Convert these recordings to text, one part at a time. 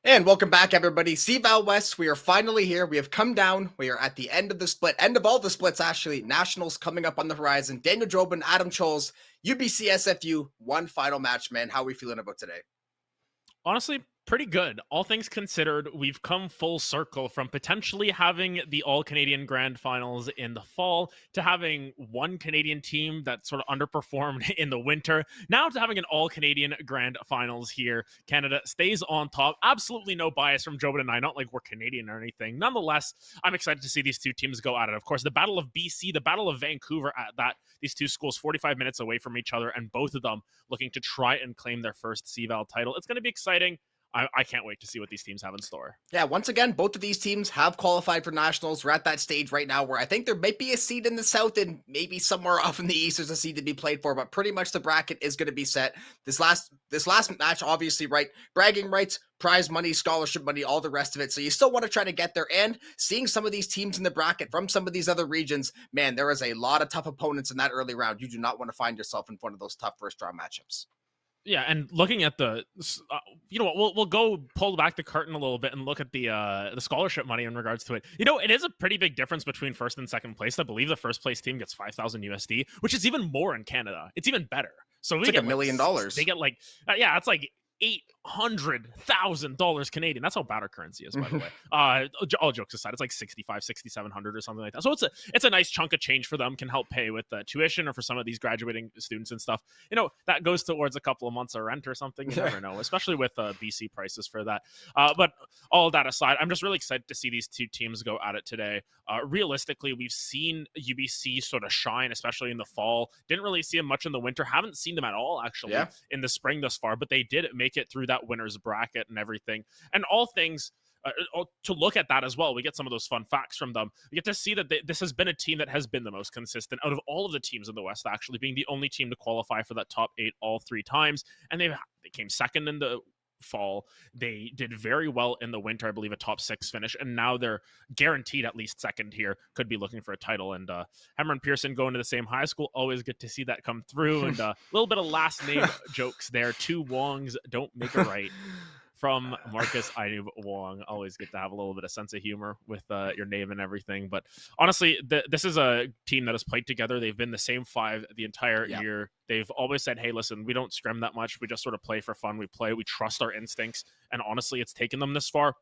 And welcome back, everybody. CVAL West, we are finally here. We have come down. We are at the end of the split, end of all the splits, actually. Nationals coming up on the horizon. Daniel Jobin, Adam Choles, UBC SFU, one final match, man. How are we feeling about today? Honestly, pretty good. All things considered, we've come full circle from potentially having the All-Canadian Grand Finals in the fall to having one Canadian team that sort of underperformed in the winter, now to having an All-Canadian Grand Finals here. Canada stays on top. Absolutely no bias from Jobin and I, not like we're Canadian or anything. Nonetheless, I'm excited to see these two teams go at it. Of course, the Battle of BC, the Battle of Vancouver at that. These two schools 45 minutes away from each other, and both of them looking to try and claim their first CVAL title. It's going to be exciting. I can't wait to see what these teams have in store. Yeah, once again, both of these teams have qualified for nationals. We're at that stage right now where I think there might be a seed in the South and maybe somewhere off in the East there's a seed to be played for, but pretty much the bracket is going to be set. This last match, obviously, right? Bragging rights, prize money, scholarship money, all the rest of it. So you still want to try to get there. And seeing some of these teams in the bracket from some of these other regions, man, there is a lot of tough opponents in that early round. You do not want to find yourself in one of those tough first round matchups. Yeah, and looking at the, you know what, we'll go pull back the curtain a little bit and look at the scholarship money in regards to it. You know, it is a pretty big difference between first and second place. I believe the first place team gets 5,000 USD, which is even more in Canada. It's even better. So we It's like get $1 million. They get like, yeah, it's like $800,000 Canadian. That's how bad our currency is, by the way. All jokes aside, it's like 6,700 or something like that. So it's a nice chunk of change for them. Can help pay with tuition or for some of these graduating students and stuff. You know, that goes towards a couple of months of rent or something. You never know, especially with BC prices for that. But all that aside, I'm just really excited to see these two teams go at it today. Realistically, we've seen UBC sort of shine, especially in the fall. Didn't really see them much in the winter. Haven't seen them at all, actually, in the spring thus far. But they did make it through that winner's bracket and everything. And all things to look at that as well. We get some of those fun facts from them. We get to see that this has been a team that has been the most consistent out of all of the teams in the West, actually being the only team to qualify for that top 8 all 3 times. And they came second in the fall. They did very well in the winter, I believe a top 6 finish, and now they're guaranteed at least second here. Could be looking for a title. And Hammer and Pearson going to the same high school, always good to see that come through. And a little bit of last name jokes there. 2 Wongs don't make it right. From Marcus Ainub Wong. Always get to have a little bit of sense of humor with your name and everything. But honestly, this is a team that has played together. They've been the same 5 the entire year. They've always said, hey, listen, we don't scrim that much. We just sort of play for fun. We play. We trust our instincts. And honestly, it's taken them this far.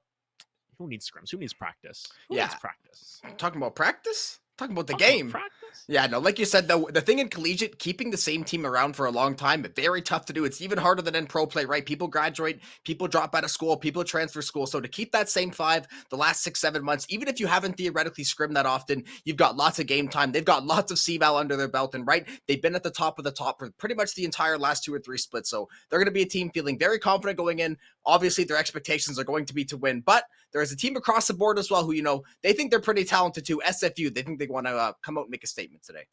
Who needs scrims? Who needs practice? Who needs practice? Talking about practice? Talking about the game. Yeah, no, like you said, though, the thing in collegiate, keeping the same team around for a long time, very tough to do. It's even harder than in pro play, right? People graduate, people drop out of school, people transfer school. So to keep that same 5 the last 6-7 months, even if you haven't theoretically scrimmed that often, you've got lots of game time. They've got lots of CVAL under their belt, and right, they've been at the top of the top for pretty much the entire last 2 or 3 splits. So they're going to be a team feeling very confident going in. Obviously, their expectations are going to be to win, but there is a team across the board as well who, you know, they think they're pretty talented too. SFU, they think they want to come out and make a statement today.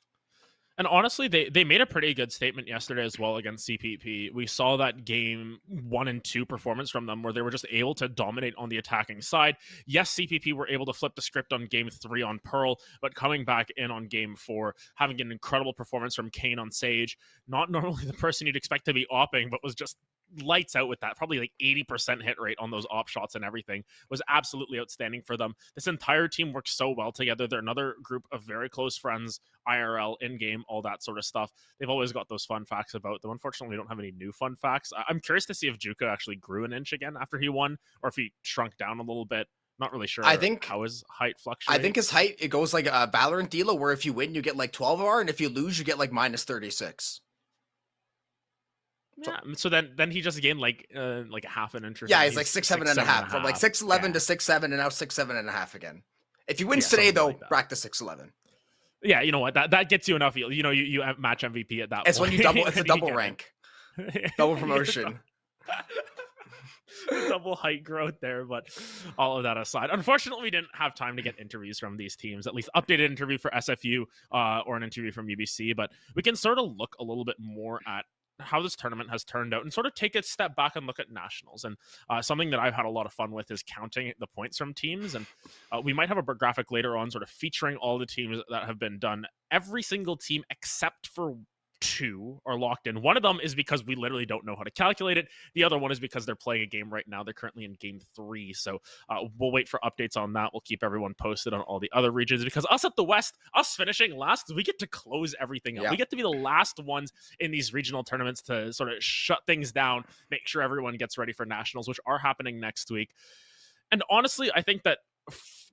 And honestly, they made a pretty good statement yesterday as well against CPP. We saw that game 1 and 2 performance from them where they were just able to dominate on the attacking side. Yes, CPP were able to flip the script on game 3 on Pearl, but coming back in on game 4, having an incredible performance from Kane on Sage. Not normally the person you'd expect to be opping, but was just lights out with that. Probably like 80% hit rate on those op shots and everything. Was absolutely outstanding for them. This entire team works so well together. They're another group of very close friends, IRL, in-game, all that sort of stuff. They've always got those fun facts about them. Unfortunately, we don't have any new fun facts. I'm curious to see if Juka actually grew an inch again after he won, or if he shrunk down a little bit. Not really sure. I think how his height fluctuates. I think his height, it goes like a Valorant deal where if you win, you get like 12R, and if you lose, you get like minus 36. Yeah, so then he just gained like a half an inch or something. Yeah, he's like 6'7.5", from like 6'11 to 6'7", and now 6'7.5" again. If he wins today, though, like back to 6'11". Yeah, you know what? That gets you enough. You know, you match MVP at that point. It's when you double. It's a double rank, double promotion. Double height growth there, but all of that aside, unfortunately, we didn't have time to get interviews from these teams, at least updated interview for SFU or an interview from UBC, but we can sort of look a little bit more at how this tournament has turned out and sort of take a step back and look at nationals. And something that I've had a lot of fun with is counting the points from teams. And we might have a graphic later on sort of featuring all the teams that have been done. Every single team except for two are locked in. One of them is because we literally don't know how to calculate it. The other one is because they're playing a game right now. They're currently in game 3. So we'll wait for updates on that. We'll keep everyone posted on all the other regions, because us at the West, us finishing last, we get to close everything up. We get to be the last ones in these regional tournaments to sort of shut things down, make sure everyone gets ready for nationals, which are happening next week. And honestly, I think that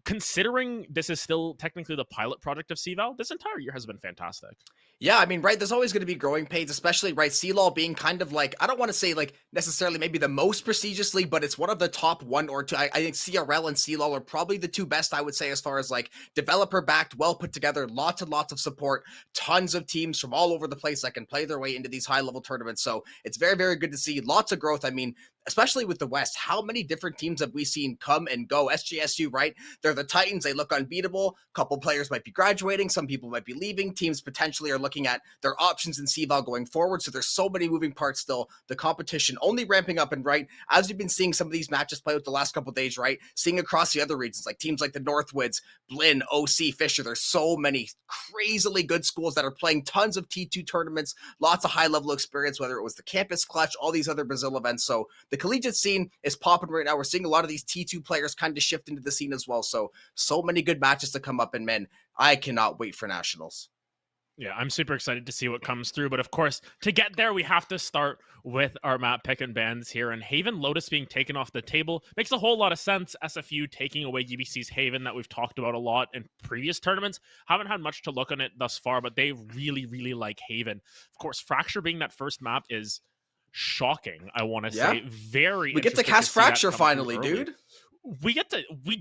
considering this is still technically the pilot project of CVAL, this entire year has been fantastic. Yeah, I mean, right, there's always going to be growing pains, especially, right, CLOL being kind of like, I don't want to say, like, necessarily maybe the most prestigious league, but it's one of the top 1 or 2. I think CRL and CLOL are probably the 2 best, I would say, as far as, like, developer-backed, well put together, lots and lots of support, tons of teams from all over the place that can play their way into these high-level tournaments. So it's very, very good to see lots of growth. I mean, especially with the West, how many different teams have we seen come and go? SGSU, right? They're the Titans. They look unbeatable. A couple players might be graduating. Some people might be leaving. Teams potentially are looking at their options in CVAL going forward. So there's so many moving parts still. The competition only ramping up, and right, as you've been seeing some of these matches play out the last couple of days, right? Seeing across the other regions, like teams like the Northwoods, Blinn, OC, Fisher. There's so many crazily good schools that are playing tons of T2 tournaments, lots of high-level experience, whether it was the Campus Clutch, all these other Brazil events. So the collegiate scene is popping right now. We're seeing a lot of these T2 players kind of shift into the scene as well. So many good matches to come up, and men, I cannot wait for nationals. Yeah, I'm super excited to see what comes through. But of course, to get there, we have to start with our map pick and bans here. And Haven Lotus being taken off the table makes a whole lot of sense. SFU taking away UBC's Haven that we've talked about a lot in previous tournaments. Haven't had much to look on it thus far, but they really, really like Haven. Of course, Fracture being that first map is shocking, I want to say. Very We get to cast Fracture finally, dude. We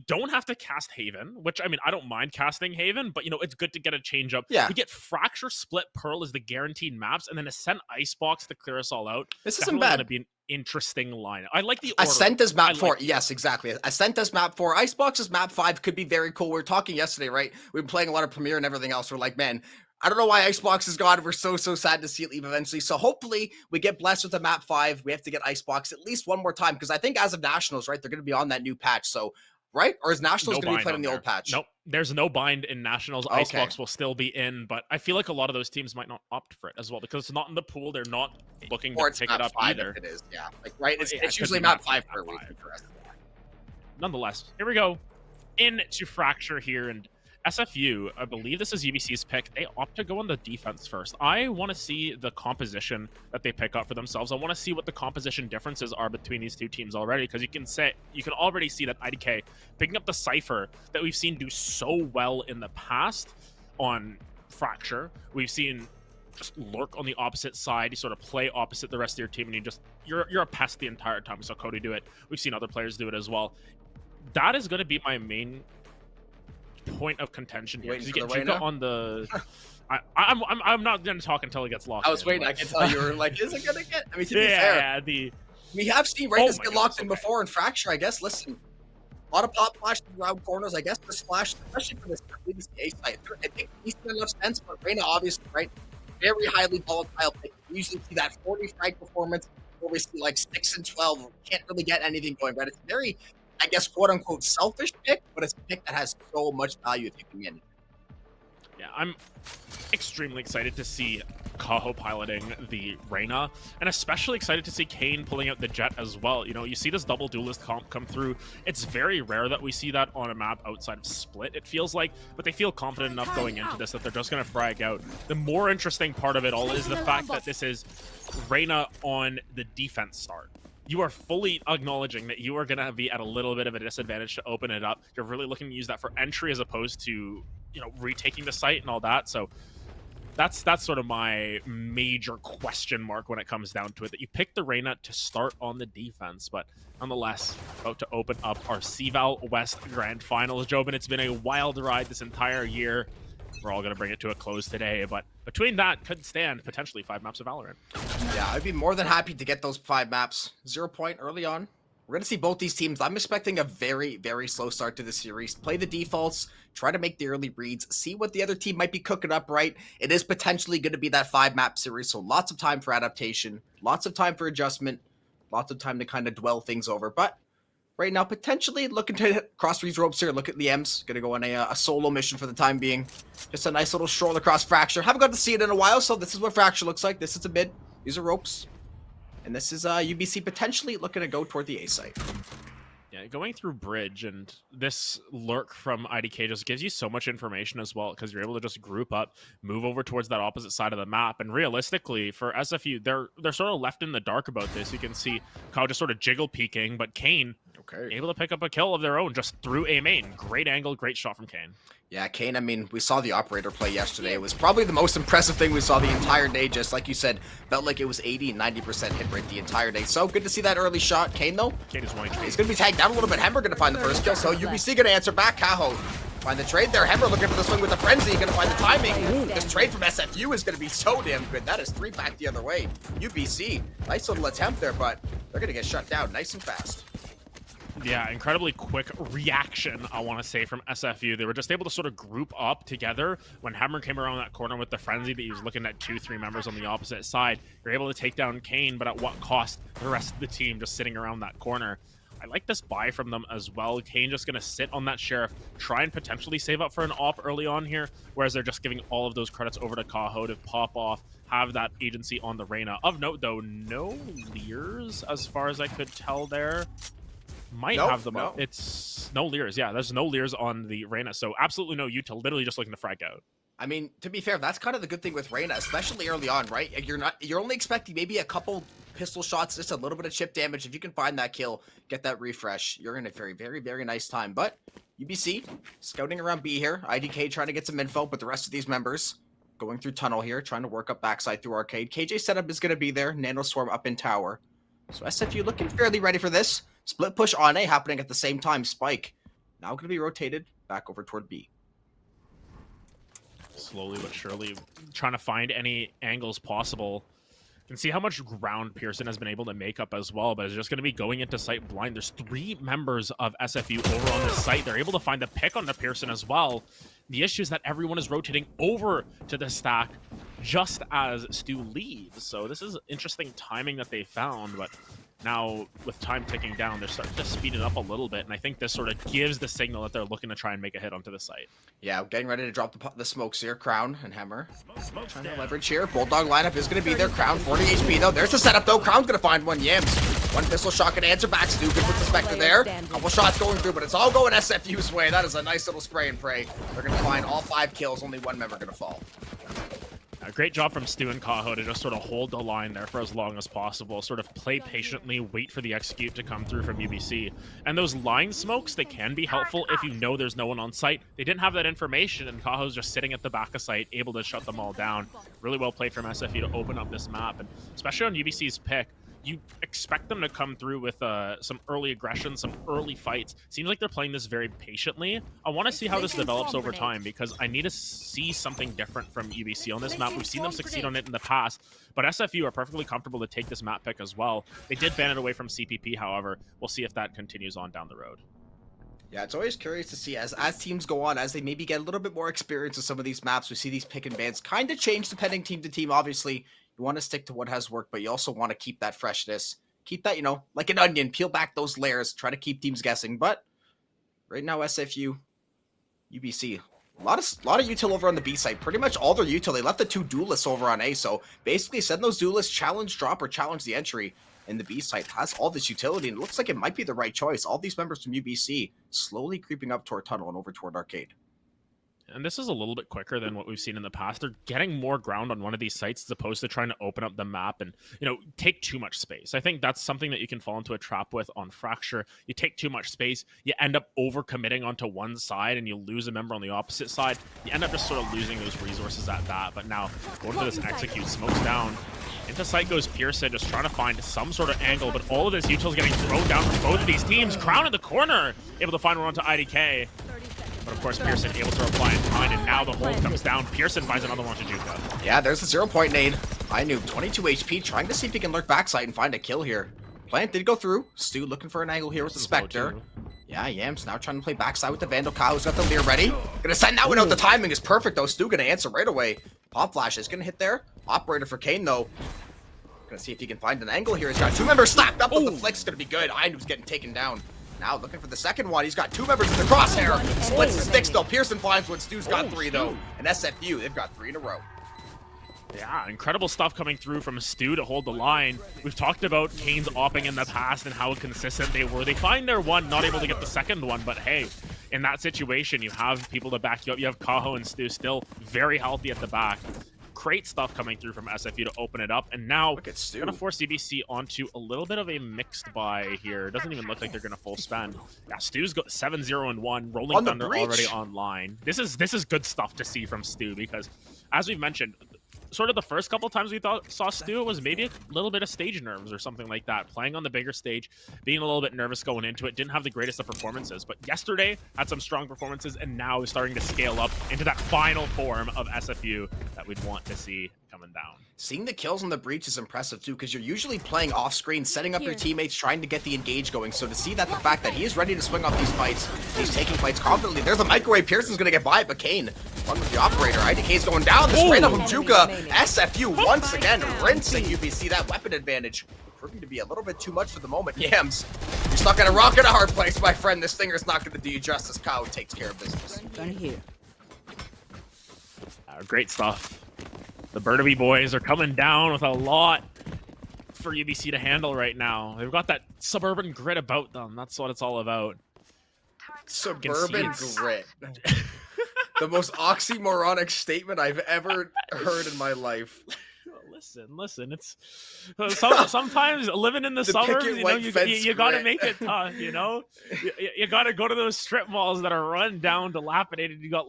don't have to cast Haven, which, I mean, I don't mind casting Haven, but, you know, it's good to get a change up. Yeah. We get Fracture, Split, Pearl as the guaranteed maps, and then Ascent Icebox to clear us all out. This isn't bad. Going to be an interesting line. I like the order. Ascent as map 4. Yes, exactly. Ascent as map 4. Icebox as map 5 could be very cool. We were talking yesterday, right? We've been playing a lot of Premiere and everything else. We're like, man, I don't know why Icebox is gone. We're so sad to see it leave eventually. So hopefully we get blessed with a map 5. We have to get Icebox at least one more time, because I think as of Nationals, right, they're going to be on that new patch. So, right? Or is Nationals going to be played on the old patch? Nope. There's no bind in Nationals. Okay. Icebox will still be in, but I feel like a lot of those teams might not opt for it as well, because it's not in the pool. They're not looking to pick it up either. It is, yeah. Like, right? It's usually map 5 per week. Nonetheless, here we go into Fracture here, and SFU, I believe this is UBC's pick. They opt to go on the defense first. I want to see the composition that they pick up for themselves. I want to see what the composition differences are between these two teams already, because you can already see that IDK picking up the Cypher that we've seen do so well in the past on Fracture. We've seen just lurk on the opposite side. You sort of play opposite the rest of your team, and you're a pest the entire time. We saw Cody do it. We've seen other players do it as well. That is going to be my main point of contention here, because you get Jika on the I'm not gonna talk until it gets locked. I was waiting. I can tell you were like, is it gonna get? I mean, to be fair, we have seen this get locked in before in Fracture. I guess. Listen, a lot of pop flashes around corners. I guess the splash, especially for this UBC site, I think makes enough sense. But Reyna, obviously, right, very highly volatile pick. We usually see that 40 frag performance, where we see like 6 and 12. Can't really get anything going. Right, it's very, I guess, quote unquote, selfish pick, but it's a pick that has so much value if you can get it. Yeah, I'm extremely excited to see Kaho piloting the Reyna, and especially excited to see Kane pulling out the Jet as well. You know, you see this double duelist comp come through. It's very rare that we see that on a map outside of Split, it feels like, but they feel confident enough going into this that they're just going to frag out. The more interesting part of it all is the fact that this is Reyna on the defense start. You are fully acknowledging that you are going to be at a little bit of a disadvantage to open it up. You're really looking to use that for entry as opposed to, you know, retaking the site and all that. So that's sort of my major question mark when it comes down to it, that you pick the Reyna to start on the defense. But nonetheless, about to open up our CVAL West Grand Finals, Jobin. It's been a wild ride this entire year. We're all going to bring it to a close today, but between that could stand potentially 5 maps of Valorant. Yeah, I'd be more than happy to get those 5 maps. 0 point early on. We're going to see both these teams. I'm expecting a very, very slow start to the series. Play the defaults, try to make the early reads, see what the other team might be cooking up, right? It is potentially going to be that 5 map series, so lots of time for adaptation, lots of time for adjustment, lots of time to kind of dwell things over. But right now, potentially looking to cross these ropes here. Look at the M's. Gonna go on a solo mission for the time being. Just a nice little stroll across Fracture. Haven't got to see it in a while, so this is what Fracture looks like. This is a mid. These are ropes. And this is UBC potentially looking to go toward the A site. Yeah, going through bridge and this lurk from IDK just gives you so much information as well, because you're able to just group up, move over towards that opposite side of the map. And realistically, for SFU, they're sort of left in the dark about this. You can see Kyle just sort of jiggle peeking, but Kane able to pick up a kill of their own just through A main. Great angle, great shot from Kane. Yeah, Kane, I mean, we saw the operator play yesterday. It was probably the most impressive thing we saw the entire day. Just like you said, felt like it was 80 and 90% hit rate the entire day. So good to see that early shot. Kane, though, Kane is 1 HP. He's going to be tagged down a little bit. Hemmer going to find the first kill. So UBC going to answer back. Cajo find the trade there. Hemmer looking for the swing with the frenzy. Going to find the timing. Ooh, this trade from SFU is going to be so damn good. That is 3 back the other way. UBC, nice little attempt there, but they're going to get shut down nice and fast. Yeah, incredibly quick reaction, I want to say, from SFU. They were just able to sort of group up together. When Hammer came around that corner with the frenzy, that he was looking at 2-3 members on the opposite side. You're able to take down Kane, but at what cost? The rest of the team just sitting around that corner. I like this buy from them as well. Kane just going to sit on that Sheriff, try and potentially save up for an op early on here, whereas they're just giving all of those credits over to Kaho to pop off, have that agency on the Reyna. Of note, though, no Leers, as far as I could tell there. Might have them up. It's no Leers. Yeah, there's no Leers on the Reyna, so absolutely no util. Literally just looking to frag out. I mean, to be fair, that's kind of the good thing with Reyna, especially early on, right? You're only expecting maybe a couple pistol shots, just a little bit of chip damage. If you can find that kill, get that refresh, you're in a very, very, very nice time. But UBC scouting around B here. IDK trying to get some info, but the rest of these members going through tunnel here, trying to work up backside through arcade. KJ setup is going to be there. Nano Swarm up in tower. So SFU looking fairly ready for this. Split push on A happening at the same time. Spike now going to be rotated back over toward B. Slowly but surely trying to find any angles possible. You can see how much ground Pearson has been able to make up as well, but it's just going to be going into site blind. There's 3 members of SFU over on this site. They're able to find the pick on the Pearson as well. The issue is that everyone is rotating over to the stack just as Stu leaves. So this is interesting timing that they found, but now with time ticking down, they're starting to speed it up a little bit, and I think this sort of gives the signal that they're looking to try and make a hit onto the site. Yeah, getting ready to drop the smokes here. Crown and Hammer trying to leverage here. Bulldog lineup is going to be there. Crown 40 HP though. There's the setup though. Crown's going to find one. Yams. One pistol shot can answer back. Stu good with the Spectre there. Couple shots going through, but it's all going SFU's way. That is a nice little spray and pray. They're going to find all 5 kills. Only 1 member going to fall. A great job from Stu and Kaho to just sort of hold the line there for as long as possible, sort of play patiently, wait for the execute to come through from UBC. And those line smokes, they can be helpful if you know there's no one on site. They didn't have that information, and Kaho's just sitting at the back of site, able to shut them all down. Really well played from SFU to open up this map, and especially on UBC's pick, you expect them to come through with some early aggression, some early fights. Seems like they're playing this very patiently. I want to see how this develops over time, because I need to see something different from UBC on this map. We've seen them succeed on it in the past, but SFU are perfectly comfortable to take this map pick as well. They did ban it away from CPP, however. We'll see if that continues on down the road. Yeah, it's always curious to see as teams go on, as they maybe get a little bit more experience with some of these maps. We see these pick and bans kind of change depending team to team, obviously. You want to stick to what has worked, but you also want to keep that freshness. Keep that, you know, like an onion, peel back those layers, try to keep teams guessing. But right now, SFU, UBC, a lot of util over on the B side. Pretty much all their util. They left the 2 duelists over on A, so basically send those duelists, challenge drop or challenge the entry. And the B side has all this utility, and it looks like it might be the right choice. All these members from UBC slowly creeping up toward tunnel and over toward arcade. And this is a little bit quicker than what we've seen in the past. They're getting more ground on one of these sites as opposed to trying to open up the map and, you know, take too much space. I think that's something that you can fall into a trap with on Fracture. You take too much space, you end up over-committing onto one side, and you lose a member on the opposite side. You end up just sort of losing those resources at that. But now, going for this execute, smokes down. Into sight goes Pearson, just trying to find some sort of angle, but all of this util is getting thrown down from both of these teams. Crown in the corner, able to find one onto IDK. But of course, Pearson able to reply in time, and now the hold comes down. Pearson finds another one to Juka. Yeah, there's the 0-point nade. I knew 22 HP, trying to see if he can lurk backside and find a kill here. Plant did go through. Stu looking for an angle here with the Spectre. Yeah, Yams now trying to play backside with the Vandal. Kaho's got the Leer ready. Gonna send that one out. The timing is perfect though. Stu gonna answer right away. Pop flash is gonna hit there. Operator for Kane though. Gonna see if he can find an angle here. He's got 2 members slapped up with the flick's gonna be good. Inu's getting taken down. Now looking for the second one. He's got 2 members in the crosshair. Splits the sticks though. Pearson finds one. Stu's got 3 though. And SFU, they've got 3 in a row. Yeah, incredible stuff coming through from Stu to hold the line. We've talked about Kane's opping in the past and how consistent they were. They find their one, not able to get the second one, but hey, in that situation, you have people to back you up. You have Kaho and Stu still very healthy at the back. Great stuff coming through from SFU to open it up, and now going to force UBC onto a little bit of a mixed buy here. It doesn't even look like they're going to full spend. Yeah, Stu's got 7-0-1, Rolling Thunder already online. This is good stuff to see from Stu because, as we've mentioned, sort of the first couple times we saw Stu, it was maybe a little bit of stage nerves or something like that. Playing on the bigger stage, being a little bit nervous going into it, didn't have the greatest of performances. But yesterday had some strong performances and now is starting to scale up into that final form of SFU that we'd want to see coming down. Seeing the kills on the breach is impressive too, because you're usually playing off screen, setting up your teammates, trying to get the engage going. So to see that the fact that he is ready to swing off these fights, he's taking fights confidently. There's a microwave. Pearson's gonna get by it, but Kane, one with the operator. IDK's going down. The straight up from Juka. SFU once again rinsing UBC. That weapon advantage proving to be a little bit too much for the moment. Yams, you're stuck in a rock in a hard place, my friend. This Stinger's not gonna do you justice. Cow takes care of business. Great stuff. The Burnaby boys are coming down with a lot for UBC to handle right now. They've got that suburban grit about them. That's what it's all about. Suburban grit. The most oxymoronic statement I've ever heard in my life. Listen. It's sometimes living in the suburbs, you know, you got to make it tough. You know, you got to go to those strip malls that are run down, dilapidated. You got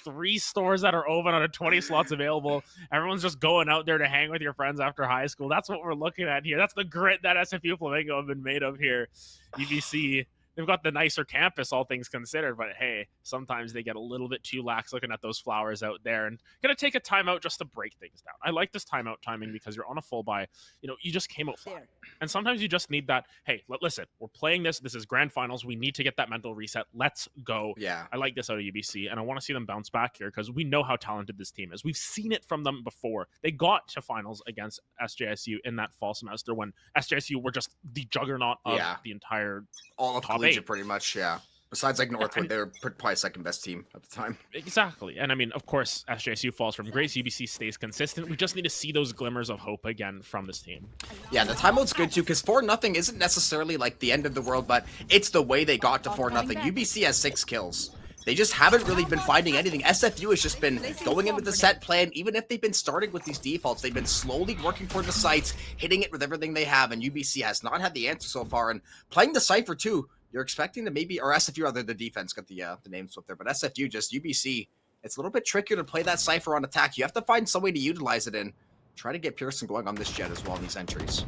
3 stores that are open out of 20 slots available. Everyone's just going out there to hang with your friends after high school. That's what we're looking at here. That's the grit that SFU Flamingo have been made of here. UBC, they've got the nicer campus, all things considered, but hey, sometimes they get a little bit too lax looking at those flowers out there, and gonna take a timeout just to break things down. I like this timeout timing because you're on a full buy. You just came out flat, and sometimes you just need that. Hey, listen, we're playing this. This is grand finals. We need to get that mental reset. Let's go. Yeah, I like this out of UBC, and I want to see them bounce back here because we know how talented this team is. We've seen it from them before. They got to finals against SJSU in that fall semester when SJSU were just the juggernaut of the entire all of collegiate, pretty much. Yeah. Besides Northwood, they were probably second best team at the time. Exactly. And I mean, of course, SJSU falls from grace. UBC stays consistent. We just need to see those glimmers of hope again from this team. Yeah, the timeout's good too, because 4-0 isn't necessarily like the end of the world, but it's the way they got to 4-0. UBC has 6 kills. They just haven't really been finding anything. SFU has just been going in with the set plan. Even if they've been starting with these defaults, they've been slowly working for the sites, hitting it with everything they have, and UBC has not had the answer so far. And playing the Cypher too, you're expecting to maybe, or SFU, rather, the defense got the name slipped there, but SFU, just UBC, it's a little bit trickier to play that Cypher on attack. You have to find some way to utilize it and try to get Pearson going on this jet as well in these entries.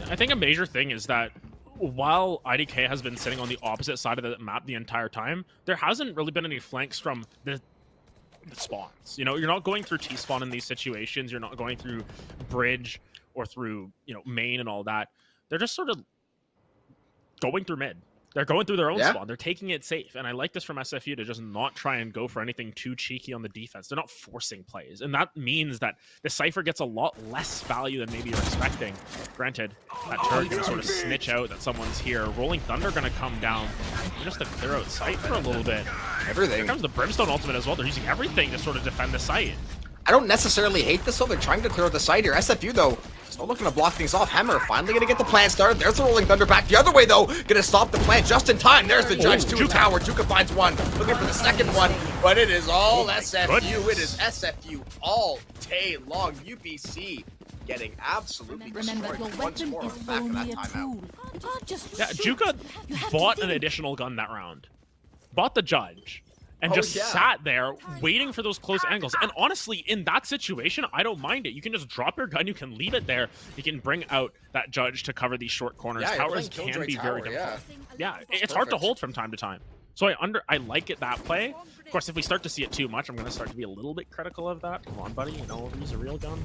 I think a major thing is that while IDK has been sitting on the opposite side of the map the entire time, there hasn't really been any flanks from the spawns. You're not going through T-spawn in these situations. You're not going through bridge or through, main and all that. They're just sort of going through mid. They're going through their own spawn. They're taking it safe. And I like this from SFU to just not try and go for anything too cheeky on the defense. They're not forcing plays. And that means that the Cypher gets a lot less value than maybe you're expecting. Granted, that turret going to sort of snitch out that someone's here. Rolling Thunder going to come down just to clear out site for a little bit. Everything. Here comes the Brimstone ultimate as well. They're using everything to sort of defend the site. I don't necessarily hate this, though. They're trying to clear out the site here. SFU, though, still looking to block things off. Hammer finally going to get the plant started. There's the Rolling Thunder back the other way, though. Going to stop the plant just in time. There's the Judge to tower. Juka finds one. Looking for the second one. But it is all SFU. It is SFU all day long. UBC getting absolutely destroyed once more on the back of that timeout. Yeah, Juka bought an additional gun that round. Bought the Judge. And just sat there waiting for those close angles. And honestly, in that situation, I don't mind it. You can just drop your gun. You can leave it there. You can bring out that Judge to cover these short corners. Towers can be very difficult. Yeah, it's hard to hold from time to time. So I like it that play. Of course, if we start to see it too much, I'm going to start to be a little bit critical of that. Come on, buddy. Use a real gun.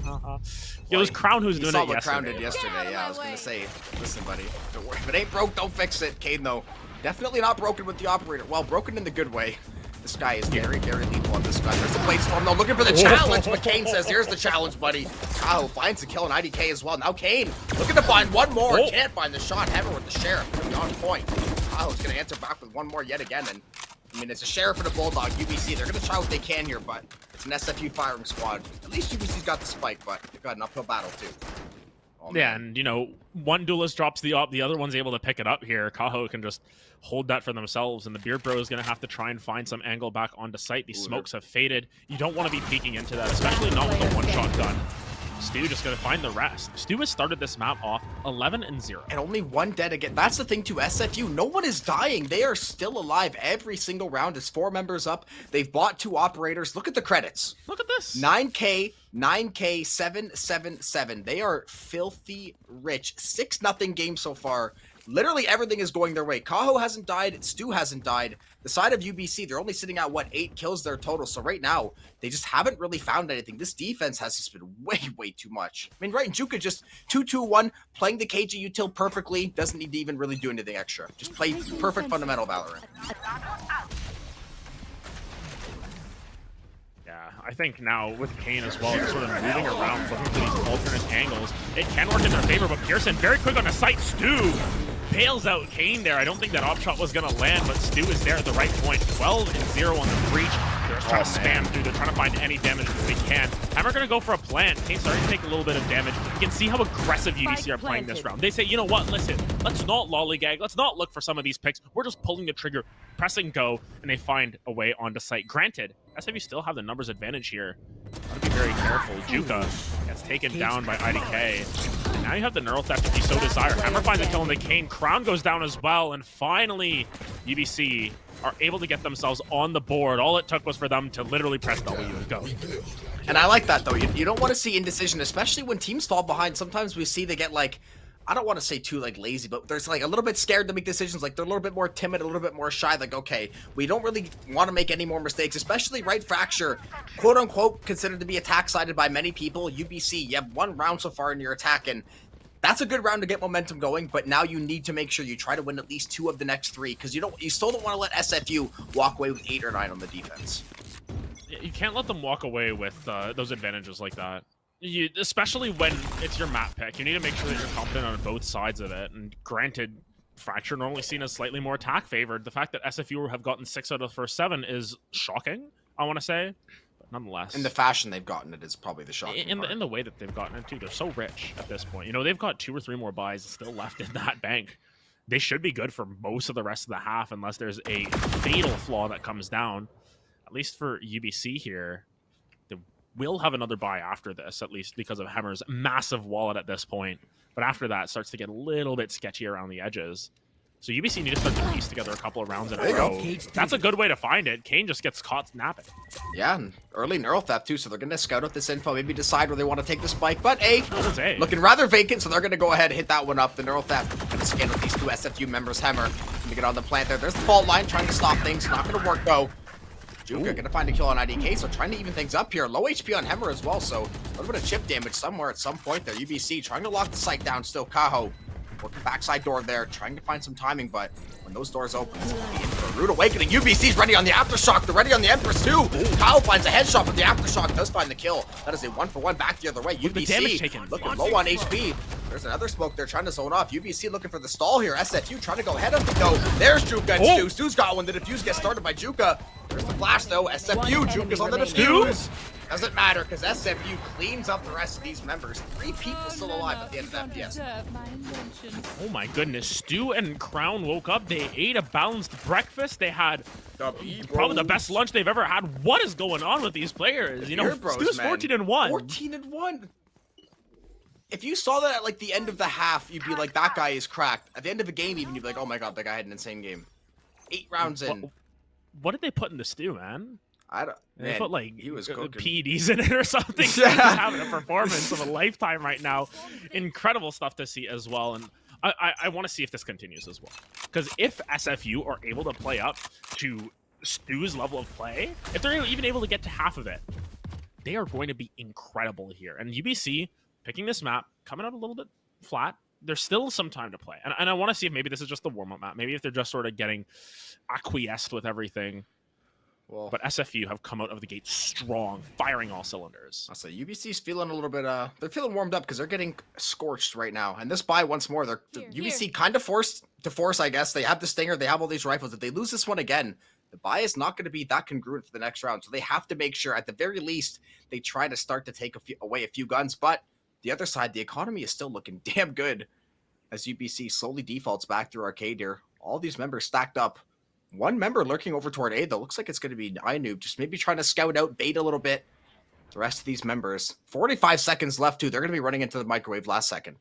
It was Crown who's doing it yesterday. Crown did yesterday. Yeah, I was going to say, listen, buddy. Don't worry. If it ain't broke, don't fix it. Kane, though, definitely not broken with the operator. Well, broken in the good way. This guy is very, very lethal on this guy. There's the blade storm though, looking for the challenge, but Kane says, here's the challenge, buddy. Kaho finds the kill on IDK as well. Now Kane looking to find one more. Can't find the shot. Hammer with the Sheriff. Pretty on point. Kaho's going to answer back with one more yet again. And I mean, it's a Sheriff and a Bulldog. UBC, they're going to try what they can here, but it's an SFU firing squad. At least UBC's got the spike, but they've got an uphill battle too. Oh, yeah, and you know, one duelist drops the op, the other one's able to pick it up here. Kaho can just hold that for themselves, and the Beard Bro is going to have to try and find some angle back onto site. These smokes have faded. You don't want to be peeking into that, especially not with a one-shot gun. Stu just going to find the rest. Stu has started this map off 11-0. And only one dead again. That's the thing to SFU. No one is dying. They are still alive every single round. It's 4 members up. They've bought 2 operators. Look at the credits. Look at this. 9K, 9K, 777. They are filthy rich. 6-0 game so far. Literally everything is going their way. Kaho hasn't died. Stu hasn't died. The side of UBC, they're only sitting at, what, 8 kills their total. So right now, they just haven't really found anything. This defense has just been way, way too much. I mean, right, and Juka just 2-2-1, playing the KG util perfectly. Doesn't need to even really do anything extra. Just play perfect fundamental Valorant. Yeah, I think now with Kane as well, just sort of moving around, looking for these alternate angles, it can work in their favor, but Pearson very quick on the site. Stu bails out Kane there. I don't think that op shot was going to land, but Stu is there at the right point. 12-0 on the breach. They're just trying to spam through. They're trying to find any damage that they can. Hammer going to go for a plant. Kane's starting to take a little bit of damage. You can see how aggressive UBC are playing this round. They say, you know what, listen, let's not lollygag. Let's not look for some of these picks. We're just pulling the trigger, pressing go, and they find a way onto site. Granted, SFU still have the numbers advantage here. Gotta be very careful. Juka gets taken down by IDK. And now you have the neural theft if you so desire. Hammer finds a kill on the Kane. Crown goes down as well. And finally, UBC are able to get themselves on the board. All it took was for them to literally press W and go. And I like that, though. You don't want to see indecision, especially when teams fall behind. Sometimes we see they get, like, I don't want to say too, like, lazy, but there's, like, a little bit scared to make decisions. Like, they're a little bit more timid, a little bit more shy. Like, okay, we don't really want to make any more mistakes, especially right Fracture, quote-unquote, considered to be attack-sided by many people. UBC, you have 1 round so far in your attack, and that's a good round to get momentum going, but now you need to make sure you try to win at least 2 of the next 3, because you still don't want to let SFU walk away with 8 or 9 on the defense. You can't let them walk away with those advantages like that. Especially when it's your map pick. You need to make sure that you're confident on both sides of it. And granted, Fracture normally seen as slightly more attack favored. The fact that SFU have gotten 6 out of the first 7 is shocking, I want to say. But nonetheless. In the fashion they've gotten it is probably the shocking part. In the way that they've gotten it too. They're so rich at this point. You know, they've got 2 or 3 more buys still left in that bank. They should be good for most of the rest of the half unless there's a fatal flaw that comes down. At least for UBC here. We'll have another buy after this, at least because of Hammer's massive wallet at this point. But after that, it starts to get a little bit sketchy around the edges. So UBC need to start to piece together a couple of rounds in a row. That's a good way to find it. Kane just gets caught napping. Yeah, and early neural theft too, so they're going to scout out this info, maybe decide where they want to take the spike. But A, looking rather vacant, so they're going to go ahead and hit that one up. The neural theft going to scan with these 2 SFU members. Hammer going to get on the plant there. There's the fault line trying to stop things. Not going to work though. Juka gonna find a kill on IDK, so trying to even things up here. Low HP on Hammer as well, so a little bit of chip damage somewhere at some point there. UBC trying to lock the site down still. Kaho working backside door there, trying to find some timing, but when those doors open, it's gonna be in for a rude awakening. UBC's ready on the Aftershock. They're ready on the Empress too. Kaho finds a headshot, but the Aftershock does find the kill. That is a 1-for-1 back the other way. UBC looking low on HP. There's another smoke there trying to zone off. UBC looking for the stall here. SFU trying to go ahead of the go. There's Juka and Stu. Stu's got one. The defuse gets started by Juka. There's the flash though. SFU, Juka's on the defuse. Doesn't matter because SFU cleans up the rest of these members. 3 people still alive at the end of that PS. Oh my goodness. Stu and Crown woke up. They ate a balanced breakfast. They had probably the best lunch they've ever had. What is going on with these players? You know, Stu's 14-1. 14-1. If you saw that at like the end of the half, you'd be like, that guy is cracked. At the end of a game, even you'd be like, oh my god, that guy had an insane game. 8 rounds in. What did they put in the Stu, man? I don't. They put like he was cooking. PEDs in it or something. He's having a performance of a lifetime right now. Incredible stuff to see as well. And I want to see if this continues as well. Because if SFU are able to play up to Stu's level of play, if they're even able to get to half of it, they are going to be incredible here. And UBC picking this map, coming out a little bit flat. There's still some time to play. And I want to see if maybe this is just the warm-up map. Maybe if they're just sort of getting acquiesced with everything. Well, but SFU have come out of the gate strong, firing all cylinders. I'll say UBC's feeling a little bit, they're feeling warmed up because they're getting scorched right now. And this buy once more, UBC kind of forced to force, I guess. They have the Stinger, they have all these rifles. If they lose this one again, the buy is not going to be that congruent for the next round. So they have to make sure, at the very least, they try to start to take away a few guns. But the other side, the economy is still looking damn good as UBC slowly defaults back through arcade here. All these members stacked up. One member lurking over toward A, though. Looks like it's going to be iNoob, just maybe trying to scout out, bait a little bit. The rest of these members. 45 seconds left, too. They're going to be running into the microwave last second.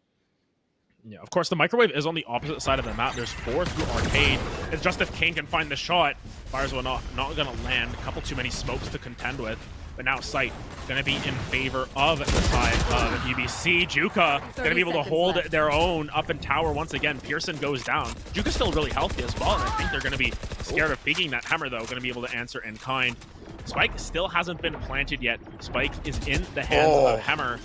Yeah, of course, the microwave is on the opposite side of the map. There's 4 through arcade. It's just if Kane can find the shot. Fires will not going to land. A couple too many smokes to contend with. But now Sight going to be in favor of the side of UBC. Juka going to be able to hold their own up in tower once again. Pearson goes down. Juka's still really healthy as well, and I think they're going to be scared of peeking that Hammer, though. Going to be able to answer in kind. Spike still hasn't been planted yet. Spike is in the hands of Hammer.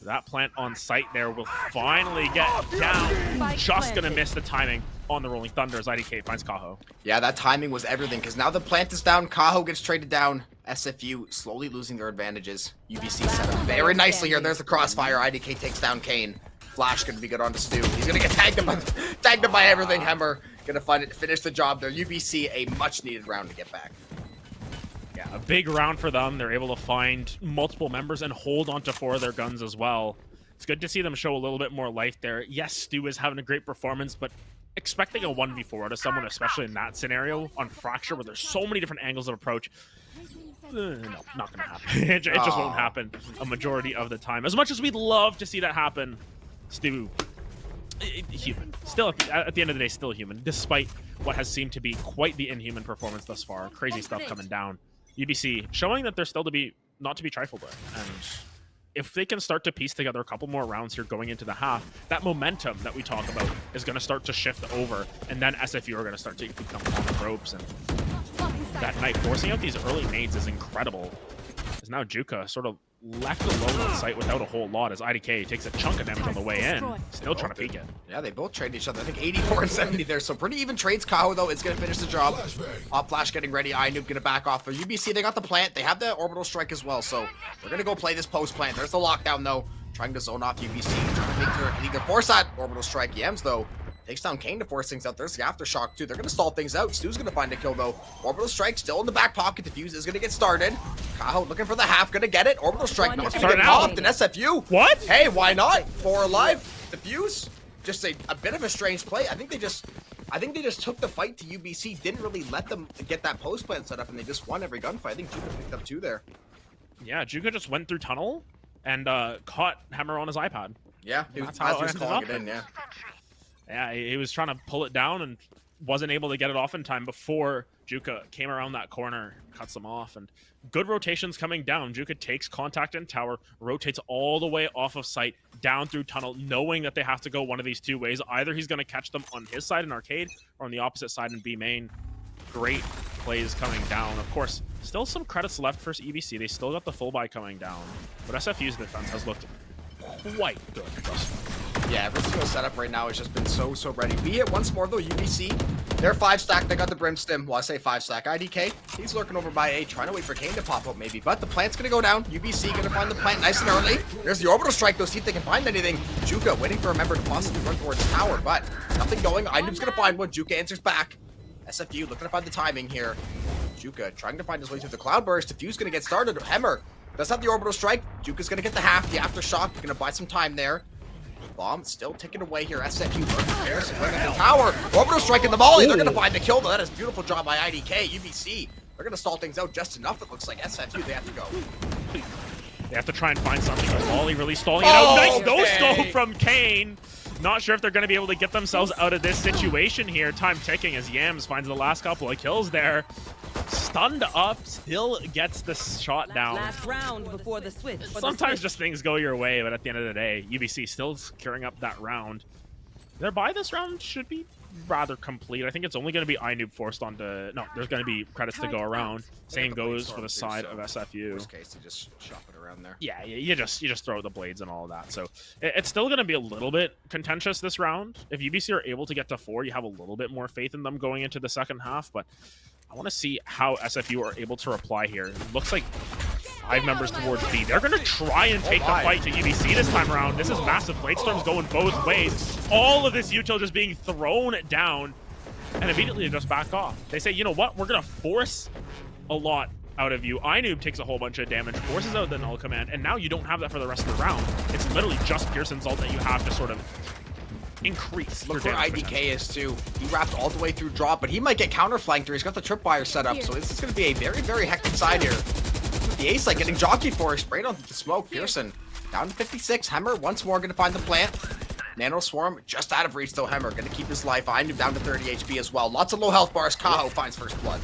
That plant on site there will finally get down. Just going to miss the timing on the Rolling Thunder as IDK finds Kaho. Yeah, that timing was everything, because now the plant is down. Kaho gets traded down. SFU slowly losing their advantages. UBC set up very nicely here. There's the crossfire. IDK takes down Kane. Flash going to be good on to Stu. He's going to get tagged by everything. Hammer going to finish the job there. UBC, a much-needed round to get back. Yeah, a big round for them. They're able to find multiple members and hold onto 4 of their guns as well. It's good to see them show a little bit more life there. Yes, Stu is having a great performance, but expecting a 1v4 out of someone, especially in that scenario on Fracture, where there's so many different angles of approach, no, not gonna happen. It just won't happen a majority of the time. As much as we'd love to see that happen, Stu, human. Still, at the end of the day, still human, despite what has seemed to be quite the inhuman performance thus far. Crazy stuff coming down. UBC showing that they're still not to be trifled with, and if they can start to piece together a couple more rounds here going into the half, that momentum that we talk about is going to start to shift over, and then SFU are going to start to become on the ropes, and that night forcing out these early nades is incredible. As now Juka sort of left alone on site without a whole lot as IDK takes a chunk of damage on the way in, still trying to peek it. Yeah, they both trade each other. I think 84 and 70 there, so pretty even trades. Kaho, though, is going to finish the job. Flash getting ready. iNoob going to back off. For UBC, they got the plant. They have the orbital strike as well, so they're going to go play this post plant. There's the lockdown, though. Trying to zone off UBC. Trying to make either force that orbital strike. Yams, though, takes down Kane to force things out. There's the aftershock, too. They're going to stall things out. Stu's going to find a kill, though. Orbital strike still in the back pocket. Defuse is going to get started. Kaho looking for the half. Going to get it. Orbital strike not going to get popped in SFU. What? Hey, why not? 4 alive. Defuse. Just a bit of a strange play. I think they just took the fight to UBC. Didn't really let them get that post plant set up, and they just won every gunfight. I think Juka picked up 2 there. Yeah, Juka just went through tunnel and caught Hammer on his iPad. Yeah, he was calling it in, yeah. Yeah, he was trying to pull it down and wasn't able to get it off in time before Juka came around that corner, cuts them off, and good rotations coming down. Juka takes contact in tower, rotates all the way off of site, down through tunnel, knowing that they have to go one of these 2 ways. Either he's going to catch them on his side in arcade or on the opposite side in B main. Great plays coming down. Of course, still some credits left for EBC. They still got the full buy coming down, but SFU's defense has looked quite good thus far. Yeah, every single setup right now has just been so ready. Be it once more, though, UBC, they're 5-stack. They got the Brimstim. Well, I say 5-stack. IDK, he's lurking over by A, trying to wait for Kane to pop up, maybe. But the plant's going to go down. UBC going to find the plant nice and early. There's the orbital strike, though. See if they can find anything. Juka waiting for a member to possibly run towards tower, but nothing going. iNoob's going to find one. Juka answers back. SFU looking to find the timing here. Juka trying to find his way through the cloud burst. Diffuse going to get started. Hammer does have the orbital strike. Juka's going to get the half. The aftershock. Going to buy some time there. Bomb still ticking away here. SFU Harrison running the tower. Orbital strike in the volley. They're going to find the kill, though. That is a beautiful job by IDK. UBC, they're going to stall things out just enough. It looks like SFU, they have to go. They have to try and find something. Volley really stalling it out. Nice no-scope from Kane. Not sure if they're going to be able to get themselves out of this situation here. Time ticking as Yams finds the last couple of kills there. Stunned up, still gets the shot down. Last round before the switch. Sometimes just things go your way, but at the end of the day, UBC still securing up that round. Their buy this round should be rather complete. I think it's only going to be iNoob forced onto... No, there's going to be credits to go around. Same goes for the side of SFU. Worst case, you just shop it around there. Yeah, you just throw the blades and all of that. So it's still going to be a little bit contentious this round. If UBC are able to get to 4, you have a little bit more faith in them going into the second half, but I want to see how SFU are able to reply here. It looks like 5 members towards B. They're going to try and take the fight to UBC this time around. This is massive. Bladestorm's going both ways. All of this util just being thrown down, and immediately they just back off. They say, you know what? We're going to force a lot out of you. iNoob takes a whole bunch of damage, forces out the null command, and now you don't have that for the rest of the round. It's literally just Pearson's ult that you have to sort of increase. Look where IDK is too. He wrapped all the way through drop, but he might get counterflanked or he's got the tripwire set up. So this is going to be a very, very hectic side here. The ace like getting jockeyed for, sprayed onto the smoke. Pearson down to 56. Hemmer once more going to find the plant. Nano Swarm just out of reach though. Hemmer going to keep his life. iNoob down to 30 HP as well. Lots of low health bars. Kaho finds first blood.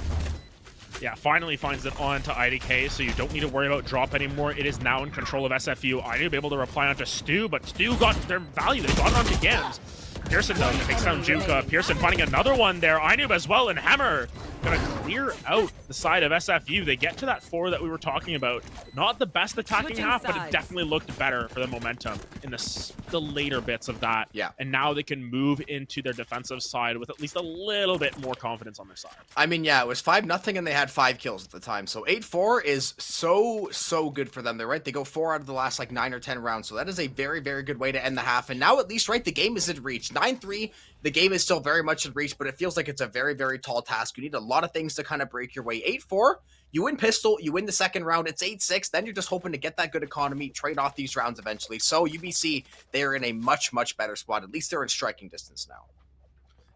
Yeah, finally finds it on to IDK, so you don't need to worry about drop anymore. It is now in control of SFU. iNoob able to reply onto Stu, but Stu got their value. They got it onto Gams. Pearson though takes down Juka. Pearson finding another one there. iNoob as well, and Hammer gonna clear out the side of SFU. They get to that 4 that we were talking about. Not the best attacking half, but it definitely looked better for the momentum in the later bits of that. Yeah. And now they can move into their defensive side with at least a little bit more confidence on their side. I mean, yeah, it was 5-0 and they had 5 kills at the time. So 8-4 is so good for them. They're right. They go 4 out of the last like 9 or 10 rounds. So that is a very, very good way to end the half. And now at least, right, the game is in reach. 9-3. The game is still very much in reach, but it feels like it's a very, very tall task. You need a lot of things to kind of break your way. 8-4, you win pistol, you win the second round. It's 8-6. Then you're just hoping to get that good economy, trade off these rounds eventually. So UBC, they're in a much better spot. At least they're in striking distance now.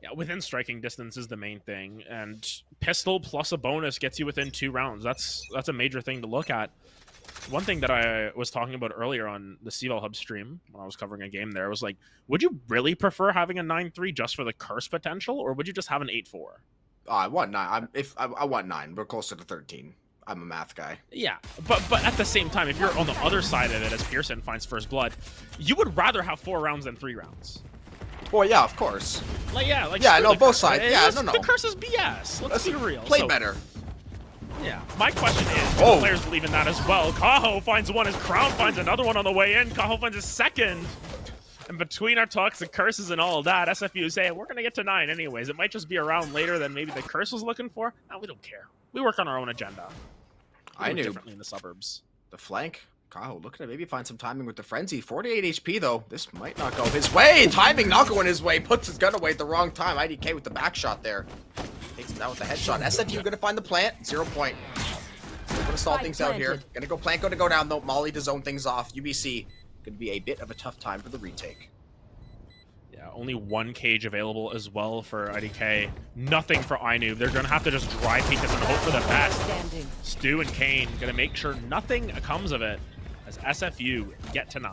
Yeah, within striking distance is the main thing, and pistol plus a bonus gets you within 2 rounds. That's a major thing to look at. One thing that I was talking about earlier on the CVAL Hub stream when I was covering a game there was like, would you really prefer having a 9-3 just for the curse potential, or would you just have an 8-4? I want 9. I want 9. We're closer to 13. I'm a math guy. Yeah, but at the same time, if you're on the other side of it, as Pearson finds first blood, you would rather have 4 rounds than 3 rounds. Well, yeah, of course. Yeah, no, both curse, sides. right? Yeah, no. The curse is BS. Let's be real. Play better. Yeah, my question is, do the players believe in that as well? Kaho finds one as Crown finds another one on the way in. Kaho finds a second. And between our talks and curses and all of that, SFU say, we're going to get to 9 anyways. It might just be a round later than maybe the curse was looking for. No, we don't care. We work on our own agenda. I knew. Differently in the suburbs. The flank. Kaho looking to maybe find some timing with the frenzy. 48 HP though. This might not go his way. Timing not going his way. Puts his gun away at the wrong time. IDK with the back shot there. Takes him down with the headshot. SFU gonna find the plant. 0 point. Gonna stall things out here. Gonna go plant, gonna go down though. Molly to zone things off. UBC gonna be a bit of a tough time for the retake. Yeah, only 1 cage available as well for IDK. Nothing for iNoob. They're gonna have to just dry peek this and hope for the best. Stu and Kane gonna make sure nothing comes of it as SFU get to 9.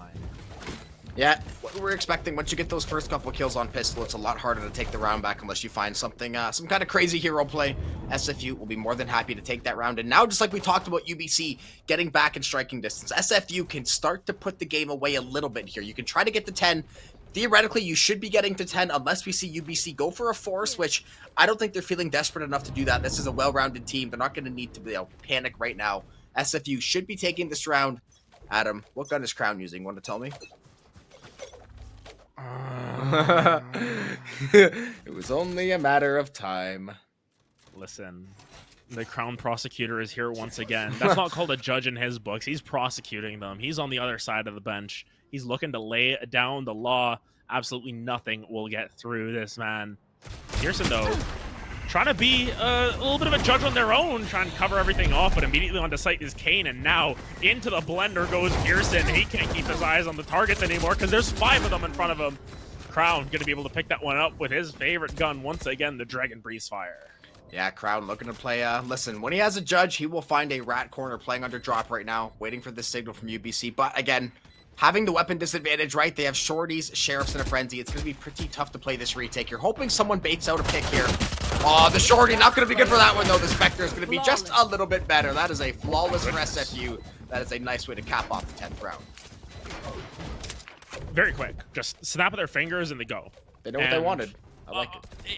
Yeah, what we're expecting, once you get those first couple kills on pistol, it's a lot harder to take the round back unless you find something, some kind of crazy hero play. SFU will be more than happy to take that round. And now, just like we talked about UBC getting back in striking distance, SFU can start to put the game away a little bit here. You can try to get to 10. Theoretically, you should be getting to 10 unless we see UBC go for a force, which I don't think they're feeling desperate enough to do that. This is a well-rounded team. They're not going to need to panic right now. SFU should be taking this round. Adam, what gun is Crown using? Want to tell me? It was only a matter of time. Listen, the Crown prosecutor is here once again. That's not called a judge in his books. He's prosecuting them. He's on the other side of the bench. He's looking to lay down the law. Absolutely nothing will get through this man. Pearson, though, trying to be a little bit of a judge on their own, trying to cover everything off, but immediately onto sight is Kane, and now into the blender goes Pearson. He can't keep his eyes on the targets anymore because there's 5 of them in front of him. Crown going to be able to pick that one up with his favorite gun once again, the Dragon Breeze Fire. Yeah, Crown looking to play, listen, when he has a judge, he will find a rat corner playing under drop right now, waiting for this signal from UBC, but again, having the weapon disadvantage, right? They have shorties, sheriffs, and a frenzy. It's going to be pretty tough to play this retake. You're hoping someone baits out a pick here. Oh, the shorty, not going to be good for that one, though. The Spectre is going to be just a little bit better. That is a flawless for SFU. That is a nice way to cap off the 10th round. Very quick. Just snap of their fingers and they go. They know what they wanted. I like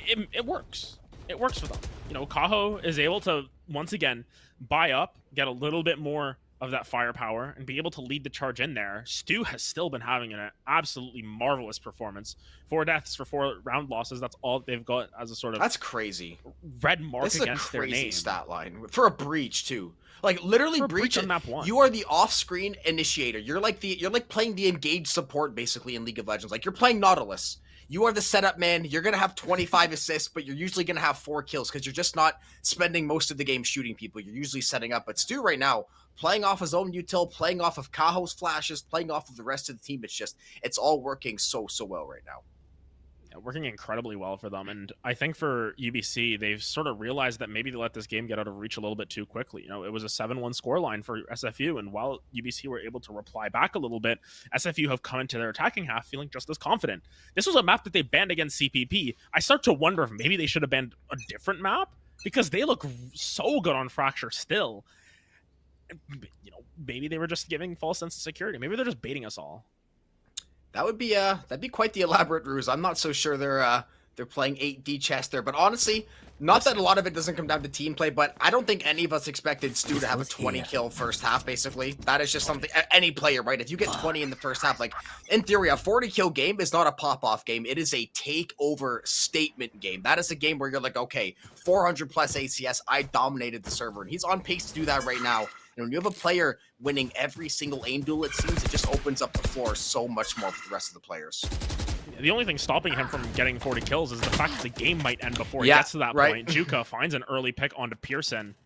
it. It works. It works for them. You know, Kaho is able to, once again, buy up, get a little bit more of that firepower and be able to lead the charge in there. Stu has still been having an absolutely marvelous performance. 4 deaths for 4 round losses. That's all they've got as a sort of That's crazy. red mark This is against a their crazy name. stat line for a breach too. Like literally breach on map 1. You are the off-screen initiator. You're like playing the engaged support basically in League of Legends. Like you're playing Nautilus. You are the setup man. You're going to have 25 assists, but you're usually going to have 4 kills because you're just not spending most of the game shooting people. You're usually setting up. But Stu right now, playing off his own util, playing off of Kaho's flashes, playing off of the rest of the team, it's all working so well right now. Yeah, working incredibly well for them. And I think for UBC, they've sort of realized that maybe they let this game get out of reach a little bit too quickly. You know, it was a 7-1 scoreline for SFU, and while UBC were able to reply back a little bit, SFU have come into their attacking half feeling just as confident. This was a map that they banned against CPP. I start to wonder if maybe they should have banned a different map, because they look so good on Fracture still. You know, maybe they were just giving false sense of security. Maybe they're just baiting us all. That would be that'd be quite the elaborate ruse. I'm not so sure they're playing 8D chess there, but honestly, not that a lot of it doesn't come down to team play, but I don't think any of us expected Stu to have a 20 kill first half. Basically, that is just something any player, right? If you get 20 in the first half, like in theory, a 40 kill game is not a pop off game. It is a takeover statement game. That is a game where you're like, okay, 400 plus ACS, I dominated the server, and he's on pace to do that right now. And when you have a player winning every single aim duel, it seems it just opens up the floor so much more for the rest of the players. The only thing stopping him from getting 40 kills is the fact that the game might end before he gets to that point. Juka finds an early pick onto Pearson.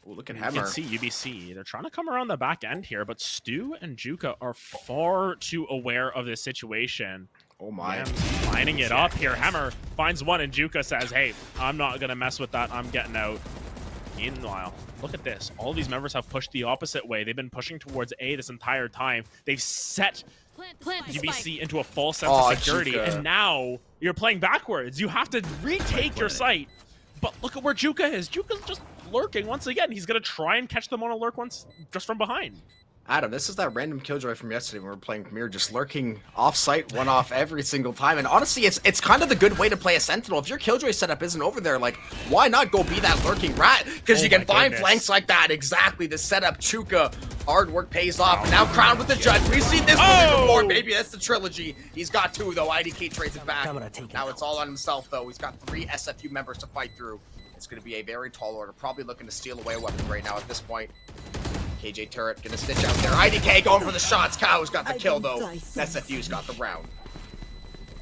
Ooh, look at Hammer. You can see UBC. They're trying to come around the back end here, but Stu and Juka are far too aware of this situation. Oh my. Yams lining it up here. Hammer finds one, and Juka says, hey, I'm not going to mess with that. I'm getting out. Meanwhile, look at this. All these members have pushed the opposite way. They've been pushing towards A this entire time. They've set UBC into a false sense of security, Juka. And now you're playing backwards. You have to retake your site. But look at where Juka is. Juka's just lurking once again. He's going to try and catch them on a lurk once just from behind. Adam, this is that random killjoy from yesterday when we were playing Premier, just lurking off-site, one off every single time. And honestly, it's kind of the good way to play a Sentinel. If your killjoy setup isn't over there, like, why not go be that lurking rat? Because you can find flanks like that. Exactly, the setup, Chuka, hard work pays off. And now crowned with the judge. We've seen this movie before, baby. That's the trilogy. He's got 2, though. IDK trades it back. Now it's all on himself, though. He's got 3 SFU members to fight through. It's going to be a very tall order. Probably looking to steal away a weapon right now at this point. KJ Turret gonna stitch out there. IDK going for the shots. Kao's got the kill though. SFU's got the round.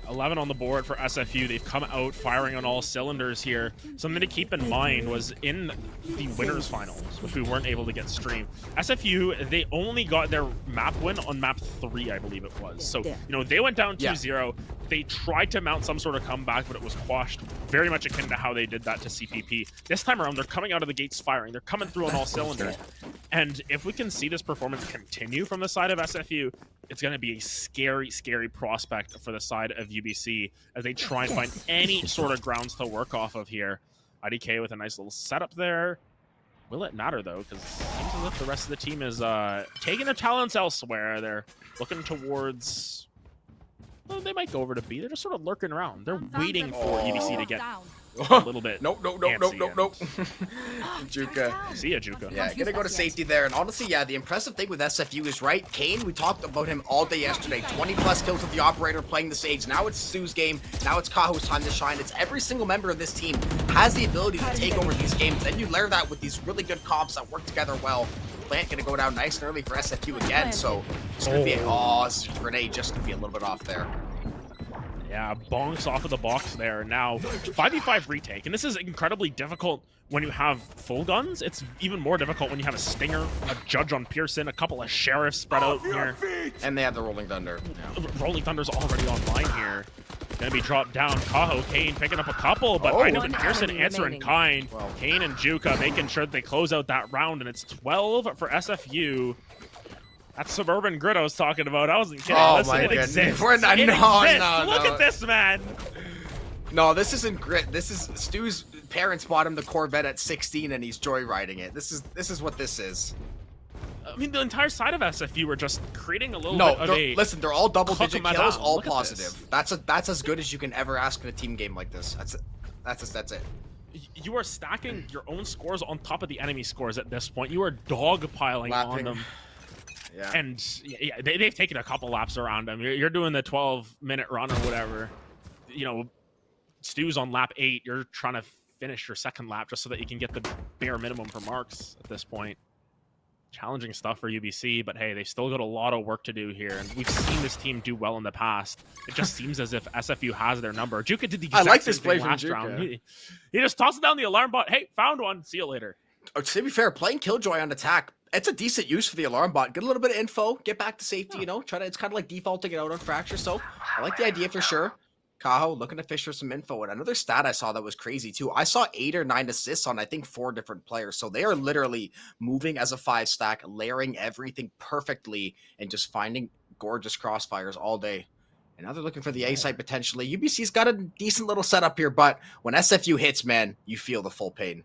11 on the board for SFU. They've come out firing on all cylinders here. Something to keep in mind was in the winners finals, which we weren't able to get streamed. SFU, they only got their map win on map 3, I believe it was. So, you know, they went down 2-0. They tried to mount some sort of comeback, but it was quashed. Very much akin to how they did that to CPP. This time around, they're coming out of the gates firing. They're coming through on all cylinders. And if we can see this performance continue from the side of SFU, it's going to be a scary, scary prospect for the side of UBC as they try and find any sort of grounds to work off of here. IDK with a nice little setup there. Will it matter, though? Because it seems as if the rest of the team is taking their talents elsewhere. They're looking towards... Well, they might go over to B. They're just sort of lurking around. They're waiting for UBC to get a little bit. Nope. Juka. See ya, Juka. Yeah, gonna go to safety there. And honestly, yeah, the impressive thing with SFU is, right, Kane, we talked about him all day yesterday. 20 plus kills with the operator playing the Sage. Now it's Sue's game. Now it's Kaho's time to shine. It's every single member of this team has the ability to take over these games. Then you layer that with these really good comps that work together well. Plant gonna go down nice and early for SFU again. So it's gonna be this grenade just gonna be a little bit off there. Yeah, bonks off of the box there. Now, 5v5 retake. And this is incredibly difficult when you have full guns. It's even more difficult when you have a Stinger, a Judge on Pearson, a couple of Sheriffs spread out here. And they have the Rolling Thunder. Yeah. Rolling Thunder's already online here. Gonna be dropped down. Kaho, Kane picking up a couple, but I know that Pearson answering in kind. Well, Kane and Juka making sure that they close out that round, and it's 12 for SFU. That's Suburban Grid I was talking about. I wasn't kidding. Oh, listen, my it goodness. exists. We're not, it no, exists. no, Look no. at this, man. No, this isn't Grit. This is Stu's parents bought him the Corvette at 16 and he's joyriding it. This is what this is. I mean, the entire side of SFU were just creating a little bit of a... Listen, they're all double-digit kills, all Look positive. That's as good as you can ever ask in a team game like this. That's it. You are stacking your own scores on top of the enemy scores at this point. You are dogpiling on them. Yeah. And yeah, they've taken a couple laps around them. You're doing the 12-minute run or whatever. You know, Stu's on lap 8. You're trying to finish your second lap just so that you can get the bare minimum for marks at this point. Challenging stuff for UBC, but hey, they've still got a lot of work to do here, and we've seen this team do well in the past. It just seems as if SFU has their number. Juka did the exact same thing last round. He just tossed down the alarm bot. Hey, found one. See you later. Oh, to be fair, playing Killjoy on attack, it's a decent use for the alarm bot. Get a little bit of info, get back to safety, you know, it's kind of like defaulting it out on Fracture, so I like the idea for sure. Kaho looking to fish for some info. And another stat I saw that was crazy too. I saw 8 or 9 assists on I think 4 different players. So they are literally moving as a 5 stack, layering everything perfectly, and just finding gorgeous crossfires all day. And now they're looking for the A site potentially. UBC's got a decent little setup here, but when SFU hits, man, you feel the full pain.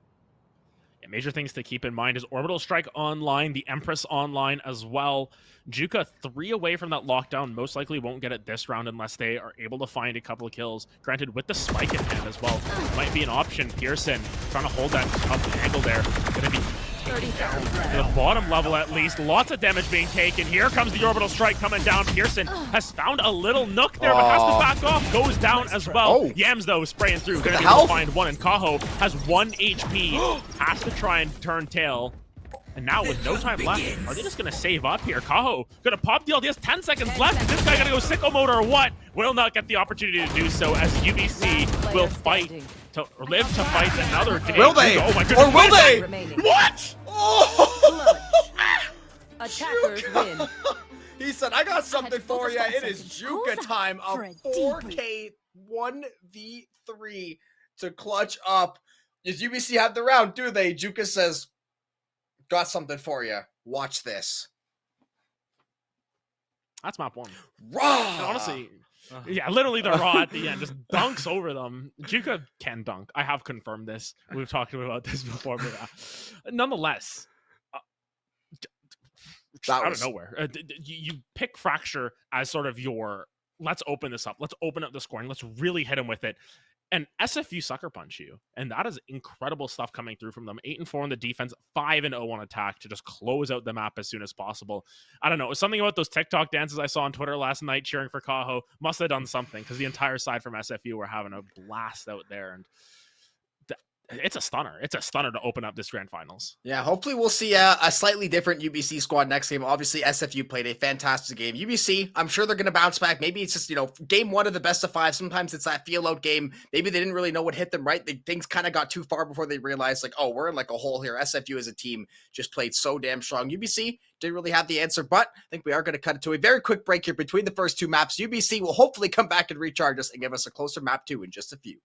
Yeah, major things to keep in mind is Orbital Strike online, the Empress online as well. Juka 3 away from that lockdown, most likely won't get it this round unless they are able to find a couple of kills. Granted, with the spike in hand as well, might be an option. Pearson trying to hold that tough angle there. Gonna be 30 seconds to left. the bottom level at least. Lots of damage being taken. Here comes the Orbital Strike coming down. Pearson has found a little nook there, but has to back off. Goes down as well. Yams, though, spraying through. Gonna be able to find one, and Kaho has 1 HP. Has to try and turn tail. And now with no time left, are they just going to save up here? Kaho going to pop the LDS, 10 seconds left. Is this guy going to go sicko mode or what? Will not get the opportunity to do so as UBC will fight to live to fight another day. Will they? Oh my goodness. Or will they? Remaining. What? Oh! Attackers win. He said, I got something for you. 5 It is seconds. Juka time. A For a 4K 1v3 to clutch up. Does UBC have the round? Do they? Juka says, got something for you. Watch this. That's map 1. Raw! And honestly, yeah, literally the raw at the end just dunks over them. Juka can dunk. I have confirmed this. We've talked about this before, but nonetheless, out of nowhere, you pick Fracture as sort of your, let's open this up. Let's open up the scoring. Let's really hit him with it. And SFU sucker punch you. And that is incredible stuff coming through from them. 8-4 on the defense, 5-0 on attack to just close out the map as soon as possible. I don't know. It was something about those TikTok dances I saw on Twitter last night cheering for Kaho. Must have done something because the entire side from SFU were having a blast out there. And it's a stunner. It's a stunner to open up this grand finals. Yeah, hopefully we'll see a slightly different UBC squad next game. Obviously, SFU played a fantastic game. UBC, I'm sure they're going to bounce back. Maybe it's just, you know, game 1 of the best of 5. Sometimes it's that feel-out game. Maybe they didn't really know what hit them right. Things kind of got too far before they realized, like, oh, we're in like a hole here. SFU as a team just played so damn strong. UBC didn't really have the answer, but I think we are going to cut it to a very quick break here between the first 2 maps. UBC will hopefully come back and recharge us and give us a closer map 2 in just a few.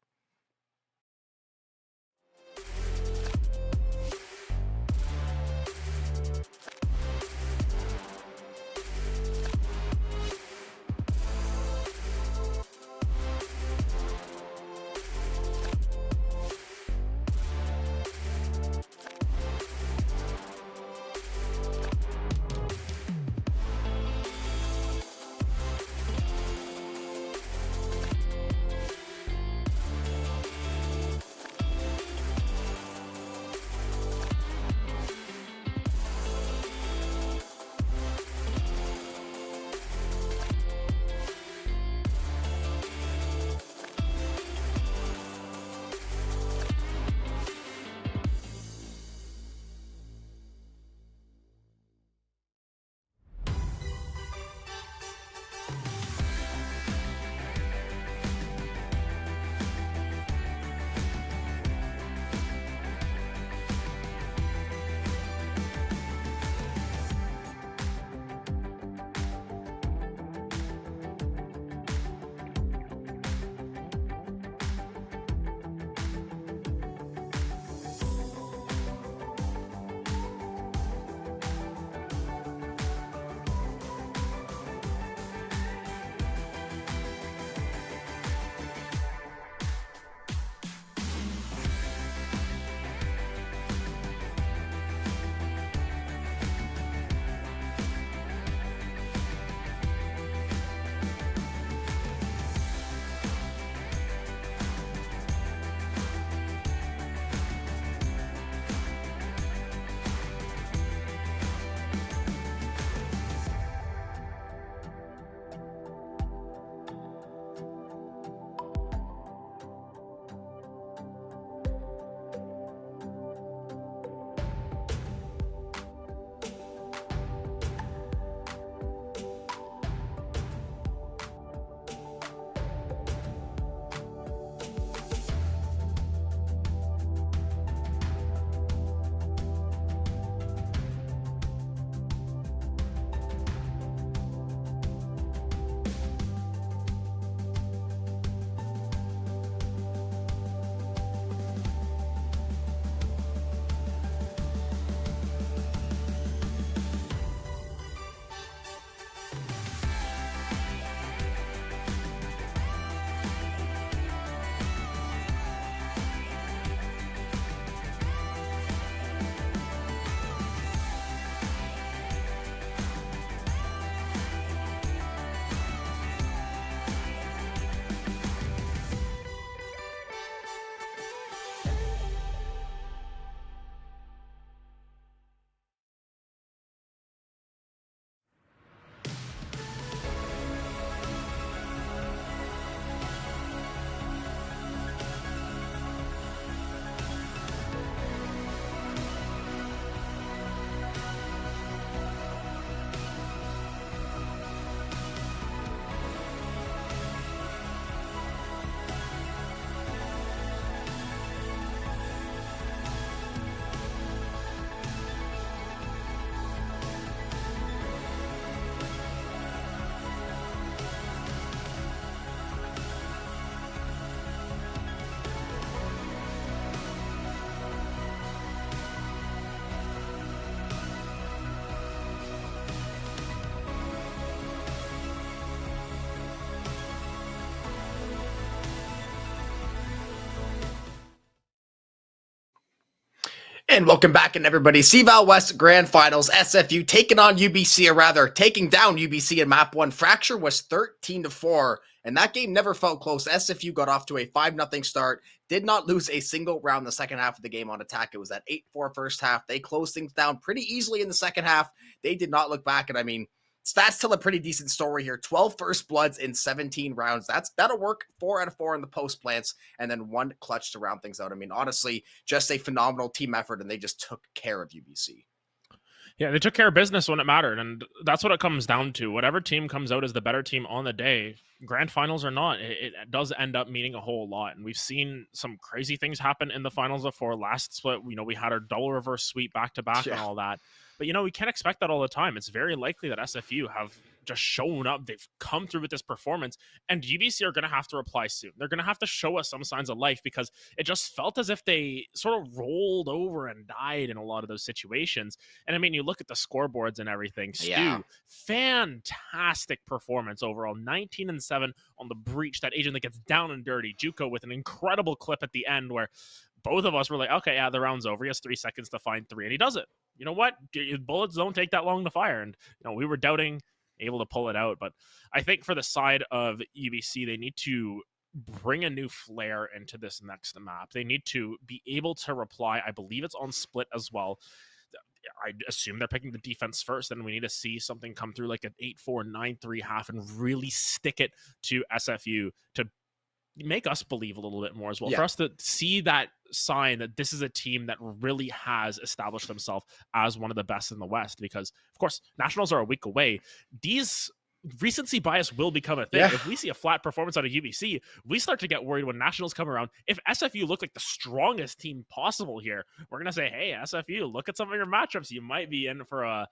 And welcome back, and everybody. CVAL West Grand Finals, SFU taking on UBC, or rather, taking down UBC in Map 1. Fracture was 13-4, and that game never felt close. SFU got off to a 5-0 start, did not lose a single round in the second half of the game on attack. It was that 8-4 first half. They closed things down pretty easily in the second half. They did not look back, and I mean, stats tell a pretty decent story here. 12 first bloods in 17 rounds. That'll work. 4 out of 4 in the post plants, and then 1 clutch to round things out. I mean, honestly, just a phenomenal team effort, and they just took care of UBC. Yeah, they took care of business when it mattered, and that's what it comes down to. Whatever team comes out as the better team on the day, grand finals or not, it does end up meaning a whole lot. And we've seen some crazy things happen in the finals before. Last split, we had our double reverse sweep back-to-back and all that. But, we can't expect that all the time. It's very likely that SFU have just shown up. They've come through with this performance, and UBC are going to have to reply soon. They're going to have to show us some signs of life, because it just felt as if they sort of rolled over and died in a lot of those situations. And I mean, you look at the scoreboards and everything. Stu, fantastic performance overall. 19-7 on the breach, that agent that gets down and dirty. Juco with an incredible clip at the end where both of us were like, okay, yeah, the round's over. He has 3 seconds to find 3, and he does it. You know what? Bullets don't take that long to fire. And, we were doubting, able to pull it out. But I think for the side of UBC, they need to bring a new flair into this next map. They need to be able to reply. I believe it's on split as well. I assume they're picking the defense first, and we need to see something come through like an 8-4, 9-3 half and really stick it to SFU to make us believe a little bit more as well, for us to see that sign that this is a team that really has established themselves as one of the best in the West. Because of course, nationals are a week away. These recency bias will become a thing. If we see a flat performance out of UBC, we start to get worried when nationals come around. If SFU look like the strongest team possible here, we're gonna say, hey, SFU, look at some of your matchups. You might be in for a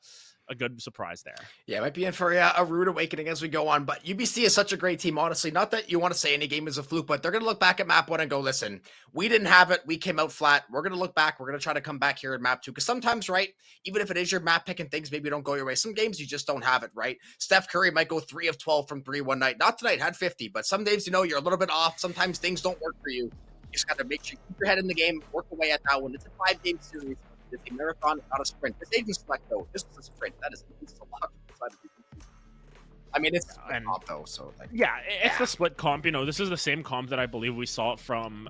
good surprise there. Yeah, might be in for a rude awakening as we go on. But UBC is such a great team, honestly. Not that you want to say any game is a fluke, but they're going to look back at map 1 and go, listen, we didn't have it. We came out flat. We're going to look back. We're going to try to come back here in map 2. Because sometimes, right, even if it is your map pick and things maybe don't go your way, some games you just don't have it, right? Steph Curry might go 3 of 12 from 3 one night. Not tonight, had 50. But some days, you're a little bit off. Sometimes things don't work for you. You just got to make sure you keep your head in the game, work away at that one. It's a 5-game series. It's a marathon, not a sprint. This agent select, though. This was a sprint. That is a lot. I mean, it's a comp, though. So, it's the split comp. This is the same comp that I believe we saw from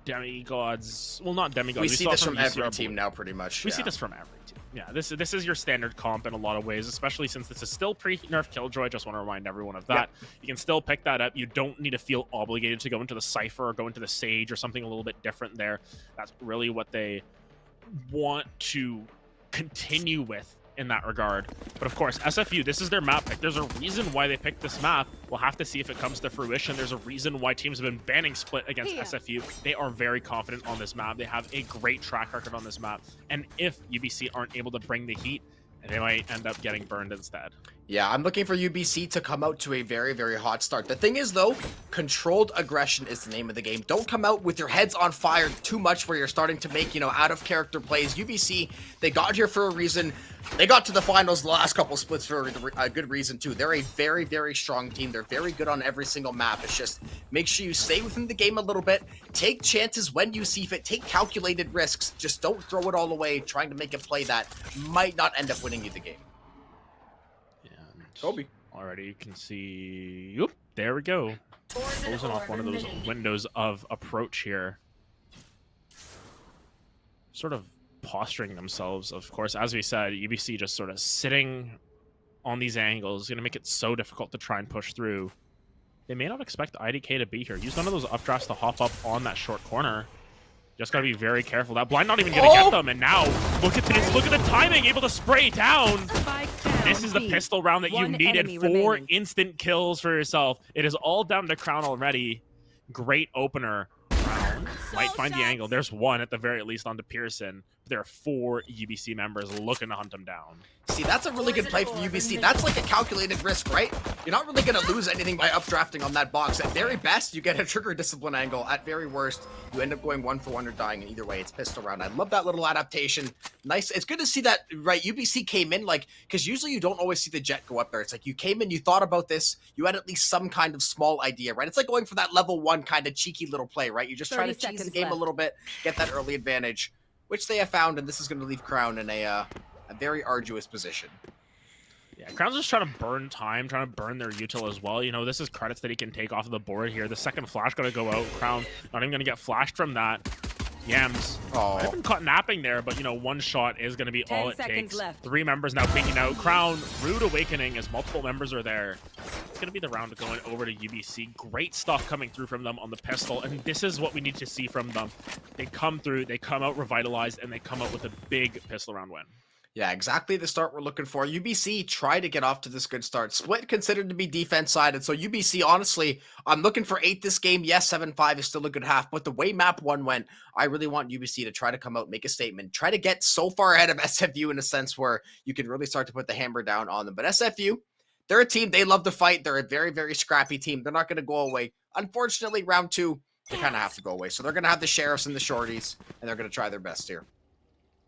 Demigods. Well, not Demigods. We see this from every UCR team now, pretty much. We see this from every team. Yeah, this is your standard comp in a lot of ways, especially since this is still pre-nerf Killjoy. Just want to remind everyone of that. You can still pick that up. You don't need to feel obligated to go into the Cypher or go into the Sage or something a little bit different there. That's really what they want to continue with in that regard. But of course, SFU, this is their map pick. There's a reason why they picked this map. We'll have to see if it comes to fruition. There's a reason why teams have been banning split against SFU. They are very confident on this map. They have a great track record on this map. And if UBC aren't able to bring the heat, they might end up getting burned instead. Yeah, I'm looking for UBC to come out to a very, very hot start. The thing is, though, controlled aggression is the name of the game. Don't come out with your heads on fire too much where you're starting to make, out-of-character plays. UBC, they got here for a reason. They got to the finals the last couple splits for a good reason, too. They're a very, very strong team. They're very good on every single map. It's just make sure you stay within the game a little bit. Take chances when you see fit. Take calculated risks. Just don't throw it all away trying to make a play that might not end up winning you the game. Kobe. Already you can see, oop, there we go. Closing off one of those windows of approach here. Sort of posturing themselves, of course, as we said, UBC just sort of sitting on these angles, going to make it so difficult to try and push through. They may not expect IDK to be here. Use one of those updrafts to hop up on that short corner. Just gotta be very careful. That blind not even gonna get them, and now look at this. Look at the timing, able to spray down. This is the pistol round that you needed. 4 instant kills for yourself. It is all down to Crown already. Great opener. Crown might find the angle. There's one at the very least onto Pearson. There are 4 UBC members looking to hunt him down. See, that's a really good play from UBC. That's like a calculated risk, right? You're not really going to lose anything by updrafting on that box. At very best, you get a trigger discipline angle. At very worst, you end up going 1 for 1 or dying. And either way, it's pistol round. I love that little adaptation. Nice. It's good to see that, right? UBC came in because usually you don't always see the jet go up there. It's like you came in, you thought about this, you had at least some kind of small idea, right? It's like going for that level 1 kind of cheeky little play, right? You just try to cheese the game a little bit, get that early advantage. which they have found, and this is going to leave Crown in a very arduous position. Yeah, Crown's just trying to burn time, trying to burn their util as well. You know, this is credits that he can take off of the board here. The second flash going to go out. Crown not even going to get flashed from that. Yams. I've been caught napping there, but, you know, one shot is going to be all it takes. Left. 3 members now peeking out. Crown, rude awakening as multiple members are there. It's going to be the round going over to UBC. Great stuff coming through from them on the pistol, and this is what we need to see from them. They come through, they come out revitalized, and they come out with a big pistol round win. Yeah, exactly the start we're looking for. UBC tried to get off to this good start. Split considered to be defense-sided, so UBC, honestly, I'm looking for 8 this game. Yes, 7-5 is still a good half, but the way map 1 went, I really want UBC to try to come out, make a statement, try to get so far ahead of SFU in a sense where you can really start to put the hammer down on them. But SFU, they're a team, they love to fight. They're a very, very scrappy team. They're not going to go away. Unfortunately, round 2, they kind of have to go away. So they're going to have the sheriffs and the shorties, and they're going to try their best here.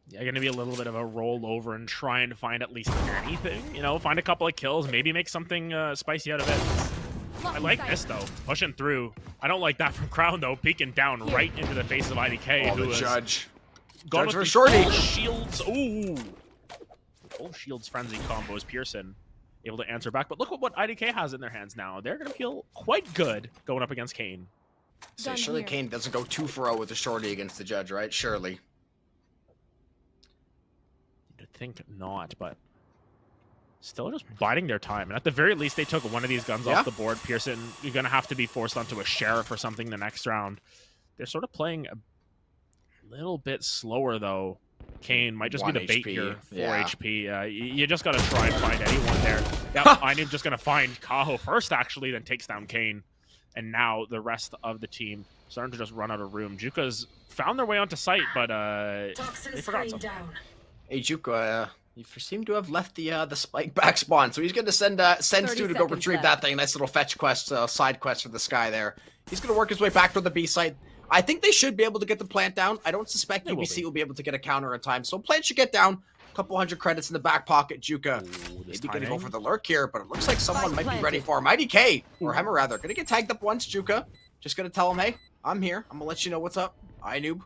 Yeah, going to be a little bit of a rollover and trying to find at least anything. You know, find a couple of kills, maybe make something spicy out of it. I like this, though. Pushing through. I don't like that from Crown, though. Peeking down right into the face of IDK. Oh, the judge. Gone Judge with for shorty. full shields. Ooh. Full shields frenzy combos. Pearson able to answer back. But look at what IDK has in their hands now. They're going to feel quite good going up against Kane. So surely Kane doesn't go 2-for-0 with a shorty against the judge, right? Surely. You'd think not, but still just biding their time. And at the very least, they took one of these guns off the board. Pearson, you're going to have to be forced onto a sheriff or something the next round. They're sort of playing a little bit slower, though. Kane might just be the bait here. 4 HP. You just got to try and find anyone there. Yeah, I'm just going to find Kaho first, actually, then takes down Kane. And now the rest of the team starting to just run out of room. Juka's found their way onto site, but they forgot something. Hey, Juka, you seem to have left the spike back spawn, so he's going to send Stu to go retrieve that thing. Nice little fetch quest, side quest for the sky there. He's going to work his way back to the B site. I think they should be able to get the plant down. I don't suspect UBC will be able to get a counter in time, so plant should get down. A couple hundred credits in the back pocket. Juka maybe going to go for the lurk here, but it looks like someone might be ready for him. IDK, or Hemmer rather, going to get tagged up once, Juka. Just going to tell him, hey, I'm here. I'm going to let you know what's up. Noob,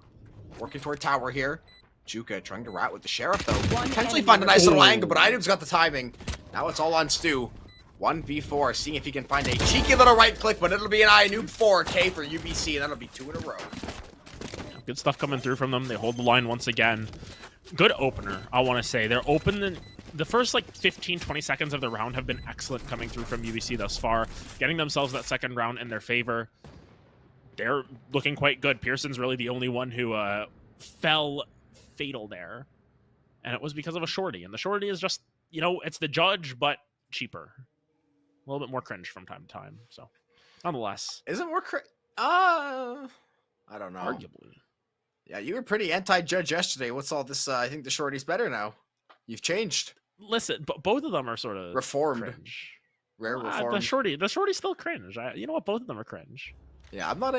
working toward tower here. Juka trying to rat with the sheriff, though. Potentially find a nice little angle, but Inoob's got the timing. Now it's all on Stu. 1v4, seeing if he can find a cheeky little right click, but it'll be an Inoob 4K for UBC, and that'll be 2 in a row. Good stuff coming through from them. They hold the line once again. Good opener, I want to say. They're open. The first, like, 15, 20 seconds of the round have been excellent coming through from UBC thus far, getting themselves that second round in their favor. They're looking quite good. Pearson's really the only one who fell fatal there, and it was because of a shorty, and the shorty is just, you know, it's the judge but cheaper, a little bit more cringe from time to time. So nonetheless, isn't more I don't know, arguably. Yeah, you were pretty anti-judge yesterday. What's all this? I think the shorty's better now. You've changed. Listen, but both of them are sort of reformed. Cringe. Rare reformed. The shorty's still cringe. You know what? Both of them are cringe. Yeah, I'm not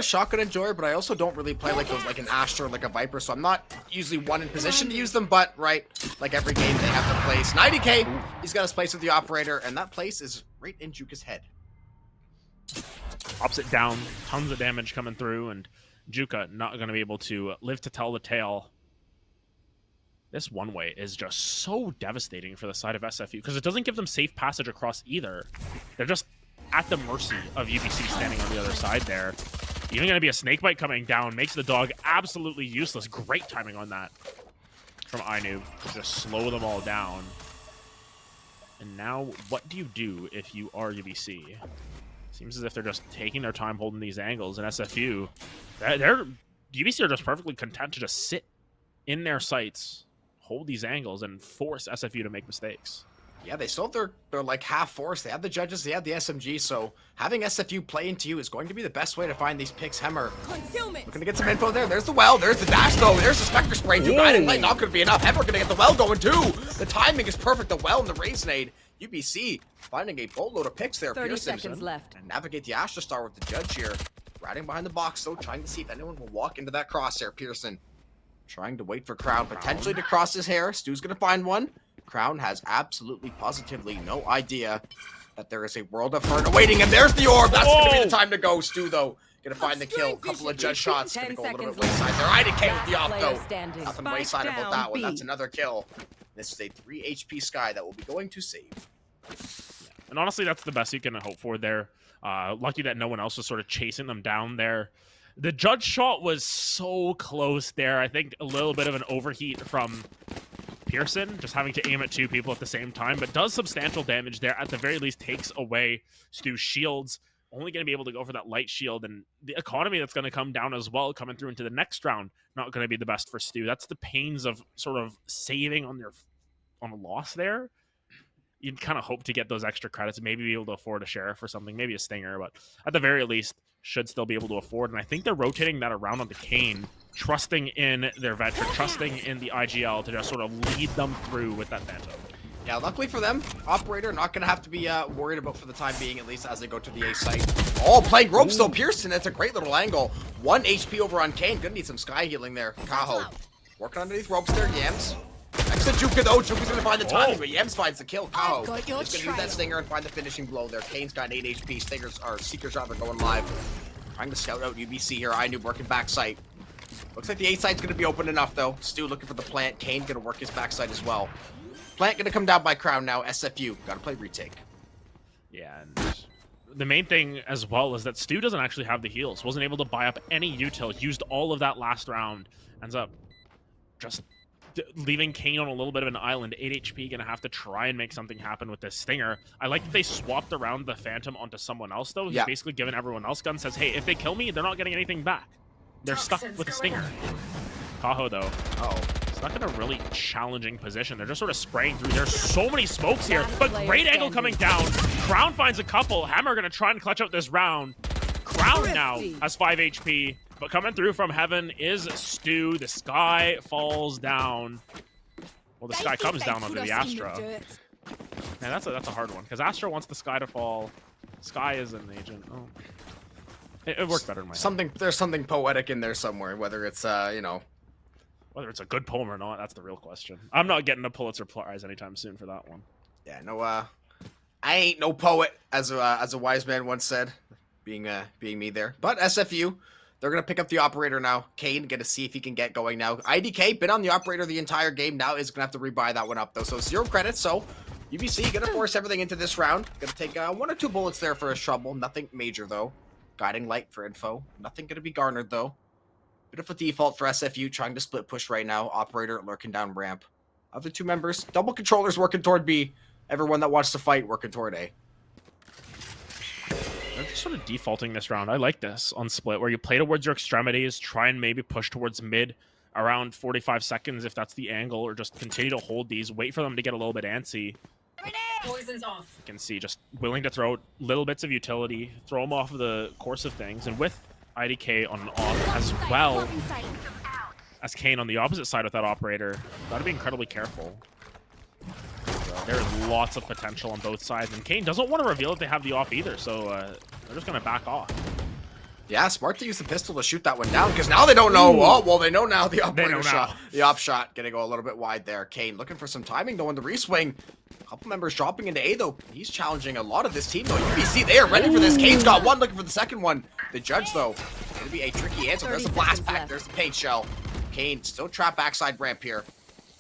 a shotgun enjoyer, but I also don't really play like an Astra or like a Viper, so I'm not usually one in position to use them, but right, like every game they have their place. 90k, he's got his place with the operator, and that place is right in Juka's head. Pops it down, tons of damage coming through, and Juka not going to be able to live to tell the tale. This one way is just so devastating for the side of SFU, because it doesn't give them safe passage across either. They're just at the mercy of UBC standing on the other side there. Even going to be a snakebite coming down, makes the dog absolutely useless. Great timing on that from Inoob to just slow them all down. And now, what do you do if you are UBC? Seems as if they're just taking their time holding these angles, and SFU, UBC are just perfectly content to just sit in their sights, hold these angles, and force SFU to make mistakes. Yeah, they still have their like half force. They have the judges, they have the SMG, so having SFU play into you is going to be the best way to find these picks. Hemmer looking to get some info there. There's the well, there's the dash though, there's the Spectre spray. Dude, I didn't play, not gonna be enough. Hemmer gonna get the well going too. The timing is perfect, the well and the raise nade. UBC finding a boatload of picks there. 30 seconds left. And navigate the Astra Star with the judge here. Riding behind the box though, trying to see if anyone will walk into that crosshair. Pearson trying to wait for Crown potentially to cross his hair. Stu's gonna find one. Crown has absolutely positively no idea that there is a world of hurt awaiting him. There's the orb. That's going to be the time to go. Stu, though, Gonna find the kill. Couple of judge shots. Gonna 10 go a little bit seconds wayside there. IDK with the Last op player though. standing. Nothing Spike wayside about down that one. B. That's another kill. This is a 3 HP Sky that will be going to save. And honestly, that's the best you can hope for there. Lucky that no one else was sort of chasing them down there. The judge shot was so close there. I think a little bit of an overheat from Pearson, just having to aim at 2 people at the same time, but does substantial damage there. At the very least, takes away Stu's shields. Only going to be able to go for that light shield, and the economy that's going to come down as well, coming through into the next round, not going to be the best for Stu. That's the pains of sort of saving on a loss there. You'd kind of hope to get those extra credits, maybe be able to afford a sheriff or something, maybe a stinger, but at the very least, should still be able to afford. And I think they're rotating that around onto Kane, trusting in their veteran, trusting in the IGL to just sort of lead them through with that Phantom. Yeah, luckily for them, Operator not going to have to be worried about for the time being, at least as they go to the A site. Oh, playing ropes though, Pearson. That's a great little angle. 1 HP over on Kane. Gonna need some sky healing there. Kaho working underneath ropes there. Yams. Next to Juka though. Juka's gonna find the timing, but Yams finds the kill. Kaho is gonna use that stinger and find the finishing blow there. Kane's got 8 HP. Stingers or Seekers rather going live. Trying to scout out UBC here. I knew working backside. Looks like the A side's gonna be open enough though. Stu looking for the plant. Kane gonna work his backside as well. Plant gonna come down by Crown now. SFU gotta play retake. Yeah, and the main thing as well is that Stu doesn't actually have the heals. Wasn't able to buy up any util. Used all of that last round. Ends up just leaving Kane on a little bit of an island. 8 HP, gonna have to try and make something happen with this stinger. I like that they swapped around the Phantom onto someone else though. He's basically given everyone else guns. Says, hey, if they kill me, they're not getting anything back. They're stuck with a stinger. Kaho though. Stuck in a really challenging position. They're just sort of spraying through. There's so many smokes here, but great angle coming down. Crown finds a couple. Hammer gonna try and clutch out this round. Crown now has 5 HP, but coming through from heaven is Stu. The Sky falls down. Well, the Sky comes down onto the Astra. Man, that's a hard one, because Astra wants the Sky to fall. Sky is an agent. Oh. It worked better in my head. There's something poetic in there somewhere, whether it's, you know, whether it's a good poem or not, that's the real question. I'm not getting a Pulitzer Prize anytime soon for that one. Yeah, no, I ain't no poet, as a wise man once said, being me there. But SFU, they're gonna pick up the Operator now. Kane gonna see if he can get going now. IDK been on the Operator the entire game. Now is gonna have to rebuy that one up though. So 0 credits. So UBC gonna force everything into this round. Gonna take 1 or 2 bullets there for his trouble. Nothing major though. Guiding light for info. Nothing gonna be garnered though. Bit of a default for SFU, trying to split push right now. Operator lurking down ramp. Other 2 members, double controllers working toward B. Everyone that wants to fight working toward A. They're just sort of defaulting this round. I like this on split, where you play towards your extremities, try and maybe push towards mid around 45 seconds if that's the angle, or just continue to hold these, wait for them to get a little bit antsy. Poison's off. You can see just willing to throw little bits of utility, throw them off of the course of things, and with IDK on off as well as Kane on the opposite side with that Operator, gotta be incredibly careful. There is lots of potential on both sides, and Kane doesn't want to reveal that they have the op either, so they're just gonna back off. Yeah, smart to use the pistol to shoot that one down, because now they don't know. Ooh. Oh, well, they know now the Operator shot. The op shot gonna go a little bit wide there. Kane looking for some timing though in the reswing. A couple members dropping into A though. He's challenging a lot of this team though. UBC, they are ready for this. Kane's got 1, looking for the second one. The judge though, gonna be a tricky answer. There's a blast pack. There's the paint shell. Kane still trapped backside ramp here.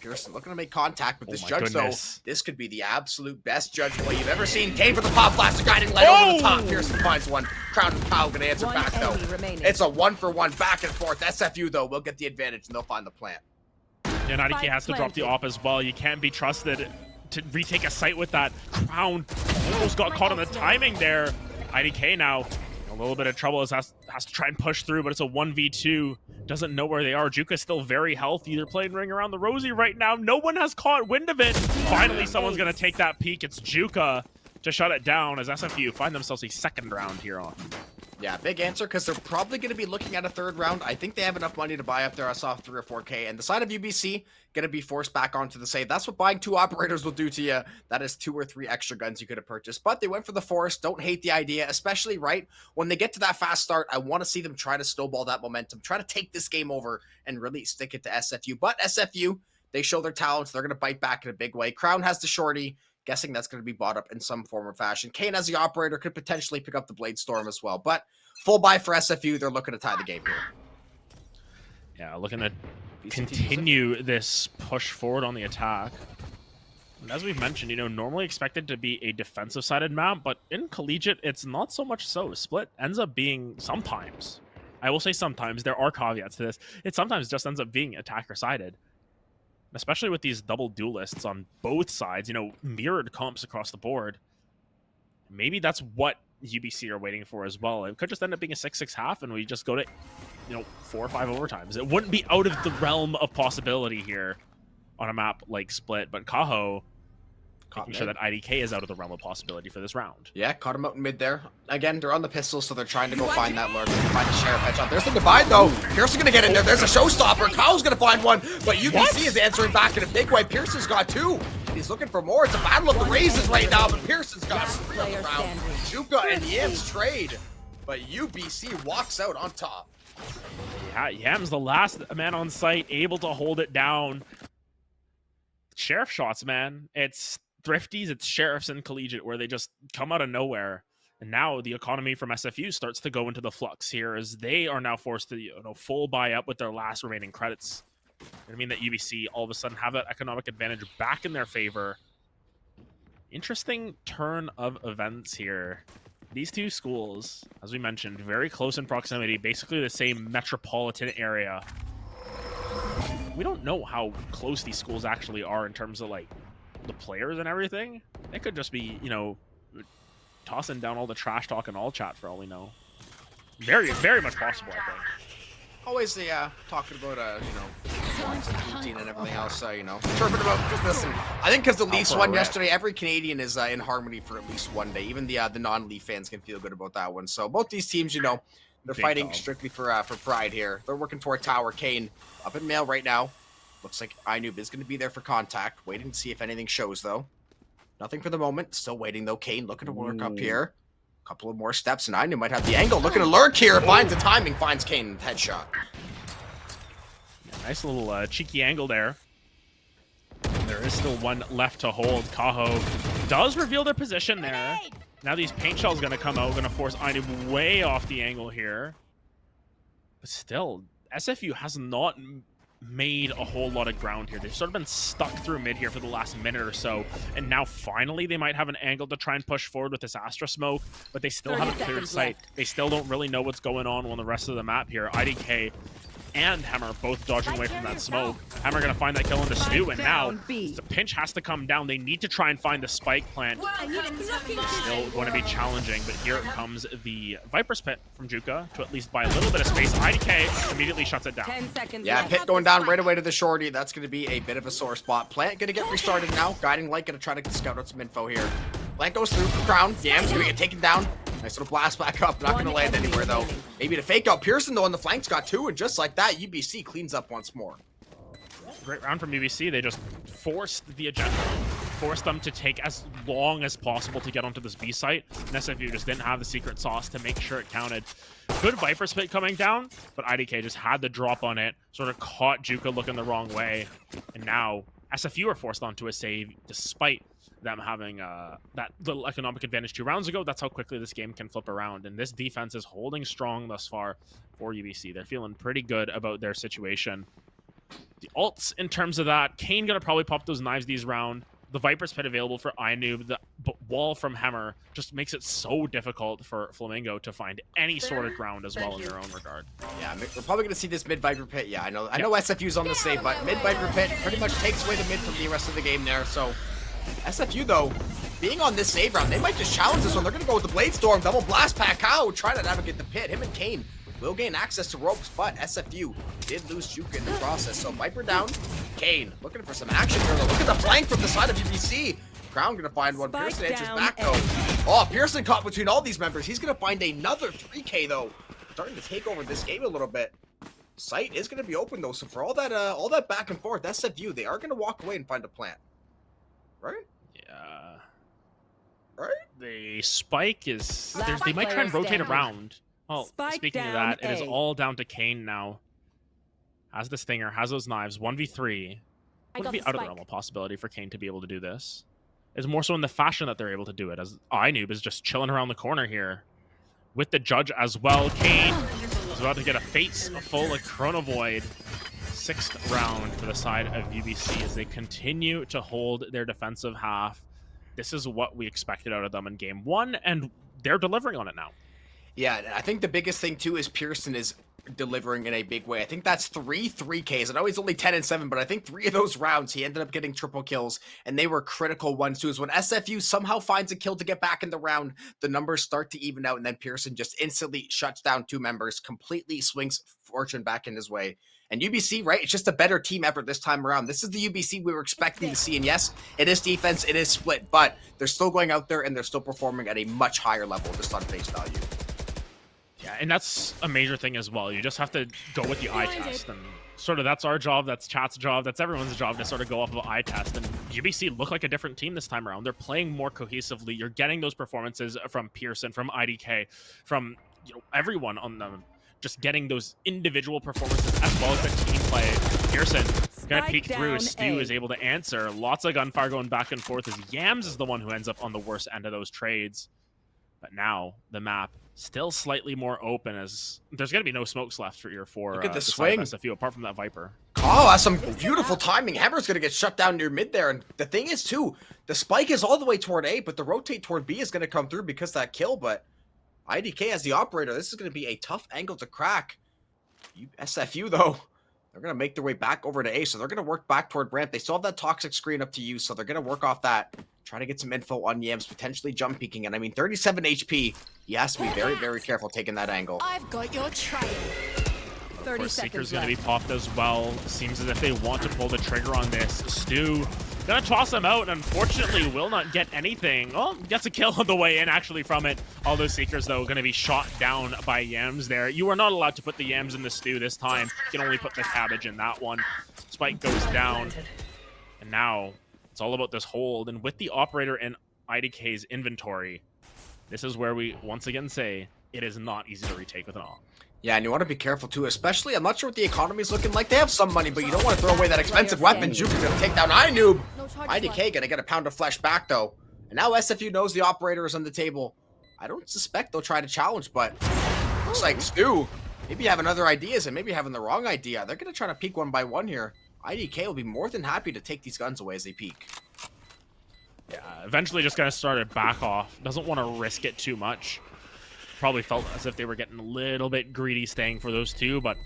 Pearson looking to make contact with this judge though. This could be the absolute best judge play you've ever seen. Kane for the pop blaster, guiding light over the top. Pearson finds one. Crown and Powell gonna answer back though. It's a 1-for-1 back and forth. SFU though will get the advantage and they'll find the plant. And IDK has to drop the op as well. You can't be trusted to retake a site with that. Crown almost got caught on the timing there. IDK now in a little bit of trouble, has to try and push through, but it's a 1v2. Doesn't know where they are. Juka's still very healthy. They're playing Ring Around the Rosie right now. No one has caught wind of it. Finally, someone's going to take that peek. It's Juka to shut it down as SFU find themselves a second round here on. Yeah, big answer, because they're probably going to be looking at a 3rd round. I think they have enough money to buy up there. I saw 3 or 4K. And the side of UBC going to be forced back onto the save. That's what buying 2 Operators will do to you. That is 2 or 3 extra guns you could have purchased. But they went for the force. Don't hate the idea, especially right when they get to that fast start. I want to see them try to snowball that momentum, try to take this game over and really stick it to SFU. But SFU, they show their talents. They're going to bite back in a big way. Crown has the shorty. Guessing that's going to be bought up in some form or fashion. Kane as the Operator could potentially pick up the Blade Storm as well. But Full buy for SFU. They're looking to tie the game here. Yeah, looking to continue this push forward on the attack. And as we've mentioned, you know, normally expected to be a defensive-sided map, but in Collegiate, it's not so much so. Split ends up being sometimes. I will say sometimes. There are caveats to this. It sometimes just ends up being attacker-sided. Especially with these double duelists on both sides, you know, mirrored comps across the board. Maybe that's what UBC are waiting for as well. It could just end up being a 6-6 half, and we just go to, you know, 4 or 5 overtimes. It wouldn't be out of the realm of possibility here on a map like Split, but Kaho making sure that IDK is out of the realm of possibility for this round. Yeah, caught him out in mid there. Again, they're on the pistol, so they're trying to go find that lurk. Find the Sheriff headshot. There's the divide, though. Pearson's gonna get in there. There's a showstopper. Kyle's gonna find one, but UBC is answering back in a big way. Pearson's got 2. He's looking for more. It's a battle of the raises right now, but Pearson's got 3 on the round. Juka and Yams trade, but UBC walks out on top. Yeah, Yams the last man on site, able to hold it down. Sheriff shots, man. It's Thrifties, it's Sheriffs in Collegiate where they just come out of nowhere. And now the economy from SFU starts to go into the flux here as they are now forced to, you know, full buy up with their last remaining credits. I mean that UBC all of a sudden have that economic advantage back in their favor. Interesting turn of events here. These two schools, as we mentioned, very close in proximity, basically the same metropolitan area. We don't know how close these schools actually are in terms of, like, the players and everything. They could just be, you know, tossing down all the trash talk and all chat for all we know. Very, very much possible, I think. Always, yeah, talking about, you know, routine and everything else, you know. Chirping about, just listen. I think because the Leafs won yesterday, every Canadian is in harmony for at least one day. Even the non-Leaf fans can feel good about that one. So both these teams, you know, they're fighting strictly for pride here. They're working toward tower. Kane up in mail right now. Looks like Inoob is going to be there for contact. Waiting to see if anything shows, though. Nothing for the moment. Still waiting, though. Kane looking to work up here. A couple of more steps, and Inoob might have the angle. Looking to lurk here. Finds the timing. Finds Kane with headshot. Yeah, nice little cheeky angle there. There is still one left to hold. Kaho does reveal their position there. Now these paint shells going to come out. Going to force Inoob way off the angle here. But still, SFU has not made a whole lot of ground here. They've sort of been stuck through mid here for the last minute or so, and now finally they might have an angle to try and push forward with this Astra smoke, but they still haven't cleared sight. They still don't really know what's going on the rest of the map here. IDK and Hammer both dodging away from that smoke. Hammer gonna find that kill in the stew, and now the pinch has to come down. They need to try and find the spike plant. Still going to be challenging, but here comes the Viper's Pit from Juka to at least buy a little bit of space. IDK immediately shuts it down. 10 seconds. Yeah, Pit going down right away to the shorty. That's going to be a bit of a sore spot. Plant going to get restarted now. Guiding Light going to try to scout out some info here. Plant goes through for Crown. Yams going to get taken down. Nice little blast back up. Not going to land anywhere, though. Maybe to fake out Pearson, though, on the flanks got 2. And just like that, UBC cleans up once more. Great round from UBC. They just forced the agenda. Forced them to take as long as possible to get onto this B site. And SFU just didn't have the secret sauce to make sure it counted. Good Viper Spit coming down, but IDK just had the drop on it. Sort of caught Juka looking the wrong way. And now SFU are forced onto a save despite them having that little economic advantage 2 rounds ago. That's how quickly this game can flip around. And this defense is holding strong thus far for UBC. They're feeling pretty good about their situation. The ults in terms of that, Kane gonna probably pop those knives these round. The Viper's Pit available for Inoob. The wall from Hammer just makes it so difficult for Flamingo to find any sort of ground as well in their own regard. Yeah, we're probably going to see this mid Viper Pit. Yeah, I know SFU's on the save, but mid Viper Pit pretty much takes away the mid from the rest of the game there. So SFU, though, being on this save round, they might just challenge this one. They're going to go with the Blade Storm, double blast pack out, trying to navigate the pit. Him and Kane will gain access to ropes, but SFU did lose Juka in the process. So Viper down. Kane looking for some action here, though. Look at the flank from the side of UBC. Crown gonna find one. Pearson answers back, though. Oh, Pearson caught between all these members. He's gonna find another 3K, though. Starting to take over this game a little bit. Sight is gonna be open, though. So for all that back and forth, SFU, they are gonna walk away and find a plant. Right? Yeah. Right? The spike is... They might try and rotate around. Well, speaking of that, it is all down to Kane now. Has the Stinger, has those knives, 1v3. Would be out of the realm of possibility for Kane to be able to do this. It's more so in the fashion that they're able to do it, as Inoob is just chilling around the corner here. with the judge as well. Kane is about to get a face full of Chrono Void. 6th round for the side of UBC as they continue to hold their defensive half. This is what we expected out of them in game 1, and they're delivering on it now. Yeah, I think the biggest thing too is Pearson is delivering in a big way. I think that's 3-3Ks. I know he's only 10 and 7, but I think 3 of those rounds he ended up getting triple kills, and they were critical ones too. Is when SFU somehow finds a kill to get back in the round, the numbers start to even out, and then Pearson just instantly shuts down 2 members, completely swings fortune back in his way. And UBC, right? It's just a better team effort this time around. This is the UBC we were expecting to see. And yes, it is defense, it is split, but they're still going out there and they're still performing at a much higher level just on face value. Yeah, and that's a major thing as well. You just have to go with the eye test. And sort of that's our job, that's chat's job, that's everyone's job to sort of go off of eye test. And UBC look like a different team this time around. They're playing more cohesively. You're getting those performances from Pearson, from IDK, from everyone on them. Just getting those individual performances as well as the team play. Pearson gonna peek through. Stu is able to answer. Lots of gunfire going back and forth as Yams is the one who ends up on the worst end of those trades. But now the map still slightly more open as there's gonna be no smokes left for Look at the swing. SFU apart from that Viper. Oh, that's some beautiful timing. Hammer's gonna get shut down near mid there, and the thing is too, the spike is all the way toward A, but the rotate toward B is gonna come through because of that kill. But IDK as the operator, this is going to be a tough angle to crack. SFU, though, they're going to make their way back over to A, so they're going to work back toward ramp. They still have that toxic screen up to use, so they're going to work off that. Try to get some info on Yams, potentially jump peeking. And I mean, 37 HP, he has to be very, very careful taking that angle. I've got your trail. Of course, Seeker's going to be popped as well. Seems as if they want to pull the trigger on this. Stu gonna toss him out, and unfortunately will not get anything. Oh, gets a kill on the way in actually from it. All those Seekers though gonna be shot down by Yams there. You are not allowed to put the Yams in the Stew this time. You can only put the cabbage in that one. Spike goes down, and now it's all about this hold. And with the operator in IDK's inventory, this is where we once again say it is not easy to retake with an AWP. Yeah, and you want to be careful too, especially, I'm not sure what the economy is looking like. They have some money, but you don't want to throw away that expensive weapon. Juke's going to take down iNoob. IDK going to get a pound of flesh back, though. And now SFU knows the operator is on the table. I don't suspect they'll try to challenge, but looks like Stu, maybe having other ideas and maybe having the wrong idea. They're going to try to peek one by one here. IDK will be more than happy to take these guns away as they peek. Yeah, eventually just going to start to back off. Doesn't want to risk it too much. Probably felt as if they were getting a little bit greedy staying for those two, but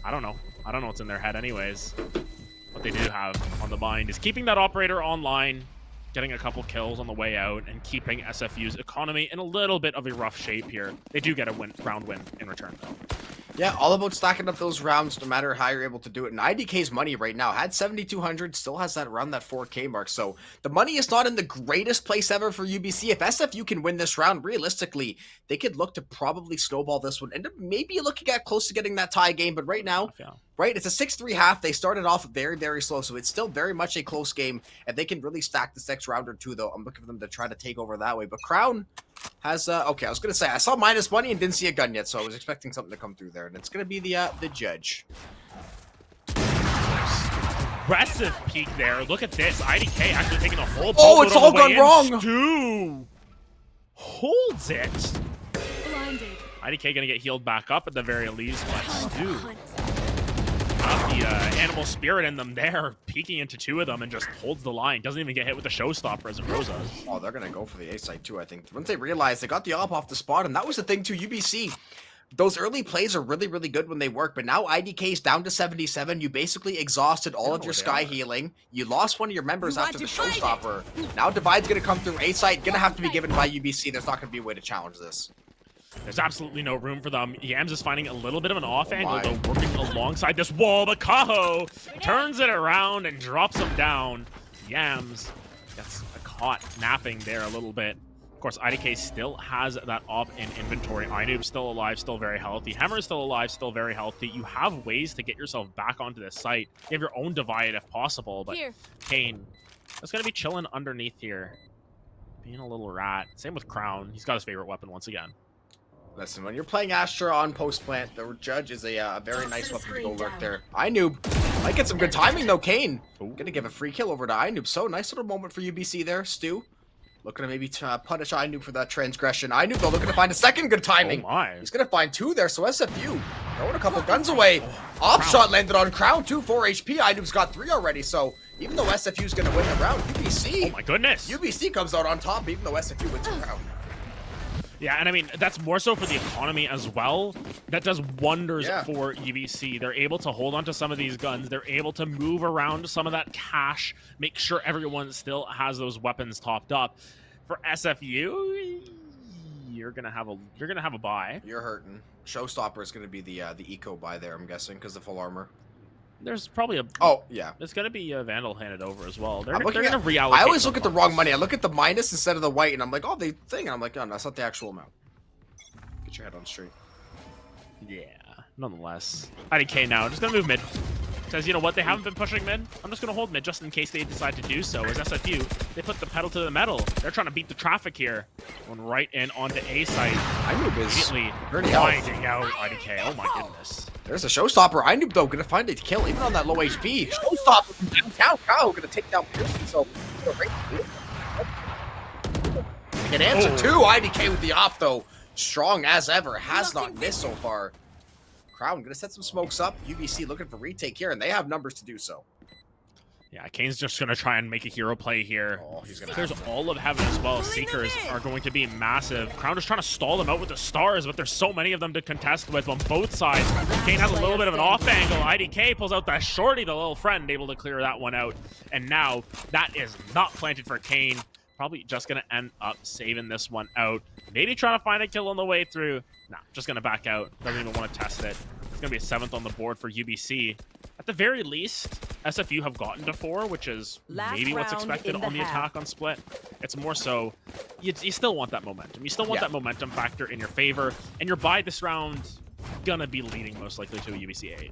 I don't know. I don't know what's in their head anyways. What they do have on the mind is keeping that operator online, getting a couple kills on the way out, and keeping SFU's economy in a little bit of a rough shape here. They do get a round win in return, though. Yeah, all about stacking up those rounds no matter how you're able to do it. And IDK's money right now had 7,200, still has that around that 4K mark. So the money is not in the greatest place ever for UBC. If SFU can win this round, realistically, they could look to probably snowball this one. And maybe looking at close to getting that tie game. But right now, right, it's a 6-3 half. They started off very, very slow. So it's still very much a close game. If they can really stack this next round or two, though, I'm looking for them to try to take over that way. But Crown has okay, I was gonna say I saw minus money and didn't see a gun yet, so I was expecting something to come through there, and it's gonna be the judge. Aggressive peek there. Look at this. IDK actually taking a whole oh, it's all gone wrong. Stu holds it. Blinded. IDK gonna get healed back up at the very least, but Stu got the animal spirit in them there, peeking into 2 of them and just holds the line. Doesn't even get hit with the showstopper as Rosa. Oh, they're going to go for the A side too, I think. Once they realized they got the AWP off the spot, and that was the thing too, UBC. Those early plays are really, really good when they work, but now IDK's down to 77. You basically exhausted all of your sky healing. You lost one of your members after the showstopper. Now Divide's going to come through A side, going to have to be given by UBC. There's not going to be a way to challenge this. There's absolutely no room for them. Yams is finding a little bit of an off angle, though, working alongside this wall, but Kaho turns it around and drops him down. Yams gets caught napping there a little bit. Of course, IDK still has that op in inventory. iNoob's still alive, still very healthy. Hammer is still alive, still very healthy. You have ways to get yourself back onto this site. You have your own Divide if possible, but Kane is going to be chilling underneath here. Being a little rat. Same with Crown. He's got his favorite weapon once again. Listen, when you're playing Astra on post plant, the judge is a very nice weapon to go lurk there. iNoob might get some good timing though. Kane gonna give a free kill over to iNoob. So nice little moment for UBC there. Stu Looking to maybe punish Ainoob for that transgression. Ainoob, though, looking to find a second good timing. Oh my. He's going to find 2 there, so SFU throwing a couple guns away. Op shot landed on Crown, 2, 4 HP. Ainoob's got 3 already, so even though SFU's going to win the round, UBC... Oh my goodness. UBC comes out on top, even though SFU wins the round. Yeah, and I mean, that's more so for the economy as well. That does wonders for UBC. They're able to hold on to some of these guns. They're able to move around some of that cash, make sure everyone still has those weapons topped up. For SFU, you're gonna have a buy. You're hurting. Showstopper is gonna be the eco buy there, I'm guessing, because of full armor. There's probably a... Oh, yeah. There's going to be a Vandal handed over as well. They're going to reallocate. I always look at the wrong money. I look at the minus instead of the white, and I'm like, oh, the thing. And I'm like, oh, no, that's not the actual amount. Get your head on straight. Yeah, nonetheless. IDK now. Just going to move mid. Says, you know what? They haven't been pushing mid. I'm just going to hold mid just in case they decide to do so. As SFU, they put the pedal to the metal. They're trying to beat the traffic here. Going right in onto A site. Ainoob is immediately finding out IDK. Oh, my goodness. There's a Showstopper. Ainoob, though, going to find a kill even on that low HP. Showstopper from downtown. Kyle going to take down Pearson. So, an answer too. IDK with the op, though. Strong as ever. Has not missed so far. Crown going to set some smokes up. UBC looking for retake here, and they have numbers to do so. Yeah, Kane's just going to try and make a hero play here. Oh, he's gonna There's all of Heaven as well. Seekers are going to be massive. Crown is trying to stall them out with the stars, but there's so many of them to contest with on both sides. Kane has a little bit of an off angle. IDK pulls out that shorty, the little friend, able to clear that one out. And now that is not planted for Kane. Probably just going to end up saving this one out. Maybe trying to find a kill on the way through. Nah, just going to back out. Doesn't even want to test it. It's going to be a 7th on the board for UBC. At the very least, SFU have gotten to 4, which is maybe what's expected on the attack on split. It's more so, you still want that momentum. You still want that momentum factor in your favor, and your buy this round gonna be leading most likely to a UBC 8.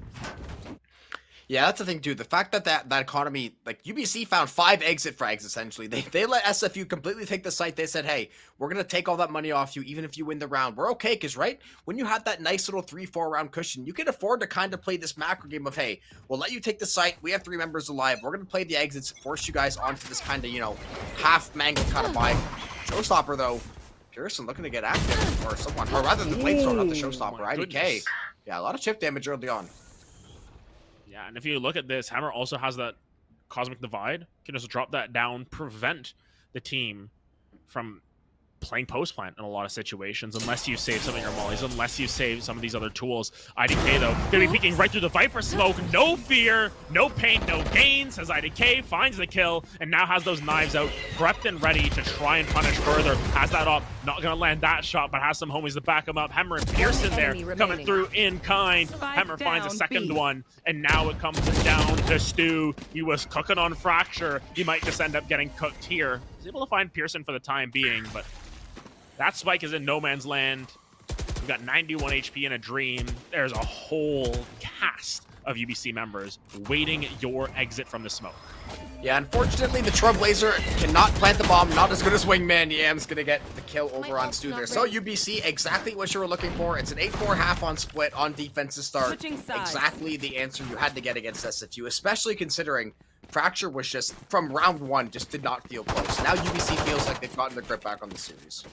Yeah, that's the thing, too. The fact that that economy, like, UBC found 5 exit frags, essentially. They let SFU completely take the site. They said, hey, we're going to take all that money off you, even if you win the round. We're okay, because, right, when you have that nice little 3-4 round cushion, you can afford to kind of play this macro game of, hey, we'll let you take the site. We have 3 members alive. We're going to play the exits, force you guys onto this kind of, you know, half mangle kind of buy. Showstopper, though, Pearson looking to get active, or someone, or rather the Bladestorm, not the Showstopper, IDK. Goodness. Yeah, a lot of chip damage early on. Yeah, and if you look at this, Hammer also has that Cosmic Divide. Can just drop that down, prevent the team from playing post plant in a lot of situations, unless you save some of your mollies, unless you save some of these other tools. IDK, though, gonna be peeking right through the Viper smoke. No fear, no pain, no gain, says IDK, finds the kill, and now has those knives out, prepped and ready to try and punish further. Has that up, not gonna land that shot, but has some homies to back him up. Hammer and Pearson there, coming through in kind. Hammer finds a second one, and now it comes down to Stu. He was cooking on Fracture. He might just end up getting cooked here. He's able to find Pearson for the time being, but that spike is in no man's land. We've got 91 HP in a dream. There's a whole cast of UBC members waiting your exit from the smoke. Yeah, unfortunately, the Trailblazer cannot plant the bomb. Not as good as Wingman. Yam's going to get the kill over on Stu there. So UBC, exactly what you were looking for. It's an 8-4 half on split on defense to start. Exactly the answer you had to get against SFU, especially considering Fracture was just, from round 1, just did not feel close. Now UBC feels like they've gotten their grip back on the series.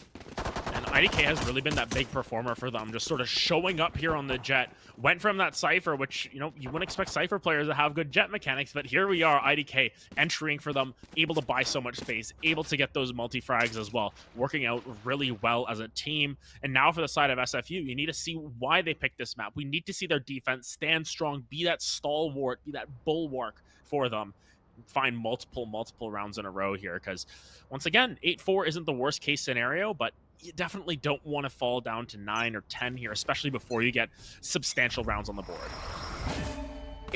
And IDK has really been that big performer for them, just sort of showing up here on the Jet. Went from that Cypher, which, you know, you wouldn't expect Cypher players to have good Jet mechanics, but here we are, IDK entering for them, able to buy so much space, able to get those multi-frags as well, working out really well as a team. And now for the side of SFU, you need to see why they picked this map. We need to see their defense stand strong, be that stalwart, be that bulwark for them. Find multiple rounds in a row here, because once again, 8-4 isn't the worst case scenario, but you definitely don't want to fall down to 9 or 10 here, especially before you get substantial rounds on the board.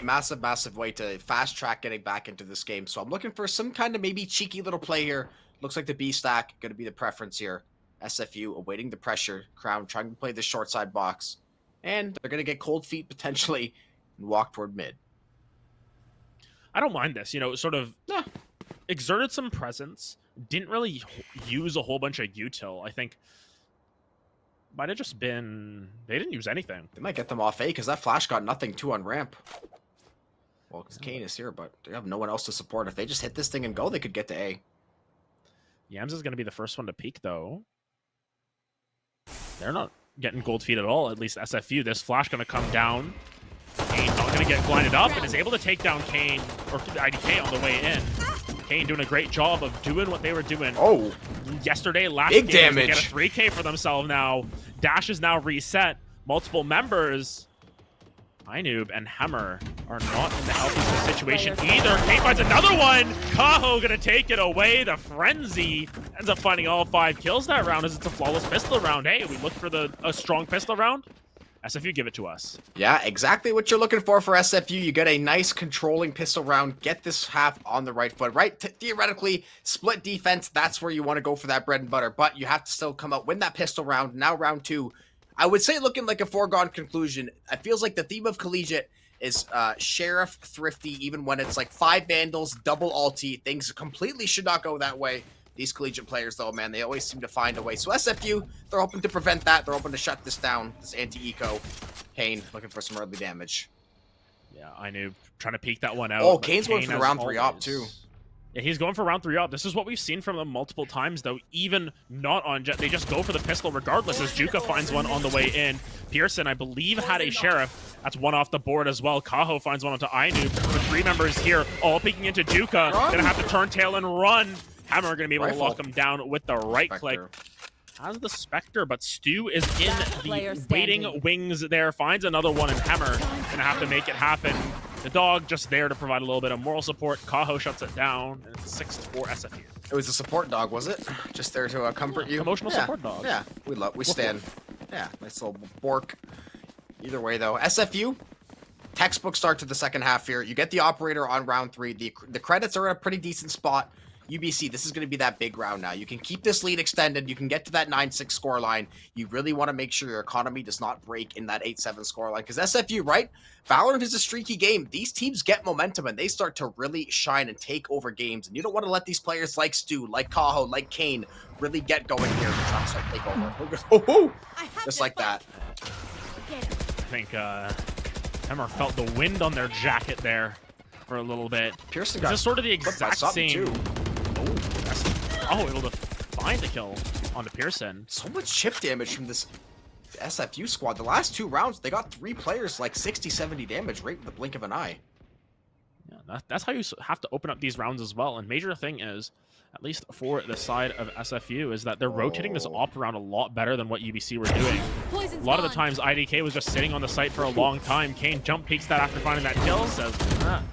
A massive way to fast track getting back into this game. So I'm looking for some kind of maybe cheeky little play here. Looks like the B stack going to be the preference here. SFU awaiting the pressure. Crown trying to play the short side box, and they're going to get cold feet potentially and walk toward mid. I don't mind this, you know, sort of exerted some presence, didn't really use a whole bunch of util. I think might have just been, they didn't use anything. They might get them off A, because that flash got nothing too on ramp. Well, because Kane is here, but they have no one else to support. If they just hit this thing and go, they could get to A. Yams is going to be the first one to peek, though. They're not getting gold feet at all, at least SFU. This flash going to come down. Kane not going to get blinded up and is able to take down Kane, or IDK on the way in. Kane doing a great job of doing what they were doing yesterday, last big game. Damage. They get a 3K for themselves now. Dash is now reset. Multiple members. Inoob and Hammer are not in the healthiest situation either. Kane finds another one. Kaho gonna take it away. The Frenzy ends up finding all 5 kills that round as it's a flawless pistol round. Hey, we look for a strong pistol round. SFU, give it to us. Yeah, exactly what you're looking for SFU. You get a nice controlling pistol round. Get this half on the right foot, right? Theoretically, split defense, that's where you want to go for that bread and butter. But you have to still come out, win that pistol round. Now round 2. I would say looking like a foregone conclusion. It feels like the theme of Collegiate is Sheriff, Thrifty, even when it's like 5 Vandals, double ulti. Things completely should not go that way. These Collegiate players, though, man, they always seem to find a way. So SFU, they're hoping to prevent that. They're hoping to shut this down, this anti-eco. Kane looking for some early damage. Yeah, I knew. Trying to peek that one out. Oh, Kane's going for the round 3 op, too. Yeah, he's going for round 3 op. This is what we've seen from them multiple times, though. Even not on Jet, they just go for the pistol regardless, as Juka finds one on the way in. Pearson, I believe, had a Sheriff. That's one off the board as well. Kaho finds one onto Inoob. The 3 members here, all peeking into Juka. Gonna have to turn tail and run. Hammer gonna be able to lock him down with the right click. Has the Spectre, but Stu is in the waiting wings there. Finds another one, and Hammer gonna have to make it happen. The dog just there to provide a little bit of moral support. Kaho shuts it down, and it's 6-4 SFU. It was a support dog, was it? Just there to comfort you? Emotional support dog. Yeah, we stand. Yeah, nice little bork. Either way, though. SFU, textbook start to the second half here. You get the operator on round 3. The credits are in a pretty decent spot. UBC, this is going to be that big round now. You can keep this lead extended. You can get to that 9-6 score line. You really want to make sure your economy does not break in that 8-7 score line. Because SFU, right? Valorant is a streaky game. These teams get momentum and they start to really shine and take over games. And you don't want to let these players like Stu, like Kaho, like Kane really get going here and try to start take over. Just like that. I think Hammer felt the wind on their jacket there for a little bit. Pearson got sort of the exact same. Too. Able to find the kill onto Pearson. So much chip damage from this SFU squad. The last 2 rounds, they got 3 players like 60-70 damage right with the blink of an eye. Yeah, that's how you have to open up these rounds as well. And major thing is, at least for the side of SFU, is that they're rotating this op around a lot better than what UBC were doing. A lot of the times, IDK was just sitting on the site for a long time. Kane jump peeks that after finding that kill, says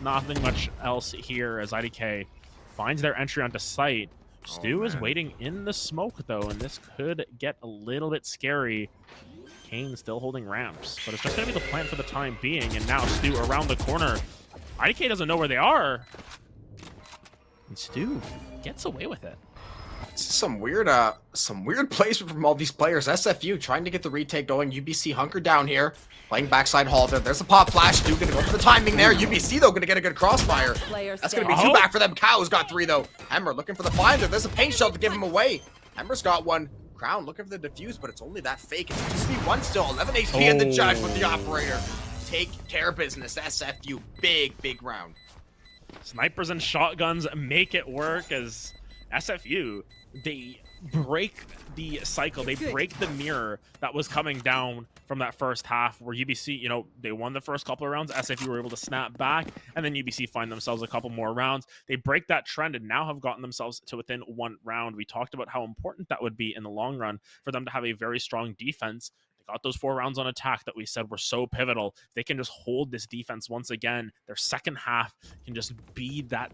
nothing much else here as IDK finds their entry onto site. Stu is waiting in the smoke, though, and this could get a little bit scary. Kane still holding ramps, but it's just going to be the plan for the time being, and now Stu around the corner. IDK doesn't know where they are, and Stu gets away with it. Some weird placement from all these players. SFU trying to get the retake going. UBC hunkered down here, playing backside hall there. There's a pop flash. Stu gonna go for the timing there. UBC though gonna get a good crossfire. That's gonna be 2 back for them. Cow's got 3 though. Hammer looking for the finder. There's a paint shell to give him away. Hammer's got 1. Crown looking for the defuse, but it's only that fake. It's just 1 still. 11 HP in the judge with the operator. Take care of business. SFU, big round. Snipers and shotguns make it work as SFU, they break the cycle, they break the mirror that was coming down from that first half where UBC, you know, they won the first couple of rounds, SFU were able to snap back, and then UBC find themselves a couple more rounds. They break that trend and now have gotten themselves to within 1 round. We talked about how important that would be in the long run for them to have a very strong defense. They got those 4 rounds on attack that we said were so pivotal. If they can just hold this defense once again, their second half can just be that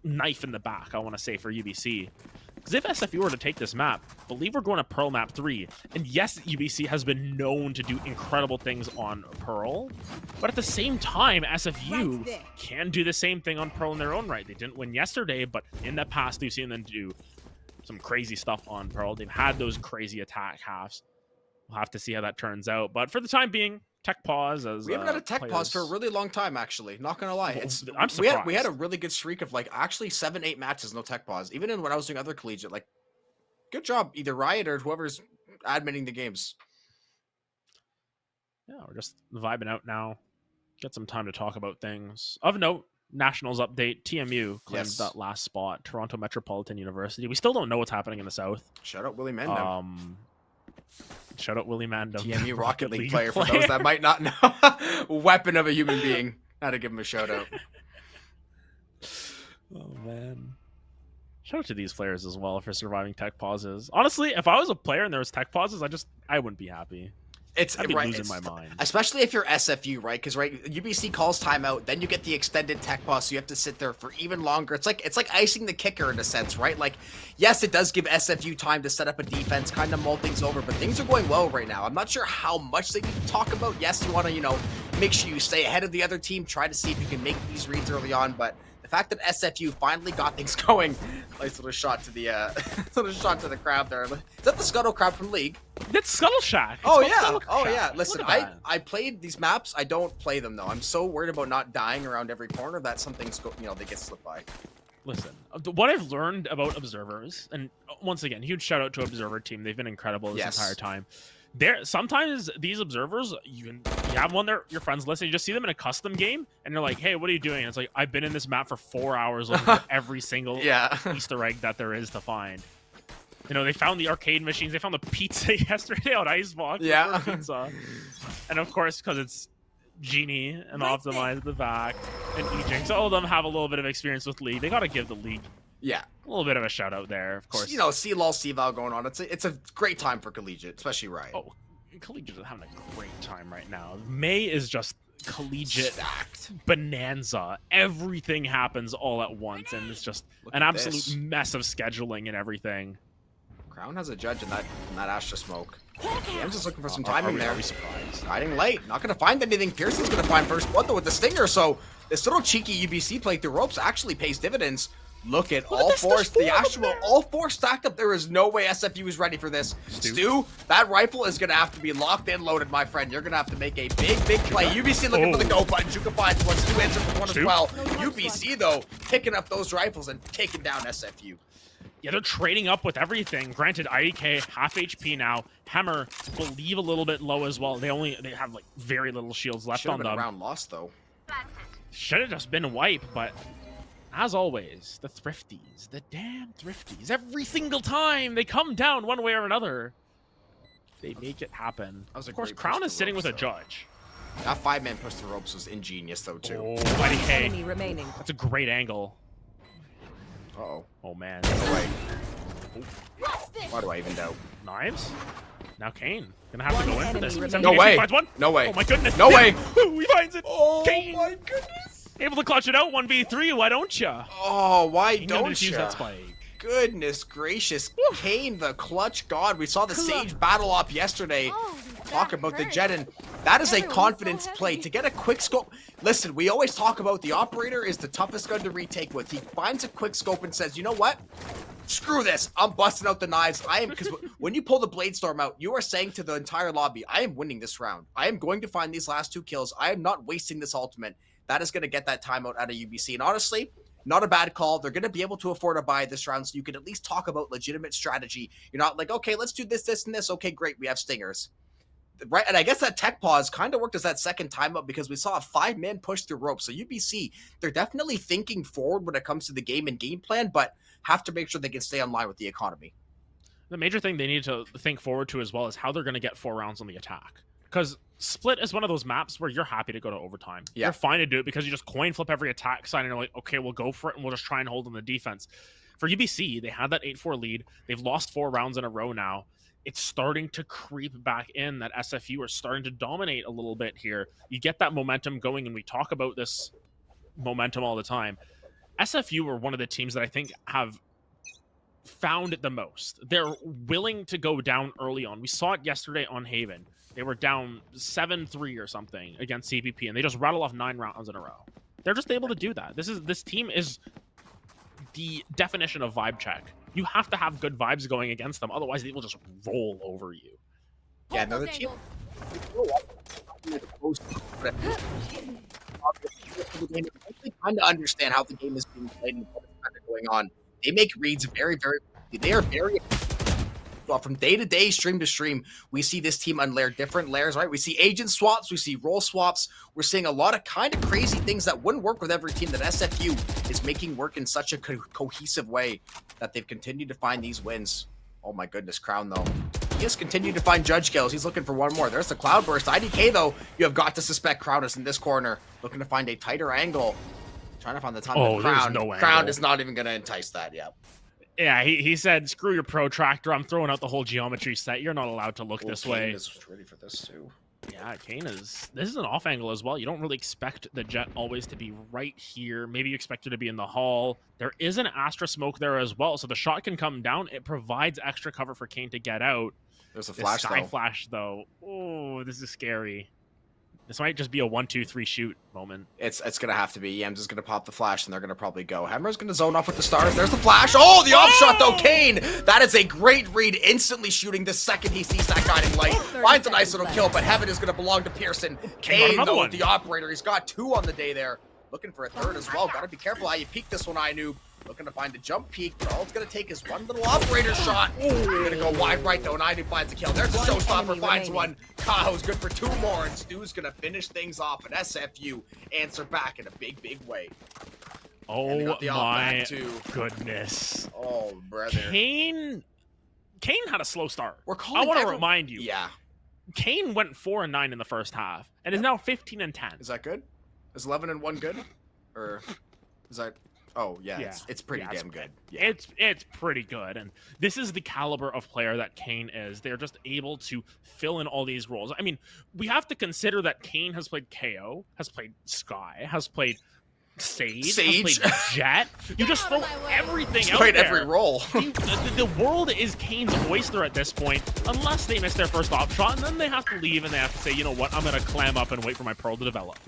knife in the back, I want to say, for UBC. Because if SFU were to take this map, I believe we're going to Pearl map 3. And yes, UBC has been known to do incredible things on Pearl, but at the same time, SFU can do the same thing on Pearl in their own right. They didn't win yesterday, but in the past, we've seen them do some crazy stuff on Pearl. They've had those crazy attack halves. We'll have to see how that turns out. But for the time being, tech pause. As we haven't had a tech pause for a really long time, actually. Not gonna lie, I'm surprised. We had a really good streak of like actually 7-8 matches, no tech pause. Even when I was doing other collegiate, like, good job, either Riot or whoever's admitting the games. Yeah, we're just vibing out now. Get some time to talk about things of note. Nationals update. TMU claims that last spot. Toronto Metropolitan University. We still don't know what's happening in the South. Shout out Willie Mandem. Shout out Willie Mandem. TMU Rocket League player for those that might not know. Weapon of a human being. Had to give him a shout out. Oh man. Shout out to these players as well for surviving tech pauses. Honestly, if I was a player and there was tech pauses, I wouldn't be happy. I'd be losing my mind. Especially if you're SFU, right? Because UBC calls timeout, then you get the extended tech pause, so you have to sit there for even longer. It's like icing the kicker in a sense, right? Like, yes, it does give SFU time to set up a defense, kind of mull things over, but things are going well right now. I'm not sure how much they need to talk about. Yes, you want to, make sure you stay ahead of the other team, try to see if you can make these reads early on, but the fact that SFU finally got things going, nice little shot to the crowd there. Is that the Scuttle crowd from League? That's Scuttle Shack. Yeah. Listen, I played these maps. I don't play them though. I'm so worried about not dying around every corner that something's they get slipped by. Listen, what I've learned about observers, and once again, huge shout out to Observer team. They've been incredible this entire time. Sometimes these observers, you have one your friends list, and you just see them in a custom game, and you're like, hey, what are you doing? And it's like, I've been in this map for 4 hours looking for every single Easter egg that there is to find. They found the arcade machines, they found the pizza yesterday on Icebox. Yeah. Pizza. And of course, because it's Genie and Optimize at the back, and E-Jinx, all of them have a little bit of experience with League. They got to give the League a little bit of a shout out there, of course. C-Lol, C-Val going on. It's a great time for Collegiate, especially Riot. Oh, Collegiate is having a great time right now. May is just Collegiate bonanza. Everything happens all at once, and it's just an absolute mess of scheduling and everything. Crown has a judge in that Astra smoke. I'm just looking for some timing there. Are we surprised? Hiding late. Not going to find anything. Pearson's going to find first blood, though, with the Stinger. So this little cheeky UBC play through ropes actually pays dividends. Look at all four. The actual all four stacked up. There is no way SFU is ready for this. Stu, that rifle is going to have to be locked and loaded, my friend. You're going to have to make a big play. UBC looking for the go button. Juka finds one. Stu answers for one as well. UBC, though, picking up those rifles and taking down SFU. Yeah, they're trading up with everything. Granted, IDK half HP now. Hammer, believe a little bit low as well. They have like very little shields left on them. Should have been a round lost though. Should have just been a wipe, but as always, the thrifties, the damn thrifties, every single time they come down one way or another, they make it happen. Of course, Crown is sitting with a judge. That 5-man push the ropes was ingenious though too. Oh, IDK. That's a great angle. Uh-oh. Oh, man. No way. Why do I even doubt? Knives? Now Kane. Gonna have to go in for this. No way. No way. Oh, my goodness. No way. He finds it. Oh, Kane. my goodness. Able to clutch it out. 1v3. Why don't ya? Oh, why don't use ya? that spike. Goodness gracious. Kane, the clutch god. We saw the Sage battle op yesterday. Talk about the Jet, and that is a confidence play to get a quick scope. Listen, we always talk about the operator is the toughest gun to retake with. He finds a quick scope and says, you know what? Screw this. I'm busting out the knives. Because when you pull the Blade Storm out, you are saying to the entire lobby, I am winning this round. I am going to find these last 2 kills. I am not wasting this ultimate. That is going to get that timeout out of UBC. And honestly, not a bad call. They're going to be able to afford a buy this round, so you can at least talk about legitimate strategy. You're not like, okay, let's do this, this, and this. Okay, great. We have Stingers. Right, and I guess that tech pause kind of worked as that second timeout because we saw a 5-man push through ropes. So UBC, they're definitely thinking forward when it comes to the game and game plan, but have to make sure they can stay online with the economy. The major thing they need to think forward to as well is how they're going to get 4 rounds on the attack. Because Split is one of those maps where you're happy to go to overtime. Yeah. You're fine to do it because you just coin flip every attack side and you're like, okay, we'll go for it and we'll just try and hold on the defense. For UBC, they had that 8-4 lead. They've lost 4 rounds in a row now. It's starting to creep back in that SFU are starting to dominate a little bit here. You get that momentum going, and we talk about this momentum all the time. SFU are one of the teams that I think have found it the most. They're willing to go down early on. We saw it yesterday on Haven. They were down 7-3 or something against CPP, and they just rattle off 9 rounds in a row. They're just able to do that. This team is the definition of vibe check. You have to have good vibes going against them, otherwise they will just roll over you. Yeah, no, the team. They kind of understand how the game is being played and what's kind of going on. They make reads very, very. They are very. from day to day, stream to stream, we see this team unlayer different layers, right? We see agent swaps, we see role swaps. We're seeing a lot of kind of crazy things that wouldn't work with every team that SFU is making work in such a cohesive way that they've continued to find these wins. Oh my goodness, Crown though. He has continued to find judge kills. He's looking for one more. There's the cloud burst. IDK though, you have got to suspect Crown is in this corner, looking to find a tighter angle. Trying to find the time. Oh, Crown. No Crown angle. is not even going to entice that. Yeah. Yeah, he said, screw your protractor. I'm throwing out the whole geometry set. You're not allowed to look this way. Kane is ready for this too. Yeah, Kane is... This is an off angle as well. You don't really expect the jet always to be right here. Maybe you expect it to be in the hall. There is an Astra smoke there as well, so the shot can come down. It provides extra cover for Kane to get out. There's a flash, Sky flash, though. Oh, this is scary. This might just be a 1-2-3 shoot moment. It's gonna have to be. Yams is gonna pop the flash, and they're gonna probably go. Hemmer's gonna zone off with the stars. There's the flash. Oh, the off shot though, Kane. That is a great read. Instantly shooting the second he sees that guiding light. Finds a nice little kill, but Heaven is gonna belong to Pearson. Kane though with the operator. He's got 2 on the day there. Looking for a third as well. Gotta be careful how you peek this one, Noob. Looking to find a jump peek, but all it's going to take is one little operator shot. Going to go wide right, though, and Noob finds a kill. There's a showstopper, finds one. Kaho's good for 2 more, and Stu's going to finish things off, and SFU answer back in a big, big way. Oh, my goodness. Oh, brother. Kane had a slow start. I want to remind you. Yeah. Kane went 4-9 in the first half, and is now 15-10. Is that good? Is 11-1 good? Or is that... Oh, yeah, it's pretty damn good. Yeah. It's pretty good, and this is the caliber of player that Kane is. They're just able to fill in all these roles. I mean, we have to consider that Kane has played KO, has played Sky, has played Sage, has played Jet. You just throw everything out played there. Every role. The world is Kane's oyster at this point, unless they miss their first op shot, and then they have to leave, and they have to say, you know what, I'm going to clam up and wait for my pearl to develop.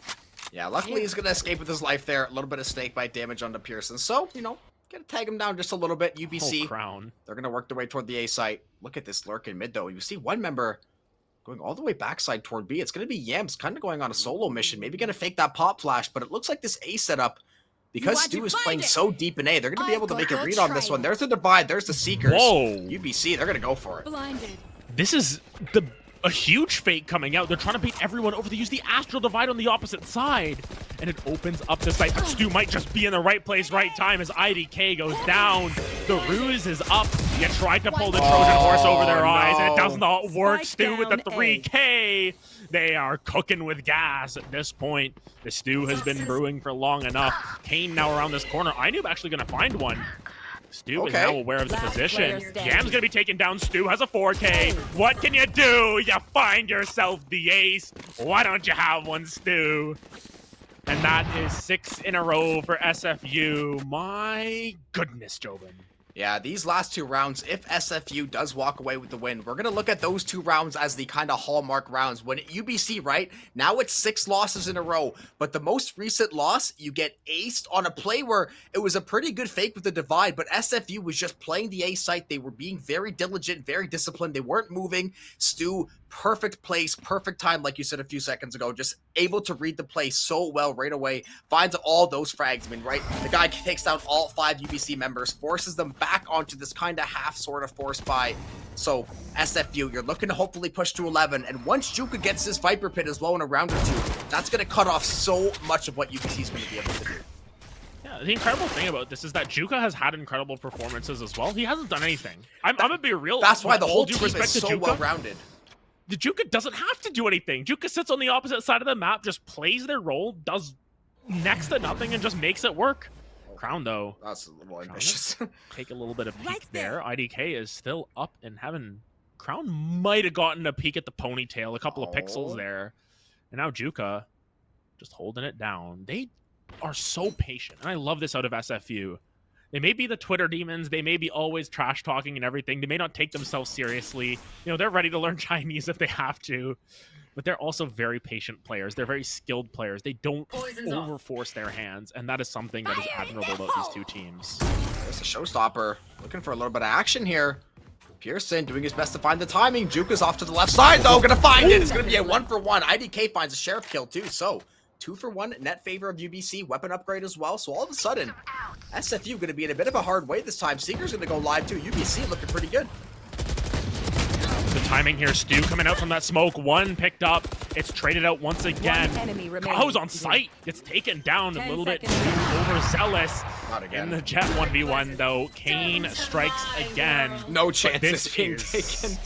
Yeah, luckily he's going to escape with his life there. A little bit of snakebite damage onto Pearson. So, you know, going to tag him down just a little bit. UBC, Crown. They're going to work their way toward the A site. Look at this lurk in mid, though. You see one member going all the way backside toward B. It's going to be Yams kind of going on a solo mission. Maybe going to fake that pop flash, but it looks like this A setup, because Stu is playing so deep in A, they're going to be able to make a read on this one. There's the divide. There's the Seekers. Whoa. UBC, they're going to go for it. Blinded. This is a huge fake coming out. They're trying to beat everyone over. They use the Astral Divide on the opposite side, and it opens up the site. But Stu might just be in the right place, right time as IDK goes down. The ruse is up. You tried to pull the Trojan horse over their eyes, and it does not work. Stu with the 3K. They are cooking with gas at this point. The Stu has been brewing for long enough. Kane now around this corner. Noob actually going to find one. Stu is now aware of the position. Jam's going to be taken down. Stu has a 4K. What can you do? You find yourself the ace. Why don't you have one, Stu? And that is 6 in a row for SFU. My goodness, Jobin. Yeah, these last 2 rounds, if SFU does walk away with the win, we're going to look at those 2 rounds as the kind of hallmark rounds. When UBC, right, now it's 6 losses in a row, but the most recent loss, you get aced on a play where it was a pretty good fake with the divide, but SFU was just playing the A site. They were being very diligent, very disciplined. They weren't moving. Stu, perfect place, perfect time, like you said a few seconds ago, just able to read the play so well right away, finds all those frags. I mean, right, the guy takes down all 5 UBC members, forces them back onto this kind of half sort of force buy. So SFU, you're looking to hopefully push to 11, and once Juka gets his Viper Pit as well in a round or 2, that's going to cut off so much of what UBC is going to be able to do. Yeah, the incredible thing about this is that Juka has had incredible performances as well. He hasn't done anything. I'm going to be real. That's why the whole team is so well-rounded. The Juka doesn't have to do anything. Juka sits on the opposite side of the map, just plays their role, does next to nothing, and just makes it work. Crown, though. That's a little ambitious. Take a little bit of peek there. IDK is still up in heaven. Crown might have gotten a peek at the ponytail, a couple of pixels there. And now Juka just holding it down. They are so patient, and I love this out of SFU. They may be the Twitter demons. They may be always trash talking and everything. They may not take themselves seriously. You know, they're ready to learn Chinese if they have to. But they're also very patient players. They're very skilled players. They don't overforce their hands. And that is something that is admirable about these 2 teams. There's a showstopper. Looking for a little bit of action here. Pearson doing his best to find the timing. Juka's off to the left side, though. Gonna find it. It's gonna be a 1-for-1. IDK finds a sheriff kill, too. So 2-for-1 net favor of UBC, weapon upgrade as well. So all of a sudden, SFU going to be in a bit of a hard way this time. Seeker's going to go live too. UBC looking pretty good. The timing here, Stu coming out from that smoke. One picked up. It's traded out once again. Kaho's on site. Gets taken down a little bit overzealous. Not again. In the Jet 1v1, though, Kane strikes again. No chances being taken.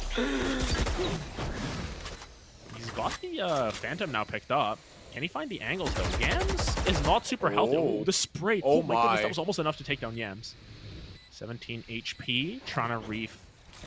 He's got the Phantom now picked up. Can he find the angles, though? Yams is not super healthy. Oh, the spray. Oh my goodness, that was almost enough to take down Yams. 17 HP, trying to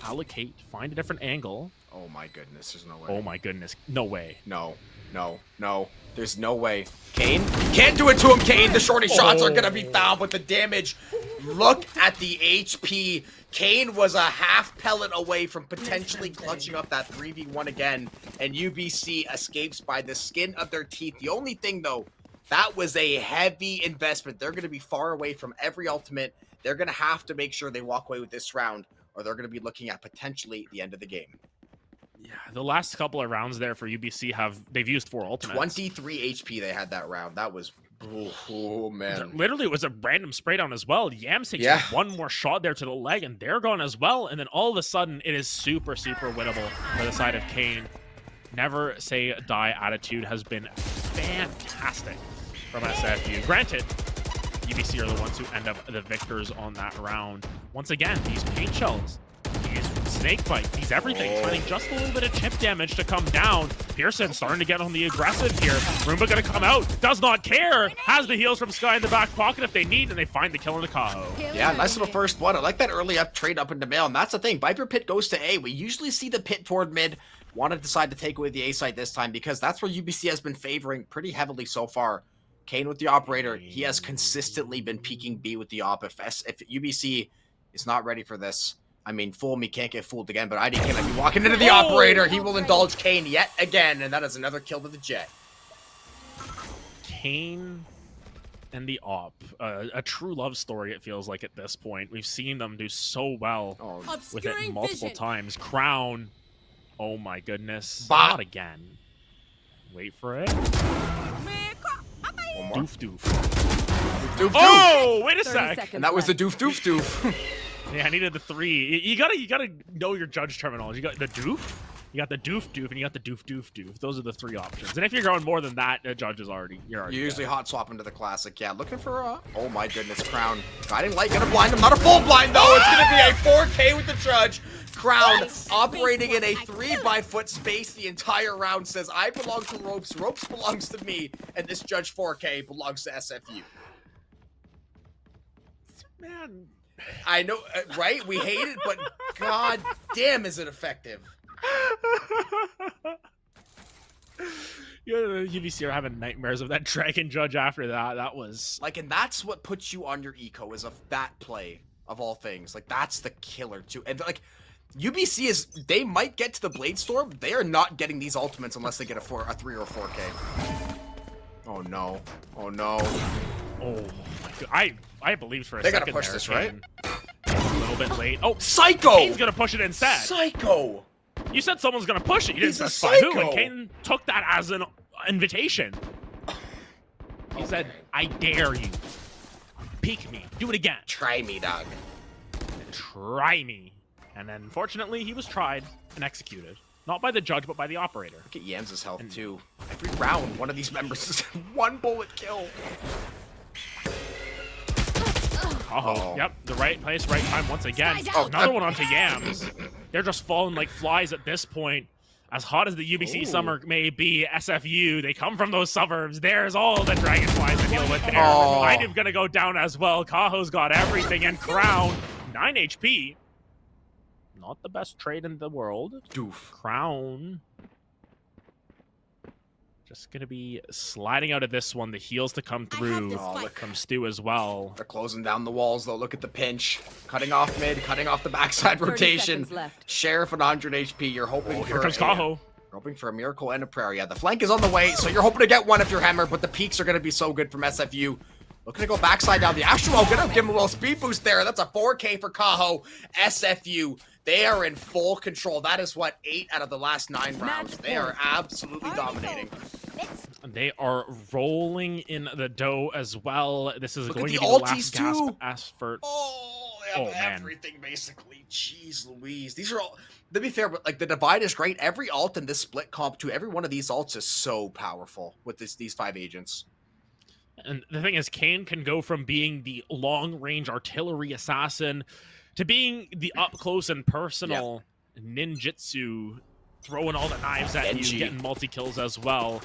reallocate, find a different angle. Oh my goodness, there's no way. Oh my goodness, no way. No, no, no. There's no way. Kane? Can't do it to him, Kane! The shorty shots are gonna be found with the damage. Look at the HP. Kane was a half pellet away from potentially clutching up that 3v1 again, and UBC escapes by the skin of their teeth. The only thing, though, that was a heavy investment. They're gonna be far away from every ultimate. They're gonna have to make sure they walk away with this round, or they're gonna be looking at potentially the end of the game. Yeah, the last couple of rounds there for UBC they've used 4 ultimates. 23 HP they had that round. That was, oh man. Literally, it was a random spray down as well. Yams takes one more shot there to the leg, and they're gone as well. And then all of a sudden, it is super, super winnable for the side of Kane. Never say die attitude has been fantastic from SFU. Granted, UBC are the ones who end up the victors on that round. Once again, these paint shells, these snake bite, these everything, finding just a little bit of chip damage to come down. Pearson starting to get on the aggressive here. Roomba gonna come out, does not care, has the heals from Sky in the back pocket if they need, and they find the kill in the Kaho. Yeah, nice little first one. I like that early up trade up into mail, and that's the thing. Viper Pit goes to A. We usually see the pit toward mid. Want to decide to take away the A side this time because that's where UBC has been favoring pretty heavily so far. Kane with the operator, he has consistently been peeking B with the op. If UBC is not ready for this, I mean, fool me, can't get fooled again, but ID can be walking into the operator. He will indulge Kane yet again, and that is another kill to the Jet. Kane and the op, a true love story, it feels like at this point. We've seen them do so well with it multiple times. Crown, oh my goodness, not again. Wait for it. Doof doof. Doof, oh, wait a sec. And that was the doof doof doof. Yeah, I needed the 3. You gotta know your judge terminology. You got the doof, you got the doof doof, and you got the doof doof doof. Those are the 3 options. And if you're going more than that, the judge is already you're usually hot swap into the classic. Yeah, looking for oh my goodness, Crown. Guiding light gonna blind him. Not a full blind though. It's gonna be a 4K with the judge. Crown operating in a 3-by-foot space the entire round, says I belong to ropes, ropes belongs to me, and this judge 4K belongs to SFU. Man, I know, right? We hate it, but god damn is it effective. Yeah, the UBC are having nightmares of that dragon judge after that. That was like, and that's what puts you on your eco, is that play of all things. Like, that's the killer too. And like, UBC is, they might get to the Blade Storm. They are not getting these ultimates unless they get a 3 or 4K. Oh no. Oh no. Oh my god. I believed for a second. They gotta push this, right? A little bit late. Oh, Psycho! Kane's gonna push it instead. Psycho! You said someone's gonna push it. You didn't He's specify who, and Kane took that as an invitation. He said, I dare you. Peek me. Do it again. Try me, dog. Try me. And then, unfortunately, he was tried and executed. Not by the judge, but by the operator. Look at Yams' health, too. Every round, one of these members is 1 bullet kill. Uh-oh. Yep, the right place, right time once again. Oh, another one onto Yams. They're just falling like flies at this point. As hot as the UBC summer may be, SFU, they come from those suburbs. There's all the dragonflies to deal with there. Kind of gonna go down as well. Kaho's got everything, and Crown, 9 HP. Not the best trade in the world. Doof. Crown. Just gonna be sliding out of this one. The heals to come through from Stu as well. They're closing down the walls though. Look at the pinch. Cutting off mid, cutting off the backside rotation. Sheriff at 100 HP. You're hoping for here comes Kaho. You're hoping for a miracle and a prayer. Yeah, the flank is on the way, so you're hoping to get one if you're Hammer, but the peaks are gonna be so good from SFU. Looking to go backside now. The Astro gonna give him a little speed boost there. That's a 4K for Kaho. SFU. They are in full control. That is what, 8 out of the last 9 rounds. They are absolutely dominating. They are rolling in the dough as well. This is going to be the last gasp effort. Oh, have Oh, man. everything basically. Jeez Louise. These are all, to be fair, but like the divide is great. Every alt in this split comp too, every one of these alts is so powerful with these 5 agents. And the thing is, Kane can go from being the long-range artillery assassin to being the up-close and personal ninjutsu, throwing all the knives at Genji. you, getting multi-kills as well.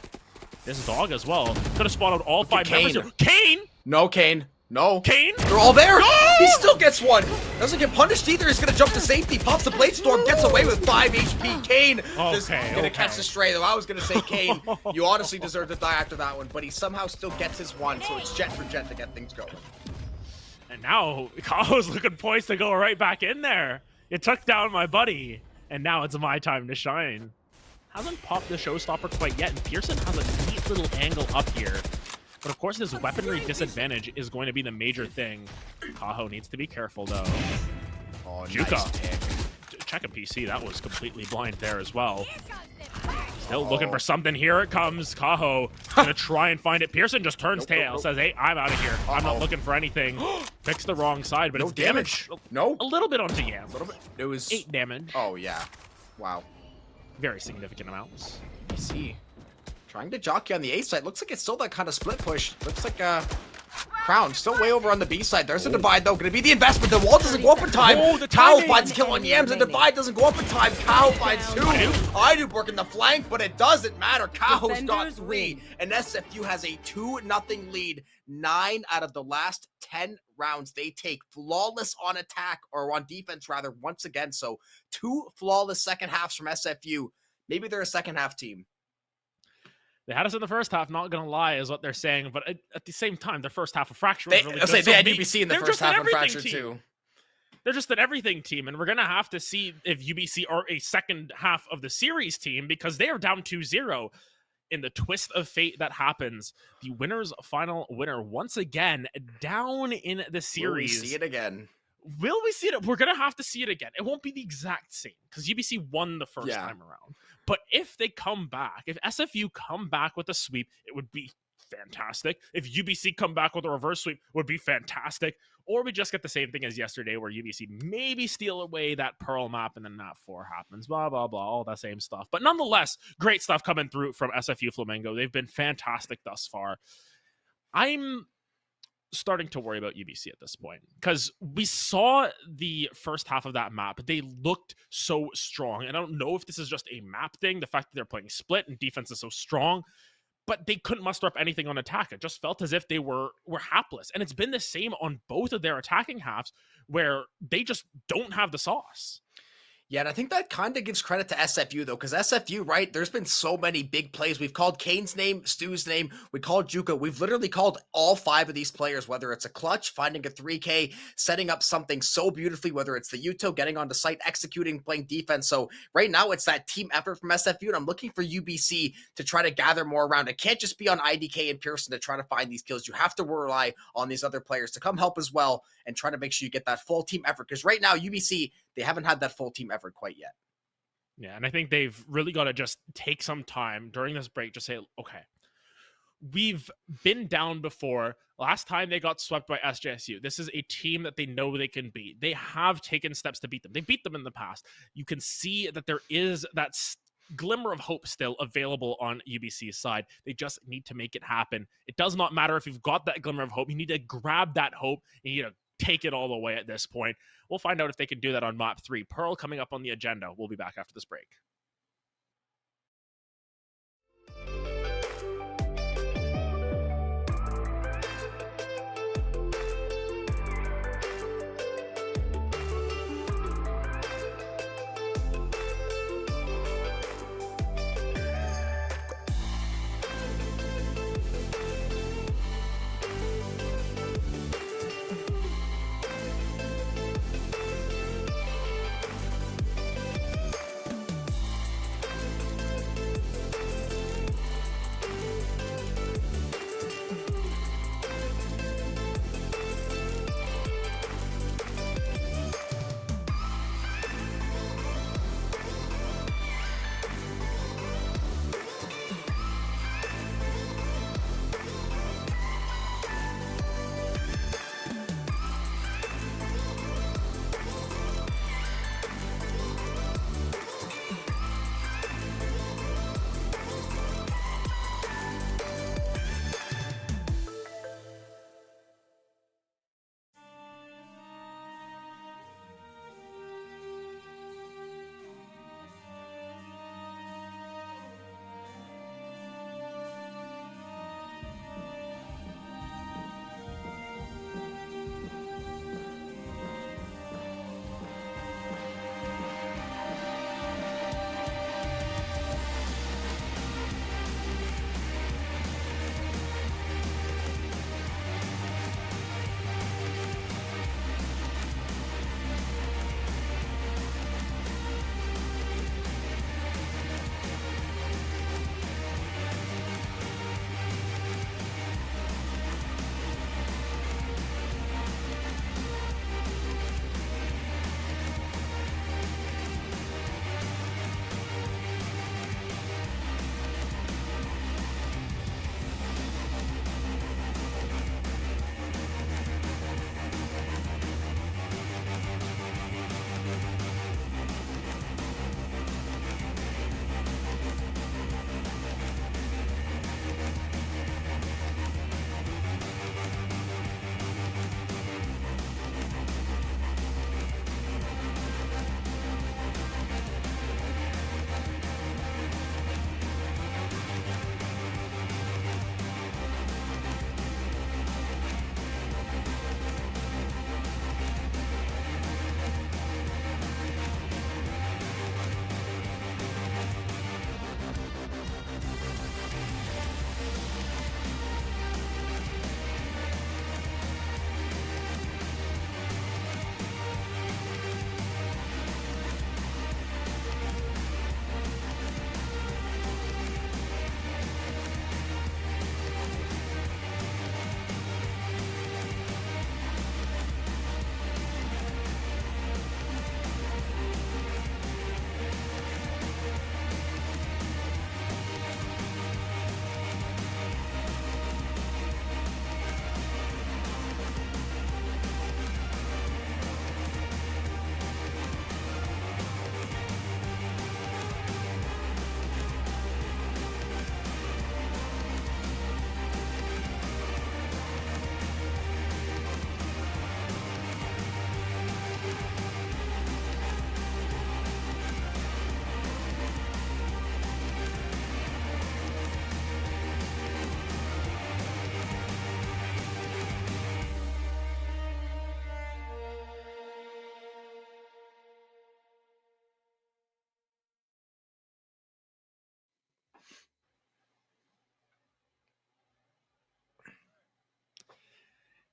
This dog as well. Could have spotted all 5 Kane. members here. Kane! No, Kane. No. Kane? They're all there. No! He still gets one. Doesn't get punished either. He's going to jump to safety. Pops the Blade Storm. Gets away with 5 HP. Kane just going to catch the stray, though. I was going to say, Kane, you honestly deserve to die after that one. But he somehow still gets his one. So it's jet for jet to get things going. And now, Kaho's looking poised to go right back in there. You took down my buddy. And now it's my time to shine. Hasn't popped the showstopper quite yet. And Pearson has a neat little angle up here. But of course, his weaponry disadvantage is going to be the major thing. Kaho needs to be careful, though. Oh, Juka. nice pick. Check a PC. That was completely blind there as well. Still looking for something. Here it comes. Kaho gonna try and find it. Pearson just turns tail. Says, hey, I'm out of here. I'm not looking for anything. Picks the wrong side, but No it's damage. No. A little bit onto Yam. It was 8 damage. Oh, yeah. Wow. Very significant amounts. You see. Trying to jockey on the A side. Looks like it's still that kind of split push. Looks like Crown still way over on the B side. There's a divide though. Gonna be the investment. The wall doesn't go up in time. Oh, the Cow timing. finds a kill on Yams. The divide doesn't go up in time. Cow finds 2. I do working the flank, but it doesn't matter. Cow's got 3. And SFU has a 2-0 lead. 9 out of the last 10 rounds they take flawless on attack, or on defense rather, once again. So 2 flawless second halves from SFU. Maybe they're a second half team. They had us in the first half, not gonna lie, is what they're saying. But at the same time, their first half of Fracture was really good. They had UBC in the first half of Fracture too. They're just an everything team, and we're gonna have to see if UBC are a second half of the series team, because they are down 2-0. In the twist of fate that happens, the winner's final winner once again down in the series. Will we see it again? Will we see it? We're gonna have to see it again. It won't be the exact same because UBC won the first time around. But if they come back, if SFU come back with a sweep, it would be fantastic. If UBC come back with a reverse sweep, it would be fantastic. Or we just get the same thing as yesterday, where UBC maybe steal away that Pearl map and then map 4 happens. Blah, blah, blah, all that same stuff. But nonetheless, great stuff coming through from SFU Flamingo. They've been fantastic thus far. I'm starting to worry about UBC at this point, because we saw the first half of that map. They looked so strong, and I don't know if this is just a map thing, the fact that they're playing split and defense is so strong, but they couldn't muster up anything on attack. It just felt as if they were hapless, and it's been the same on both of their attacking halves, where they just don't have the sauce. Yeah, and I think that kind of gives credit to SFU, though, because SFU, right, there's been so many big plays. We've called Kane's name, Stu's name, we called Juka. We've literally called all 5 of these players, whether it's a clutch, finding a 3K, setting up something so beautifully, whether it's the Yuto, getting onto site, executing, playing defense. So right now, it's that team effort from SFU, and I'm looking for UBC to try to gather more around. It can't just be on IDK and Pearson to try to find these kills. You have to rely on these other players to come help as well and try to make sure you get that full team effort, because right now, UBC, they haven't had that full team effort quite yet. Yeah, and I think they've really got to just take some time during this break to say, okay, we've been down before. Last time they got swept by SJSU. This is a team that they know they can beat. They have taken steps to beat them. They beat them in the past. You can see that there is that glimmer of hope still available on UBC's side. They just need to make it happen. It does not matter if you've got that glimmer of hope. You need to grab that hope, and you need to take it all the way at this point. We'll find out if they can do that on map 3. Pearl coming up on the agenda. We'll be back after this break.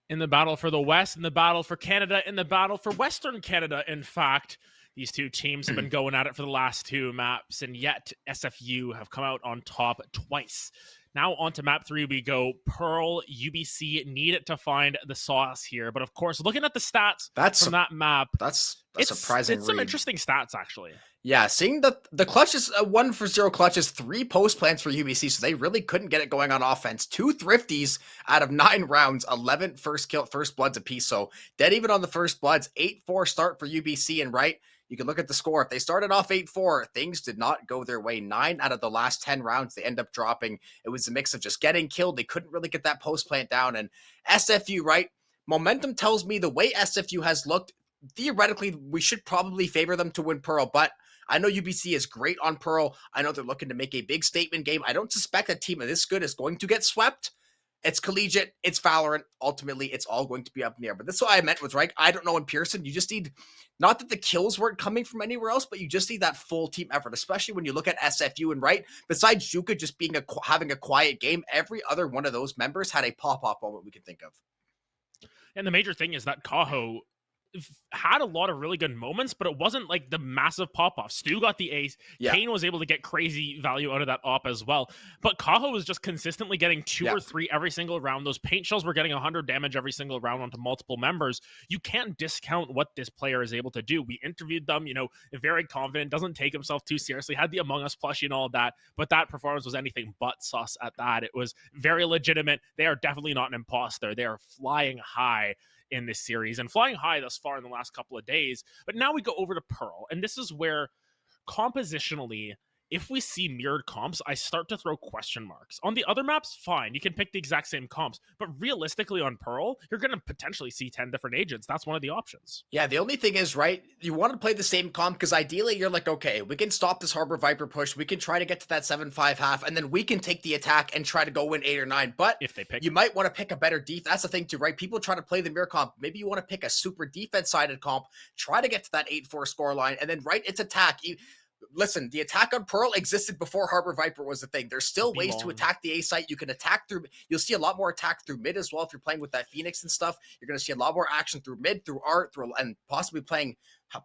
In the battle for the West, in the battle for Canada, in the battle for Western Canada, in fact, these two teams have been going at it for the last two maps, and yet SFU have come out on top twice. Now on to map 3 we go. Pearl, UBC need to find the sauce here. But of course, looking at the stats from that map, that's a surprising It's some interesting stats, actually. Yeah, seeing the clutches, 1-for-0 clutches, 3 post plants for UBC, so they really couldn't get it going on offense. 2 thrifties out of 9 rounds, 11 first bloods apiece. So dead even on the first bloods, 8-4 start for UBC. And right, you can look at the score. If they started off 8-4, things did not go their way. 9 out of the last 10 rounds, they end up dropping. It was a mix of just getting killed. They couldn't really get that post plant down. And SFU, right, momentum tells me the way SFU has looked, theoretically, we should probably favor them to win Pearl, but I know UBC is great on Pearl. I know they're looking to make a big statement game. I don't suspect a team this good is going to get swept. It's collegiate. It's Valorant. Ultimately, it's all going to be up in the air. But that's what I meant was, right, I don't know in Pearson. You just need, not that the kills weren't coming from anywhere else, but you just need that full team effort, especially when you look at SFU. And right, besides Juka just being having a quiet game, every other one of those members had a pop-off moment we can think of. And the major thing is that Kaho had a lot of really good moments, but it wasn't like the massive pop-off. Stu got the ace. Yeah. Kane was able to get crazy value out of that op as well. But Kaho was just consistently getting 2 or 3 every single round. Those paint shells were getting 100 damage every single round onto multiple members. You can't discount what this player is able to do. We interviewed them, very confident, doesn't take himself too seriously, had the Among Us plushie and all of that, but that performance was anything but sus at that. It was very legitimate. They are definitely not an imposter. They are flying high in this series and flying high thus far in the last couple of days. But now we go over to Pearl, and this is where compositionally, if we see mirrored comps, I start to throw question marks. On the other maps, fine, you can pick the exact same comps, but realistically on Pearl, you're going to potentially see 10 different agents. That's one of the options. Yeah, the only thing is, right, you want to play the same comp because ideally you're like, okay, we can stop this Harbor Viper push, we can try to get to that 7-5 half, and then we can take the attack and try to go win 8 or 9. But if they pick, you might want to pick a better defense. That's the thing too, right? People try to play the mirror comp. Maybe you want to pick a super defense-sided comp, try to get to that 8-4 score line, and then, right, it's attack. Listen, the attack on Pearl existed before Harbor Viper was a thing. There's still ways to attack the A site. You can attack through, you'll see a lot more attack through mid as well. If you're playing with that Phoenix and stuff, you're going to see a lot more action through mid, through art, and possibly playing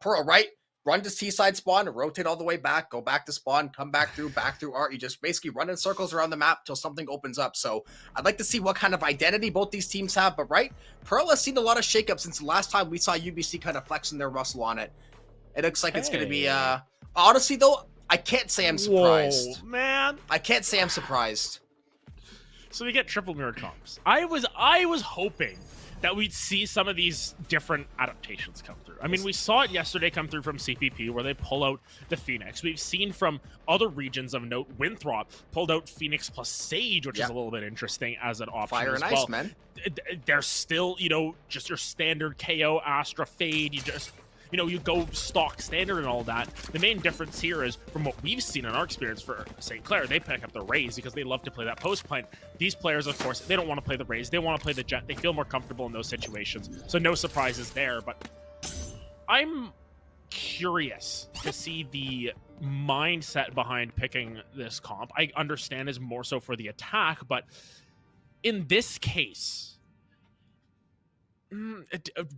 Pearl, right? Run to T-side spawn, rotate all the way back, go back to spawn, come back through art. You just basically run in circles around the map till something opens up. So I'd like to see what kind of identity both these teams have. But right, Pearl has seen a lot of shakeups since the last time we saw UBC kind of flexing their muscle on it. It looks like it's going to be, honestly though, I can't say I'm surprised. Whoa, man. I can't say I'm surprised. So we get triple mirrored comps. I was hoping that we'd see some of these different adaptations come through. I mean, we saw it yesterday come through from CPP where they pull out the Phoenix. We've seen from other regions of note, Winthrop pulled out Phoenix plus Sage, which is a little bit interesting as an option Fire as and well. Ice, man. There's still, just your standard KO, Astra, Fade. You go stock standard and all that. The main difference here is from what we've seen in our experience for St. Clair, they pick up the Raze because they love to play that post plant. These players, of course, they don't want to play the Raze. They want to play the Jet. They feel more comfortable in those situations. So no surprises there. But I'm curious to see the mindset behind picking this comp. I understand is more so for the attack, but in this case,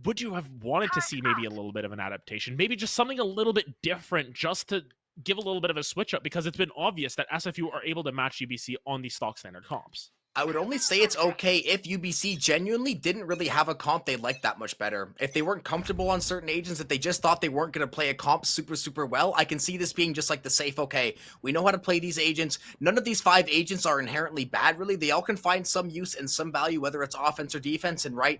would you have wanted to see maybe a little bit of an adaptation, maybe just something a little bit different, just to give a little bit of a switch up? Because it's been obvious that SFU are able to match UBC on these stock standard comps. I would only say it's okay if UBC genuinely didn't really have a comp they liked that much better. If they weren't comfortable on certain agents, if they just thought they weren't going to play a comp super well, I can see this being just like the safe, okay, we know how to play these agents. None of these 5 agents are inherently bad, really. They all can find some use and some value, whether it's offense or defense, and right,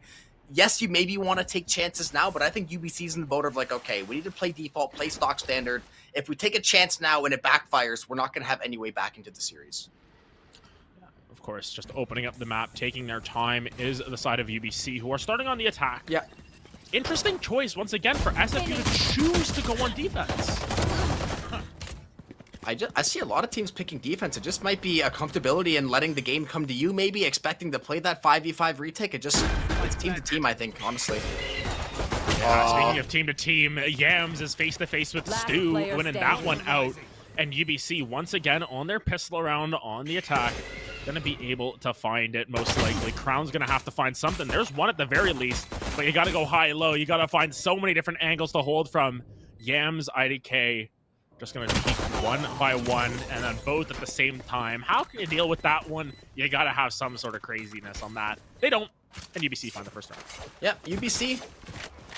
yes, you maybe want to take chances now, but I think UBC's in the boat of like, okay, we need to play default, play stock standard. If we take a chance now and it backfires, we're not going to have any way back into the series. Of course, just opening up the map, taking their time is the side of UBC, who are starting on the attack. Yeah. Interesting choice, once again, for SFU to choose to go on defense. I see a lot of teams picking defense. It just might be a comfortability in letting the game come to you, maybe expecting to play that 5v5 retake. It's team to team, I think, honestly. Yeah, speaking of team to team, Yams is face to face with Stu, winning that one out. And UBC once again on their pistol round on the attack. going to be able to find it, most likely. Crown's going to have to find something. There's one at the very least, but you got to go high-low. You got to find so many different angles to hold from. Yams, IDK, just going to peek one by one, and then both at the same time. How can you deal with that one? You got to have some sort of craziness on that. They don't, and UBC find the first round. Yeah, UBC,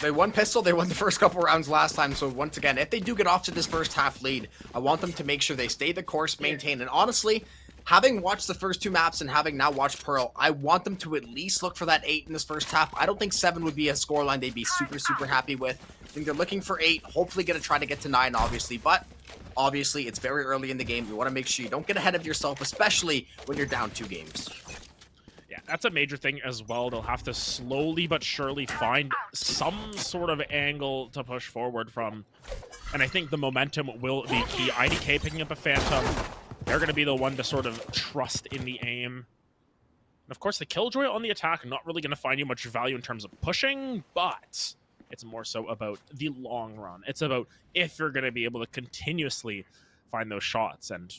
they won pistol. They won the first couple rounds last time. So once again, if they do get off to this first half lead, I want them to make sure they stay the course, maintain. And honestly, having watched the first two maps and having now watched Pearl, I want them to at least look for that 8 in this first half. I don't think 7 would be a scoreline they'd be super, super happy with. I think they're looking for 8, hopefully going to try to get to 9, obviously. But obviously, it's very early in the game. You want to make sure you don't get ahead of yourself, especially when you're down 2 games. Yeah, that's a major thing as well. They'll have to slowly but surely find some sort of angle to push forward from. And I think the momentum will be key. IDK picking up a Phantom. They're going to be the one to sort of trust in the aim. And of course, the Killjoy on the attack, not really going to find you much value in terms of pushing, but it's more so about the long run. It's about if you're going to be able to continuously find those shots. And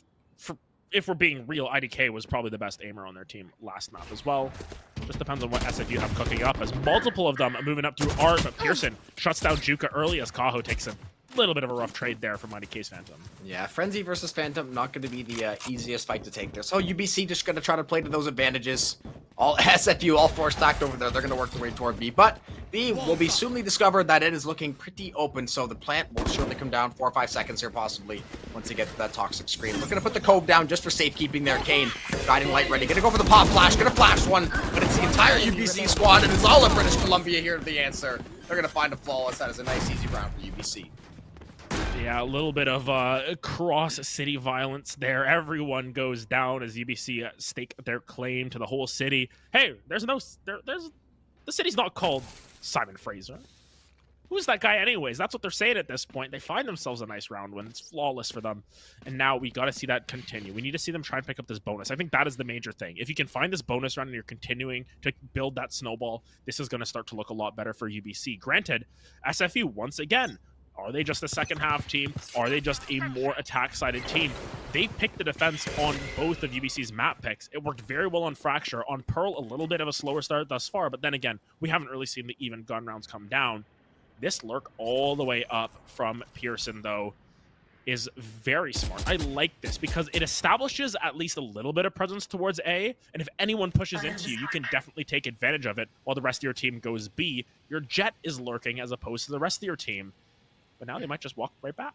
if we're being real, IDK was probably the best aimer on their team last map as well. Just depends on what SFU have cooking up, as multiple of them are moving up through Art, but Pearson shuts down Juka early as Kaho takes a little bit of a rough trade there for IDK's Phantom. Yeah, Frenzy versus Phantom, not going to be the easiest fight to take there. So UBC just going to try to play to those advantages. All SFU, all 4 stacked over there. They're going to work their way toward B. But B will be soonly discovered that it is looking pretty open. So the plant will surely come down 4 or 5 seconds here, possibly, once they get to that toxic screen. We're going to put the Cove down just for safekeeping there. Kane, guiding light ready. Going to go for the pop flash. Going to flash one. But it's the entire UBC squad. And it's all of British Columbia here to the answer. They're going to find a flawless. That is a nice, easy round for UBC. Yeah, a little bit of cross-city violence there. Everyone goes down as UBC stake their claim to the whole city. Hey, the city's not called Simon Fraser. Who's that guy anyways? That's what they're saying at this point. They find themselves a nice round when it's flawless for them. And now we got to see that continue. We need to see them try and pick up this bonus. I think that is the major thing. If you can find this bonus round and you're continuing to build that snowball, this is going to start to look a lot better for UBC. Granted, SFU, once again, are they just a second half team? Are they just a more attack-sided team? They picked the defense on both of UBC's map picks. It worked very well on Fracture. On Pearl, a little bit of a slower start thus far, but then again, we haven't really seen the even gun rounds come down. This lurk all the way up from Pearson, though, is very smart. I like this because it establishes at least a little bit of presence towards A, and if anyone pushes into you, you can definitely take advantage of it while the rest of your team goes B. Your Jet is lurking as opposed to the rest of your team. But now they might just walk right back.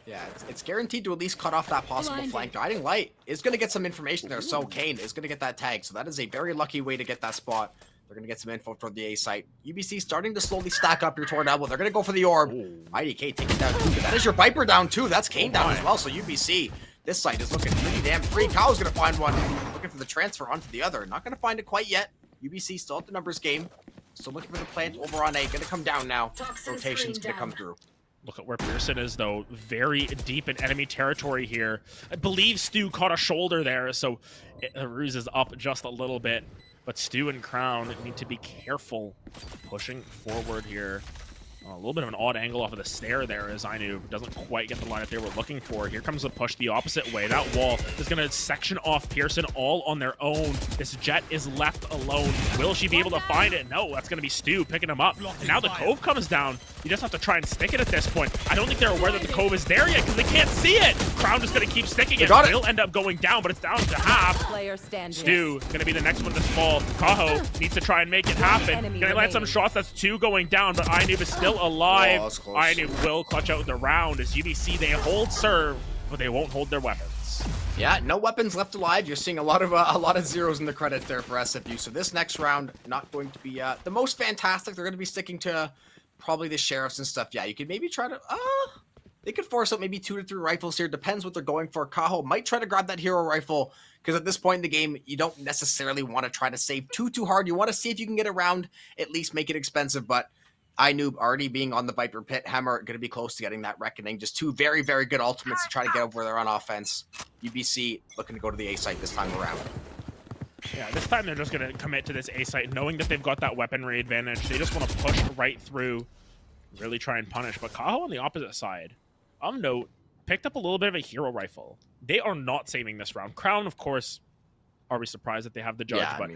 Yeah, it's guaranteed to at least cut off that possible flank. Guiding Light is going to get some information there, so Kane is going to get that tag. So that is a very lucky way to get that spot. They're going to get some info toward the A site. UBC starting to slowly stack up your toward elbow. They're going to go for the orb. IDK taking down too. But that is your Viper down too. That's Kane down as well. So UBC, this site is looking pretty damn free. Kao's going to find one. Looking for the transfer onto the other. Not going to find it quite yet. UBC still at the numbers game. Still looking for the plant over on A. Going to come down now. Rotation's going to come through. Look at where Pearson is, though. Very deep in enemy territory here. I believe Stu caught a shoulder there, so Ruse is up just a little bit. But Stu and Crown need to be careful pushing forward here. A little bit of an odd angle off of the stair there as Ainu doesn't quite get the lineup they were looking for. Here comes the push the opposite way. That wall is going to section off Pearson all on their own. This Jet is left alone. Will she be able to find it? No, that's going to be Stu picking him up. And now the Cove comes down. You just have to try and stick it at this point. I don't think they're aware that the Cove is there yet because they can't see it. Crown just going to keep sticking it. They'll end up going down, but it's down to half. Stu going to be the next one to fall. Kaho needs to try and make it happen. Going to land some shots. That's 2 going down, but Ainu is still alive. Ainu will clutch out the round as UBC, they hold serve, but they won't hold their weapons. Yeah, no weapons left alive. You're seeing a lot of zeros in the credits there for SFU. So this next round not going to be the most fantastic. They're going to be sticking to probably the sheriffs and stuff. Yeah, you could maybe try to they could force out maybe 2 to 3 rifles here. Depends what they're going for. Kaho might try to grab that hero rifle because at this point in the game, you don't necessarily want to try to save too hard. You want to see if you can get around, at least make it expensive, but Ainu already being on the Viper Pit, Hammer going to be close to getting that Reckoning. Just 2 very, very good ultimates to try to get over there on offense. UBC looking to go to the A site this time around. Yeah, this time they're just going to commit to this A site, knowing that they've got that weaponry advantage. They just want to push right through, really try and punish. But Kaho on the opposite side, of note, picked up a little bit of a hero rifle. They are not saving this round. Crown, of course, are we surprised that they have the judge? Yeah, But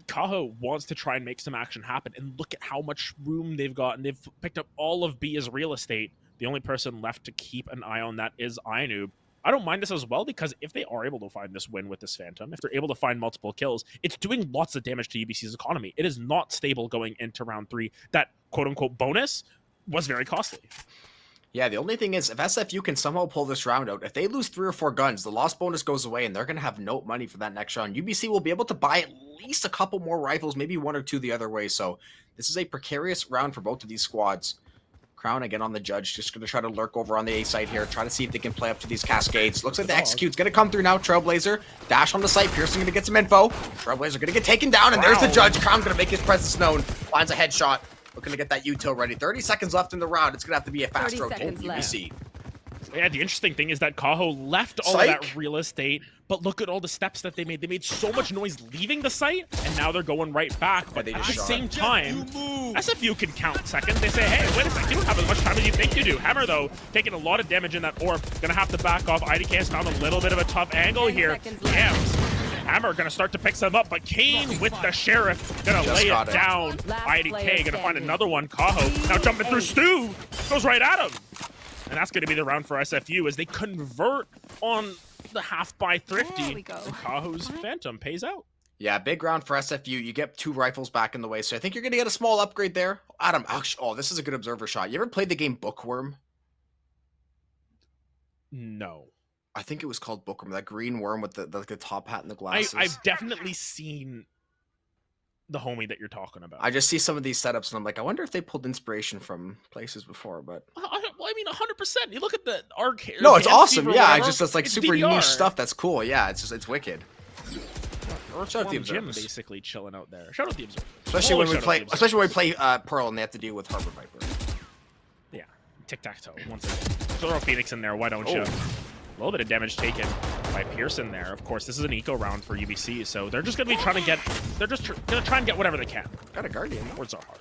Kaho wants to try and make some action happen, and look at how much room they've got, and they've picked up all of B as real estate. The only person left to keep an eye on that is Inoob. I don't mind this as well, because if they are able to find this win with this Phantom, if they're able to find multiple kills, it's doing lots of damage to UBC's economy. It is not stable going into round 3. That quote-unquote bonus was very costly. Yeah, the only thing is, if SFU can somehow pull this round out, if they lose 3 or 4 guns, the lost bonus goes away, and they're going to have no money for that next round. UBC will be able to buy at least a couple more rifles, maybe 1 or 2 the other way, so this is a precarious round for both of these squads. Crown again on the judge, just going to try to lurk over on the A side here, try to see if they can play up to these cascades. Looks like the execute's going to come through now. Trailblazer, dash on the site, Pearson going to get some info. Trailblazer going to get taken down, and there's the judge. Crown going to make his presence known, finds a headshot. Looking to get that util ready. 30 seconds left in the round. It's going to have to be a fast rotate UBC. Yeah, the interesting thing is that Kaho left all of that real estate, but look at all the steps that they made. They made so much noise leaving the site, and now they're going right back. But at the same time, SFU can count seconds. They say, hey, wait a second, you don't have as much time as you think you do. Hammer, though, taking a lot of damage in that orb. Gonna have to back off. IDK has found a little bit of a tough angle here. Damn. Hammer gonna start to pick some up, but Kane with the Sheriff gonna lay it down. IDK gonna find another one. Kaho now jumping through Stu, goes right at him. And that's gonna be the round for SFU as they convert on the half by Thrifty. And Kaho's Phantom pays out. Yeah, big round for SFU. You get 2 rifles back in the way, so I think you're gonna get a small upgrade there. Adam, oh, this is a good observer shot. You ever played the game Bookworm? No. I think it was called Bookworm, that green worm with the top hat and the glasses. I've definitely seen the homie that you're talking about. I just see some of these setups, and I'm like, I wonder if they pulled inspiration from places before, but... Well, I mean, 100%. You look at the arcade. No, it's awesome. Yeah, it's like super DDR. niche stuff that's cool. Yeah, it's wicked. Shout out the Observer. Basically chilling out there. Shout out the Observer. Especially when we play Pearl and they have to deal with Harbor Viper. Yeah, tic-tac-toe once again. Throw a Phoenix in there, why don't you? A little bit of damage taken by Pearson there. Of course, this is an eco round for UBC, so they're just going to be trying to get... They're just going to try and get whatever they can. Got a Guardian. Words are hard.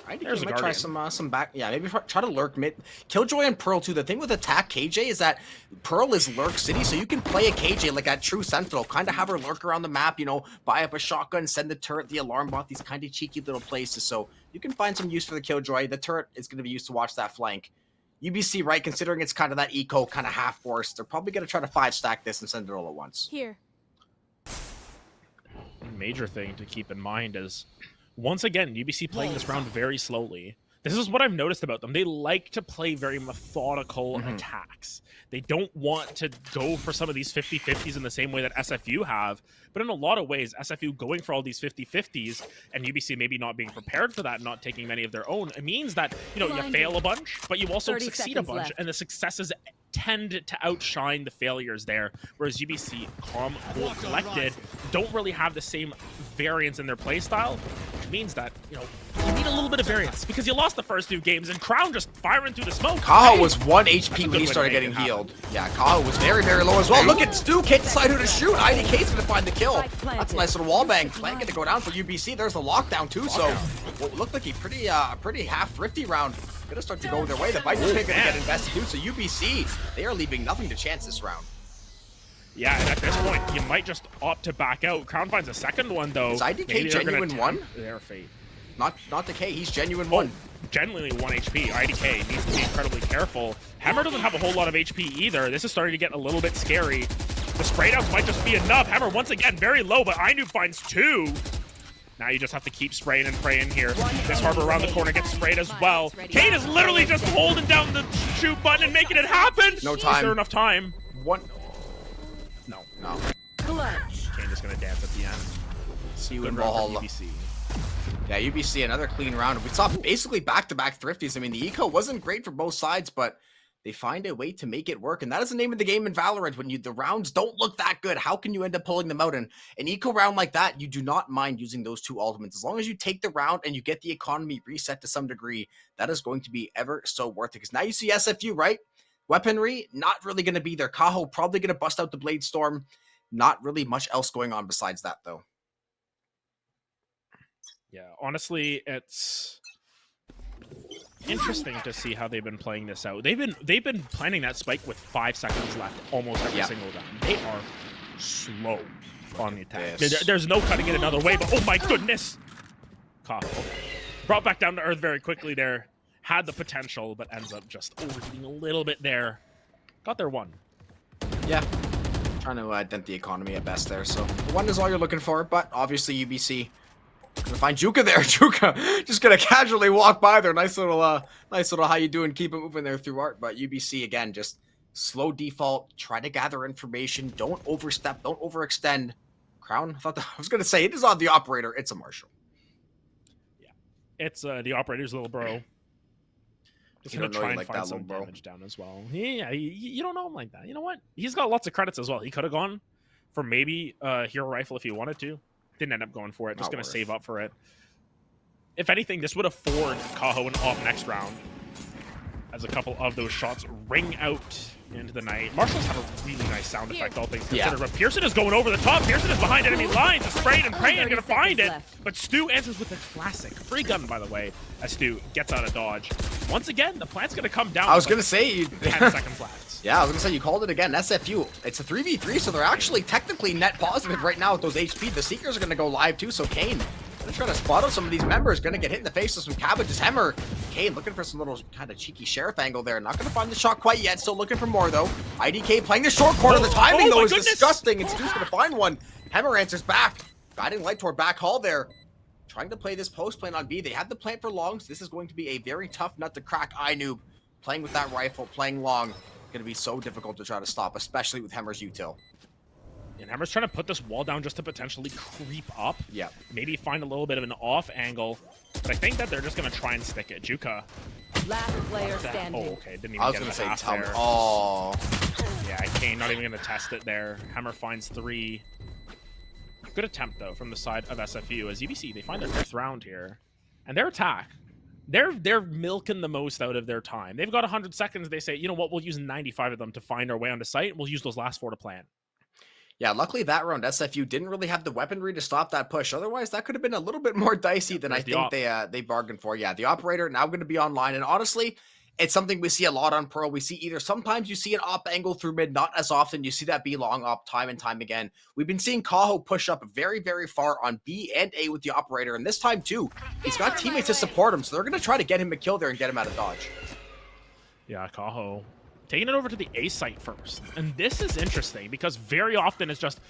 I think you might try some back... Yeah, maybe try to lurk mid. Killjoy and Pearl, too. The thing with Attack KJ is that Pearl is lurk city, so you can play a KJ like that true Sentinel. Kind of have her lurk around the map, you know, buy up a shotgun, send the turret, the alarm bot, these kind of cheeky little places. So you can find some use for the Killjoy. The turret is going to be used to watch that flank. UBC, right, considering it's kind of that eco, kind of half-forced, they're probably going to try to 5-stack this and send it all at once. Here. Major thing to keep in mind is, once again, UBC playing this round very slowly. This is what I've noticed about them. They like to play very methodical attacks. They don't want to go for some of these 50-50s in the same way that SFU have. But in a lot of ways, SFU going for all these 50-50s and UBC maybe not being prepared for that, not taking many of their own, it means that, you know, you fail a bunch, but you also succeed a bunch. And the successes tend to outshine the failures there. Whereas UBC, calm, cool, collected, don't really have the same variance in their playstyle, which means that, you know, you need a little bit of variance because you lost the first 2 games and Crown just firing through the smoke. Kaho was 1 HP when he started getting healed. Yeah, Kaho was very, very low as well. Look at Stu, can't decide who to shoot. IDK's gonna find the kill. That's a nice little wallbang. Plan gonna go down for UBC. There's the lockdown too, so what looked like a pretty half thrifty round. Gonna start to go their way. The Viper's gonna get invested too, so UBC, they are leaving nothing to chance this round. Yeah, and at this point, you might just opt to back out. Crown finds a second one, though. Is IDK genuine 1? Their fate. Not Decay, he's genuine 1. Genuinely 1 HP. IDK needs to be incredibly careful. Hammer doesn't have a whole lot of HP either. This is starting to get a little bit scary. The spray downs might just be enough. Hammer, once again, very low, but Inoob finds 2. Now you just have to keep spraying and praying here. This Harbor around the corner gets sprayed as well. Kane is literally just holding down the shoot button and making it happen. No time. Is there enough time? No. Clutch. Kane just going to dance at the end. See you in Valhalla. UBC. Yeah, UBC, another clean round. We saw basically back-to-back thrifties. I mean, the eco wasn't great for both sides, but they find a way to make it work. And that is the name of the game in Valorant. When the rounds don't look that good, how can you end up pulling them out? And an eco round like that, you do not mind using those 2 ultimates. As long as you take the round and you get the economy reset to some degree, that is going to be ever so worth it. Because now you see SFU, right? Weaponry, not really going to be there. Kaho probably going to bust out the Blade Storm. Not really much else going on besides that, though. Yeah, honestly, it's interesting to see how they've been playing this out. They've been planning that spike with 5 seconds left almost every single round. They are slow. on the attack. this. There's no cutting it another way, but oh my goodness! Kaho brought back down to earth very quickly there. Had the potential, but ends up just overheating a little bit there. Got their one. Yeah. Trying to dent the economy at best there. So one is all you're looking for, but obviously UBC gonna find Juka there. Juka just gonna casually walk by there. Nice little how you doing? Keep it moving there through art. But UBC again, just slow default. Try to gather information. Don't overstep. Don't overextend. Crown. I was gonna say it is on the operator. It's a Marshall. Yeah, it's the operator's little bro. Just gonna try and find some damage down as well. Yeah, you don't know him like that. You know what? He's got lots of credits as well. He could have gone for maybe hero rifle if he wanted to. Didn't end up going for it. Just gonna save up for it. If anything, this would afford Kaho an off next round, as a couple of those shots ring out into the night. Marshals have a really nice sound effect, all things considered. But Pearson is going over the top. Pearson is behind enemy lines, just spraying and praying, gonna find it. But Stu answers with a classic free gun, by the way, as Stu gets out of dodge. Once again, the plant's gonna come down. I was gonna say 10 seconds left. Yeah, I was gonna say you called it again. SFU. It's a 3v3, so they're actually technically net positive right now with those HP. The Seekers are gonna go live too, so Kane gonna try to spot out some of these members. Gonna get hit in the face with some cabbages. Hammer. Kane looking for some little kind of cheeky sheriff angle there. Not gonna find the shot quite yet. Still looking for more though. IDK playing the short corner. The timing though is disgusting. And Stu's gonna find one. Hammer answers back. Guiding light toward back hall there. Trying to play this post plane on B. They had the plant for long, so this is going to be a very tough nut to crack. iNoob playing with that rifle, playing long. Gonna be so difficult to try to stop, especially with Hammer's util. And Hammer's trying to put this wall down just to potentially creep up. Yeah. Maybe find a little bit of an off angle. But I think that they're just going to try and stick it. Juka. Last player standing. Oh, okay. Didn't even get a half there. Oh. Yeah, Kane not even going to test it there. Hammer finds 3. Good attempt, though, from the side of SFU. As UBC, they find their 5th round here. And their attack, they're milking the most out of their time. They've got 100 seconds. They say, you know what, we'll use 95 of them to find our way onto site. And we'll use those last 4 to plan. Yeah, luckily that round SFU didn't really have the weaponry to stop that push. Otherwise, that could have been a little bit more dicey than I think they bargained for. Yeah, the operator now going to be online. And honestly, it's something we see a lot on Pearl. We see either sometimes you see an op angle through mid, not as often. You see that B long op time and time again. We've been seeing Kaho push up very, very far on B and A with the operator. And this time too, he's got teammates to support him. So they're going to try to get him a kill there and get him out of dodge. Yeah, Kaho taking it over to the A site first. And this is interesting because very often it's just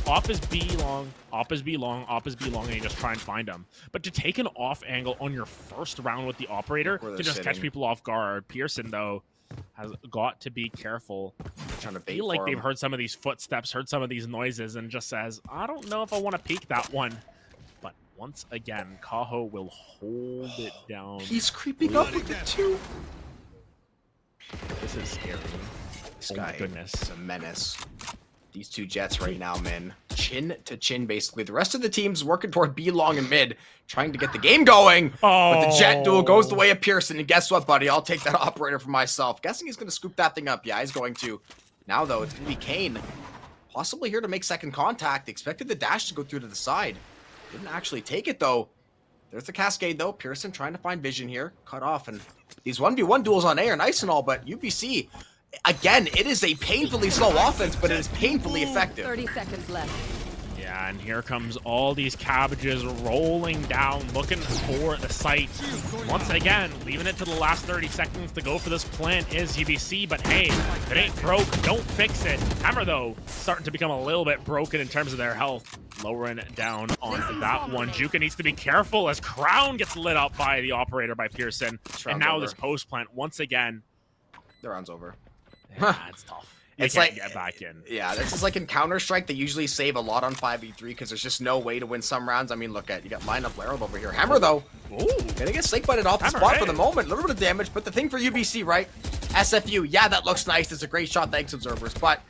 op is B long, op is B long, op is B long, and you just try and find them. But to take an off angle on your first round with the operator to just catch people off guard, Pearson, though, has got to be careful. Trying to feel like they've heard some of these footsteps, heard some of these noises, and just says, I don't know if I want to peek that one. But once again, Kaho will hold it down. He's creeping up with it too. This is scary. This guy is a menace. These two Jets right now, man. Chin to chin, basically. The rest of the team's working toward B long and mid, trying to get the game going. But the Jet duel goes the way of Pearson. And guess what, buddy? I'll take that operator for myself. Guessing he's going to scoop that thing up. Yeah, he's going to. Now, though, it's going to be Kane. Possibly here to make second contact. Expected the dash to go through to the side. Didn't actually take it, though. There's the cascade, though. Pearson trying to find vision here. Cut off. And these 1v1 duels on A are nice and all, but UBC, again, it is a painfully slow offense, but it is painfully effective. 30 seconds left. Yeah, and here comes all these cabbages rolling down, looking for the site. Once again, leaving it to the last 30 seconds to go for this plant is UBC, but hey, if it ain't broke, don't fix it. Hammer, though, starting to become a little bit broken in terms of their health. Lowering down on that one. Juka needs to be careful as Crown gets lit up by the operator, by Pearson. And now this post plant, once again. The round's over. Yeah, it's tough. It's like get back in. Yeah, this is like in Counter-Strike. They usually save a lot on 5v3 because there's just no way to win some rounds. I mean, look at you got lineup Larob over here. Hammer though, gonna get snake butted off the spot for the moment. A little bit of damage, but the thing for UBC, right? SFU, yeah, that looks nice. It's a great shot, thanks observers, but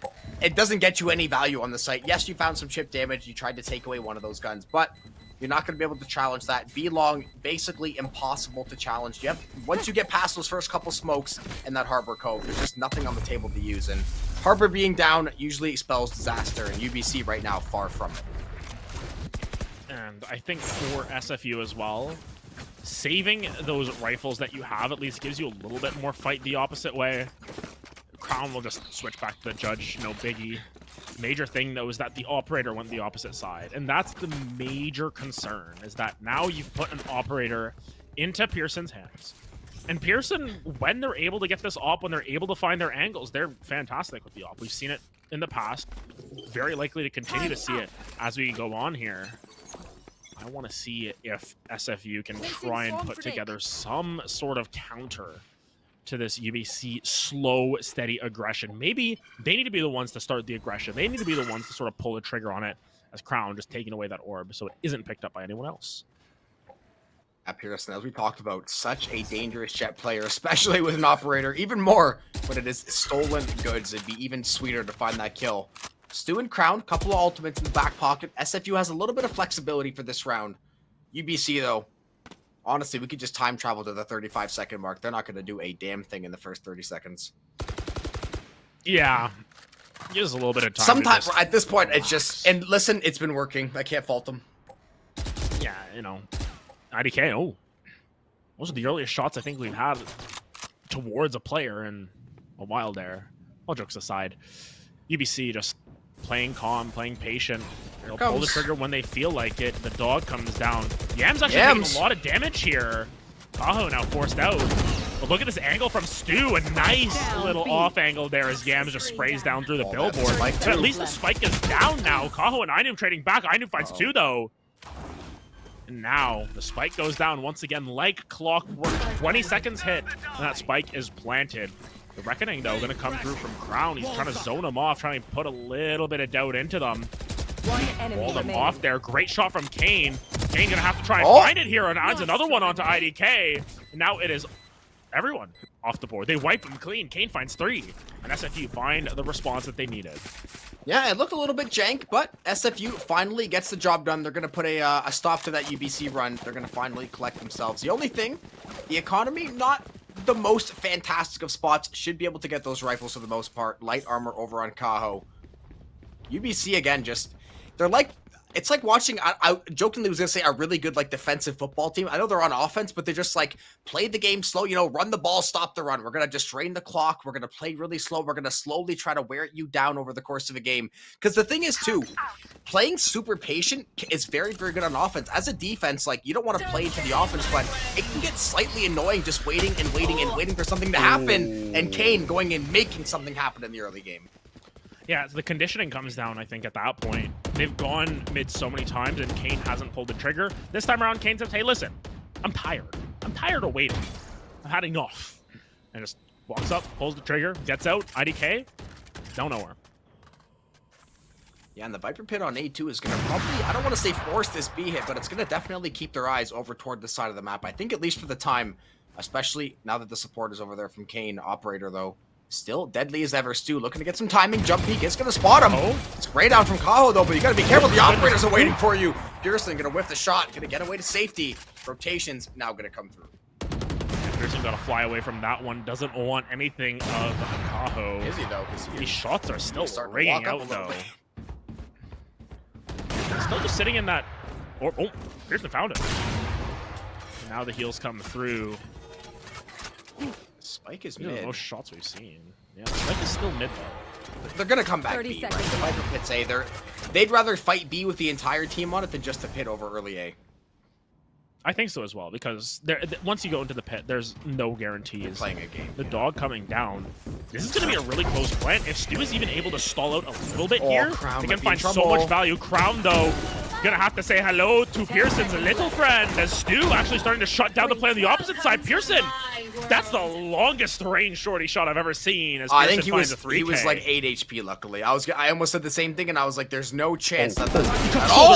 it doesn't get you any value on the site. Yes, you found some chip damage. You tried to take away one of those guns, but you're not going to be able to challenge that. B long, basically impossible to challenge. Yep. Once you get past those first couple smokes and that Harbor Cove, there's just nothing on the table to use. And Harbor being down usually spells disaster, and UBC right now far from it. And I think for SFU as well, saving those rifles that you have at least gives you a little bit more fight the opposite way. Crown will just switch back to the judge, no biggie. Major thing, though, is that the operator went the opposite side. And that's the major concern, is that now you've put an operator into Pearson's hands. And Pearson, when they're able to get this op, when they're able to find their angles, they're fantastic with the op. We've seen it in the past. Very likely to continue to see it as we go on here. I want to see if SFU can try and put together some sort of counter to this UBC slow, steady aggression. Maybe they need to be the ones to start the aggression. They need to be the ones to sort of pull the trigger on it, as Crown just taking away that orb so it isn't picked up by anyone else. Pearson, as we talked about, such a dangerous jet player, especially with an operator, even more when it is stolen goods. It'd be even sweeter to find that kill. Stu and Crown, couple of ultimates in the back pocket. SFU has a little bit of flexibility for this round. UBC, though, honestly, we could just time travel to the 35-second mark. They're not going to do a damn thing in the first 30 seconds. Yeah. Gives a little bit of time. Sometimes, at this point, it's just... And listen, it's been working. I can't fault them. Yeah, you know... IDK, oh. Those are the earliest shots I think we've had towards a player in a while there. All jokes aside. UBC just playing calm, playing patient. They'll pull the trigger when they feel like it. The dog comes down. Yam's actually taking a lot of damage here. Tahoe now forced out. But look at this angle from Stu. A nice little off angle there as Yams just sprays down through the billboard. But at least the spike is down now. Kaho and Ainu trading back. Ainu finds two, though. And now the spike goes down once again like clockwork. 20 seconds hit, and that spike is planted. The Reckoning, though, going to come through from Crown. He's trying to zone them off, trying to put a little bit of doubt into them. Wall them off there. Great shot from Kane. Kane going to have to try and find it here, and adds another one onto IDK. And now it is everyone off the board. They wipe him clean. Kane finds 3, and SFU find the response that they needed. Yeah, it looked a little bit jank, but SFU finally gets the job done. They're going to put a stop to that UBC run. They're going to finally collect themselves. The only thing, the economy, not the most fantastic of spots, should be able to get those rifles for the most part. Light armor over on Kaho. UBC, again, just, they're like, it's like watching, I jokingly was going to say, a really good, like, defensive football team. I know they're on offense, but they're just, like, play the game slow, you know, run the ball, stop the run. We're going to just drain the clock. We're going to play really slow. We're going to slowly try to wear you down over the course of a game. Because the thing is, too, playing super patient is very, very good on offense. As a defense, like, you don't want to play into the offense, but it can get slightly annoying just waiting and waiting and waiting for something to happen. And Kane going and making something happen in the early game. Yeah, the conditioning comes down, I think, at that point. They've gone mid so many times, and Kane hasn't pulled the trigger. This time around, Kane says, hey, listen, I'm tired. I'm tired of waiting. I've had enough. And just walks up, pulls the trigger, gets out. IDK, don't know her. Yeah, and the Viper Pit on A2 is going to probably, I don't want to say force this B hit, but it's going to definitely keep their eyes over toward the side of the map. I think at least for the time, especially now that the support is over there from Kane. Operator, though, still deadly as ever. Stu looking to get some timing. Jump peek. It's going to spot him. Spray down from Kaho, though, but you got to be careful. The operators are waiting for you. Pearson going to whiff the shot. Going to get away to safety. Rotations now going to come through. Pearson got to fly away from that one. Doesn't want anything of Kaho. Is he, though? These shots are still ringing out, though. Still just sitting in that... Oh, Pearson found it. And now the heals come through. Spike is These are mid. the most shots we've seen. Yeah, Spike is still mid, though. They're going to come back B, right? The Viper Pits A. They'd rather fight B with the entire team on it than just the pit over early A. I think so as well, because once you go into the pit, there's no guarantees. You're playing a game. The dog coming down. This is going to be a really close plant. If Stu is even able to stall out a little bit here, they can find so much value. Crown, though, gonna have to say hello to Pearson's little friend, as Stu actually starting to shut down the play on the opposite side. Pearson, that's the longest range shorty shot I've ever seen. As I think he was like 8 HP, luckily. I almost said the same thing, and I was like, there's no chance that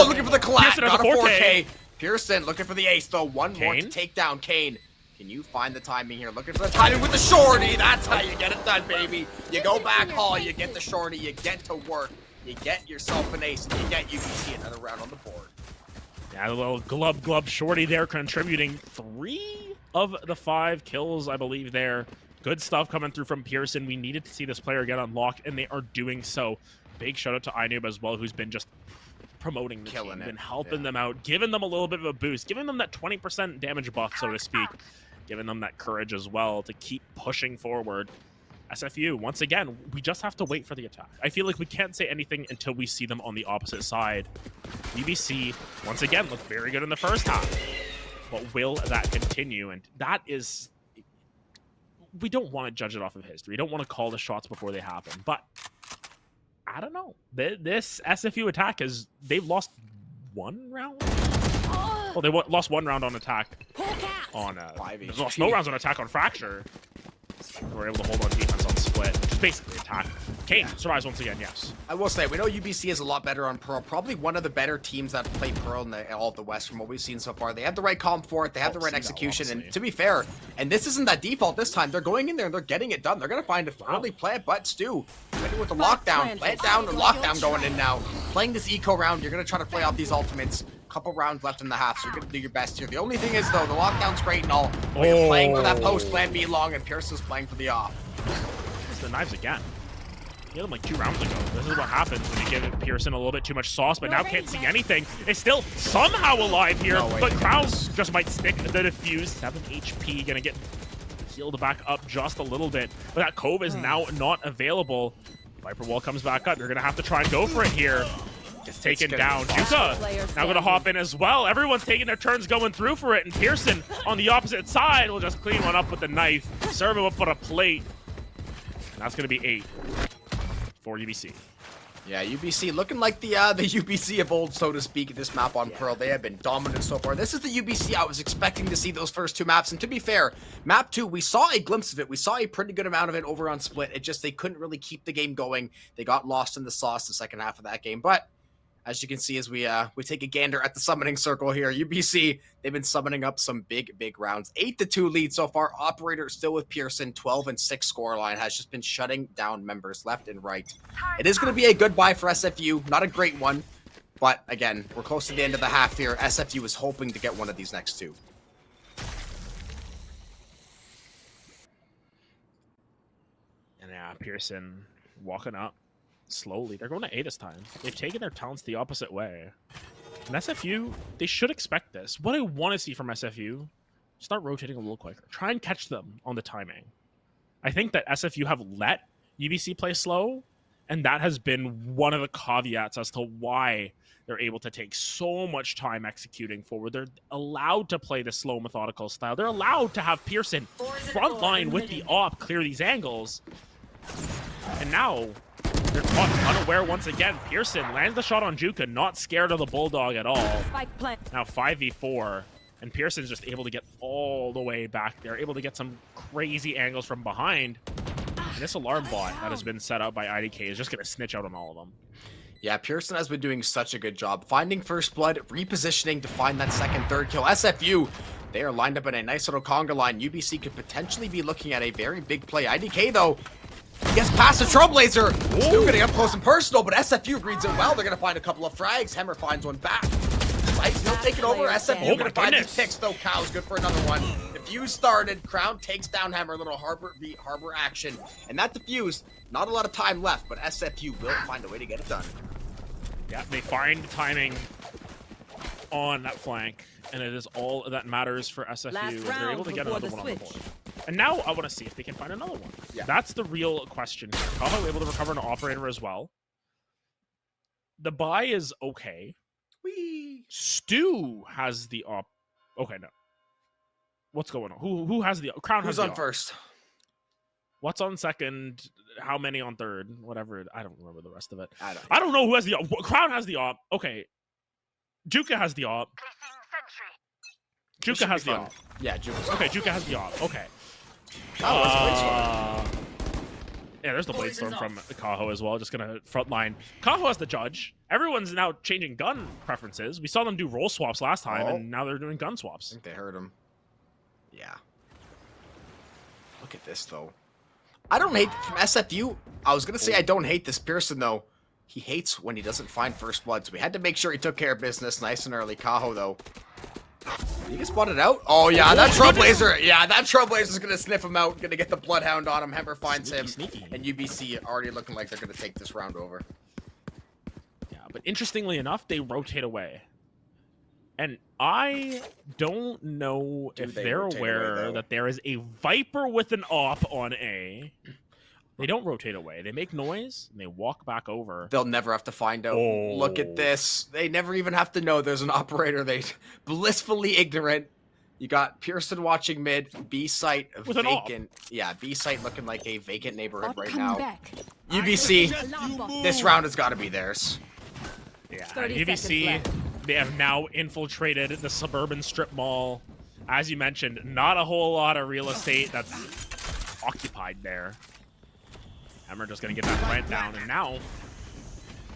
looking for the collapse. Got a 4K. Pearson looking for the ace, though. One more to take down Kane. Can you find the timing here? Looking for the timing with the shorty. That's how you get it done, baby. You go back hall, you get the shorty, you get to work, you get yourself an ace, and you get UBC another round on the board. Yeah, a little glub shorty there, contributing 3 of the 5 kills, I believe, there. Good stuff coming through from Pearson. We needed to see this player get unlocked, and they are doing so. Big shout out to Ainub as well, who's been just promoting the team and helping them out, giving them a little bit of a boost, giving them that 20% damage buff, so to speak, giving them that courage as well to keep pushing forward. SFU, once again, we just have to wait for the attack. I feel like we can't say anything until we see them on the opposite side. UBC, once again, looked very good in the first half. But will that continue? And that is... We don't want to judge it off of history. We don't want to call the shots before they happen. But I don't know. This SFU attack is... They've lost one round? Well, they lost one round on attack on... They lost no rounds on attack on Fracture. We're able to hold on defense on Split, which is basically attack. Kane survives once again, yes. I will say, we know UBC is a lot better on Pearl. Probably one of the better teams that play Pearl in all of the West from what we've seen so far. They have the right comp for it. They have the right execution. And to be fair, and this isn't that default this time. They're going in there and they're getting it done. They're going to find an early plant, but Stu, with the lockdown, plant down and lockdown going in now. Playing this eco round, you're going to try to play out these ultimates. Couple rounds left in the half, so you're going to do your best here. The only thing is, though, the lockdown's great and all, but you're playing for that post plan B long, and Pearson's playing for the off. It's the knives again. He had them like 2 rounds ago. This is what happens when you give Pearson a little bit too much sauce, but now can't see anything. It's still somehow alive here, but Kraus just might stick the defuse. 7 HP, going to get healed back up just a little bit, but that Cove is now not available. Viper Wall comes back up. They're going to have to try and go for it here. It's taken down. Juka now going to hop in as well. Everyone's taking their turns going through for it, and Pearson on the opposite side will just clean one up with the knife, serve him up on a plate. And that's going to be 8 for UBC. Yeah, UBC looking like the UBC of old, so to speak, this map on Pearl. They have been dominant so far. This is the UBC I was expecting to see those first 2 maps. And to be fair, map 2, we saw a glimpse of it. We saw a pretty good amount of it over on Split. It just, they couldn't really keep the game going. They got lost in the sauce the second half of that game. But as you can see, as we take a gander at the summoning circle here, UBC, they've been summoning up some big rounds. 8-2 lead so far. Operator still with Pearson. 12-6 scoreline. Has just been shutting down members left and right. It is going to be a good buy for SFU. Not a great one. But again, we're close to the end of the half here. SFU is hoping to get one of these next 2. And yeah, Pearson walking up. Slowly. They're going to A this time. They've taken their talents the opposite way. And SFU, they should expect this. What I want to see from SFU, start rotating a little quicker. Try and catch them on the timing. I think that SFU have let UBC play slow, and that has been one of the caveats as to why they're able to take so much time executing forward. They're allowed to play the slow, methodical style. They're allowed to have Pearson frontline with the op clear these angles. And now they're caught unaware once again. Pearson lands the shot on Juka, not scared of the Bulldog at all. Now 5v4, and Pearson's just able to get all the way back there, able to get some crazy angles from behind. And this alarm bot that has been set up by IDK is just going to snitch out on all of them. Yeah, Pearson has been doing such a good job finding first blood, repositioning to find that second, third kill. SFU, they are lined up in a nice little conga line. UBC could potentially be looking at a very big play. IDK, though, gets past the Trailblazer. Still getting up close and personal, but SFU reads it well. They're going to find a couple of frags. Hammer finds one back. Sight still taking over. SFU going to find these picks, though. Cow's good for another one. Defuse started. Crown takes down Hammer. Little Harbor action. And that defuse, not a lot of time left, but SFU will find a way to get it done. Yeah, they find timing on that flank, and it is all that matters for SFU. They're able to get another one on the board. And now I want to see if they can find another one. Yeah. That's the real question here. Kaho able to recover an operator as well. The buy is okay. Whee! Stu has the op. Okay, no. What's going on? Who has the Crown? Who's has on the first? What's on second? How many on third? Whatever. I don't remember the rest of it. I don't know who has the op. Crown has the op. Okay. Juka has the op. Juka has the op. Yeah, Juka. Okay, Juka has the op. Okay. Yeah, there's the Blade Storm from Kaho as well. Just gonna frontline. Kaho has the judge. Everyone's now changing gun preferences. We saw them do role swaps last time, and now they're doing gun swaps. I think they heard him. Yeah. Look at this, though. I don't hate from SFU. I was gonna say I don't hate this Pearson, though. He hates when he doesn't find first blood, so we had to make sure he took care of business nice and early. Kaho, though. Did he get spotted out? Oh, yeah, that Trailblazer. Yeah, that Trailblazer's going to sniff him out. Going to get the Bloodhound on him. Hammer finds him. Sneaky. And UBC already looking like they're going to take this round over. Yeah, but interestingly enough, they rotate away. And I don't know if they're aware that there is a Viper with an op on A. They don't rotate away. They make noise and they walk back over. They'll never have to find out. Oh. Look at this. They never even have to know there's an operator. They blissfully ignorant. You got Pearson watching mid. B site vacant. Yeah, B site looking like a vacant neighborhood right now. UBC, this round has got to be theirs. Yeah, UBC, they have now infiltrated the suburban strip mall. As you mentioned, not a whole lot of real estate that's occupied there. And we're just going to get that plant down, and now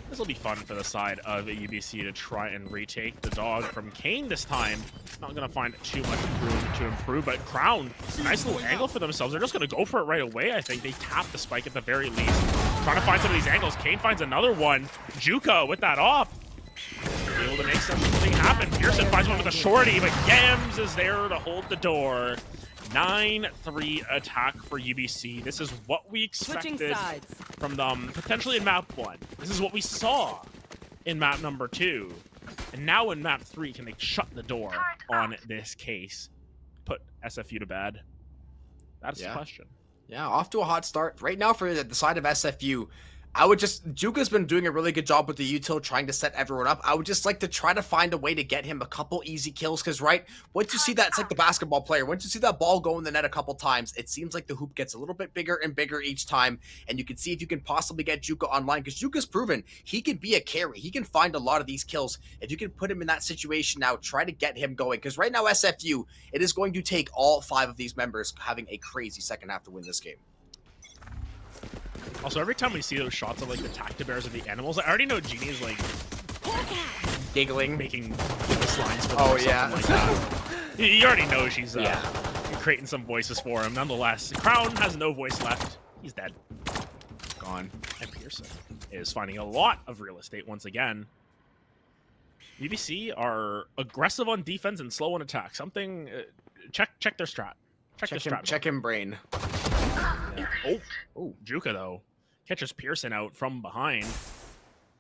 this will be fun for the side of UBC to try and retake the dog from Kane this time. Not going to find too much room to improve, but Crown, nice little angle for themselves. They're just going to go for it right away, I think. They tap the spike at the very least. Trying to find some of these angles. Kane finds another one. Juka with that op. Able to make something happen. Pearson finds one with a shorty, but Gams is there to hold the door. 9-3 attack for UBC. This is what we expected from them, potentially in map 1. This is what we saw in map number 2. And now in map 3, can they shut the door on this case? Put SFU to bed? That's the question. Yeah, off to a hot start. Right now for the side of SFU, I would just, Juka's been doing a really good job with the util trying to set everyone up. I would just like to try to find a way to get him a couple easy kills, because right, once you see that, it's like the basketball player. Once you see that ball go in the net a couple times, it seems like the hoop gets a little bit bigger and bigger each time, and you can see if you can possibly get Juka online, because Juka's proven he can be a carry. He can find a lot of these kills. If you can put him in that situation now, try to get him going, because right now SFU, it is going to take all 5 of these members having a crazy second half to win this game. Also, every time we see those shots of like the Tactibears or the animals, I already know Genie is like giggling, making voice lines for them. Oh yeah, like that. You already know she's creating some voices for him. Nonetheless, Crown has no voice left. He's dead, gone. And Pearson is finding a lot of real estate once again. UBC are aggressive on defense and slow on attack. Something check their strat. Check him brain. Yeah. Oh, Juka though catches Pearson out from behind.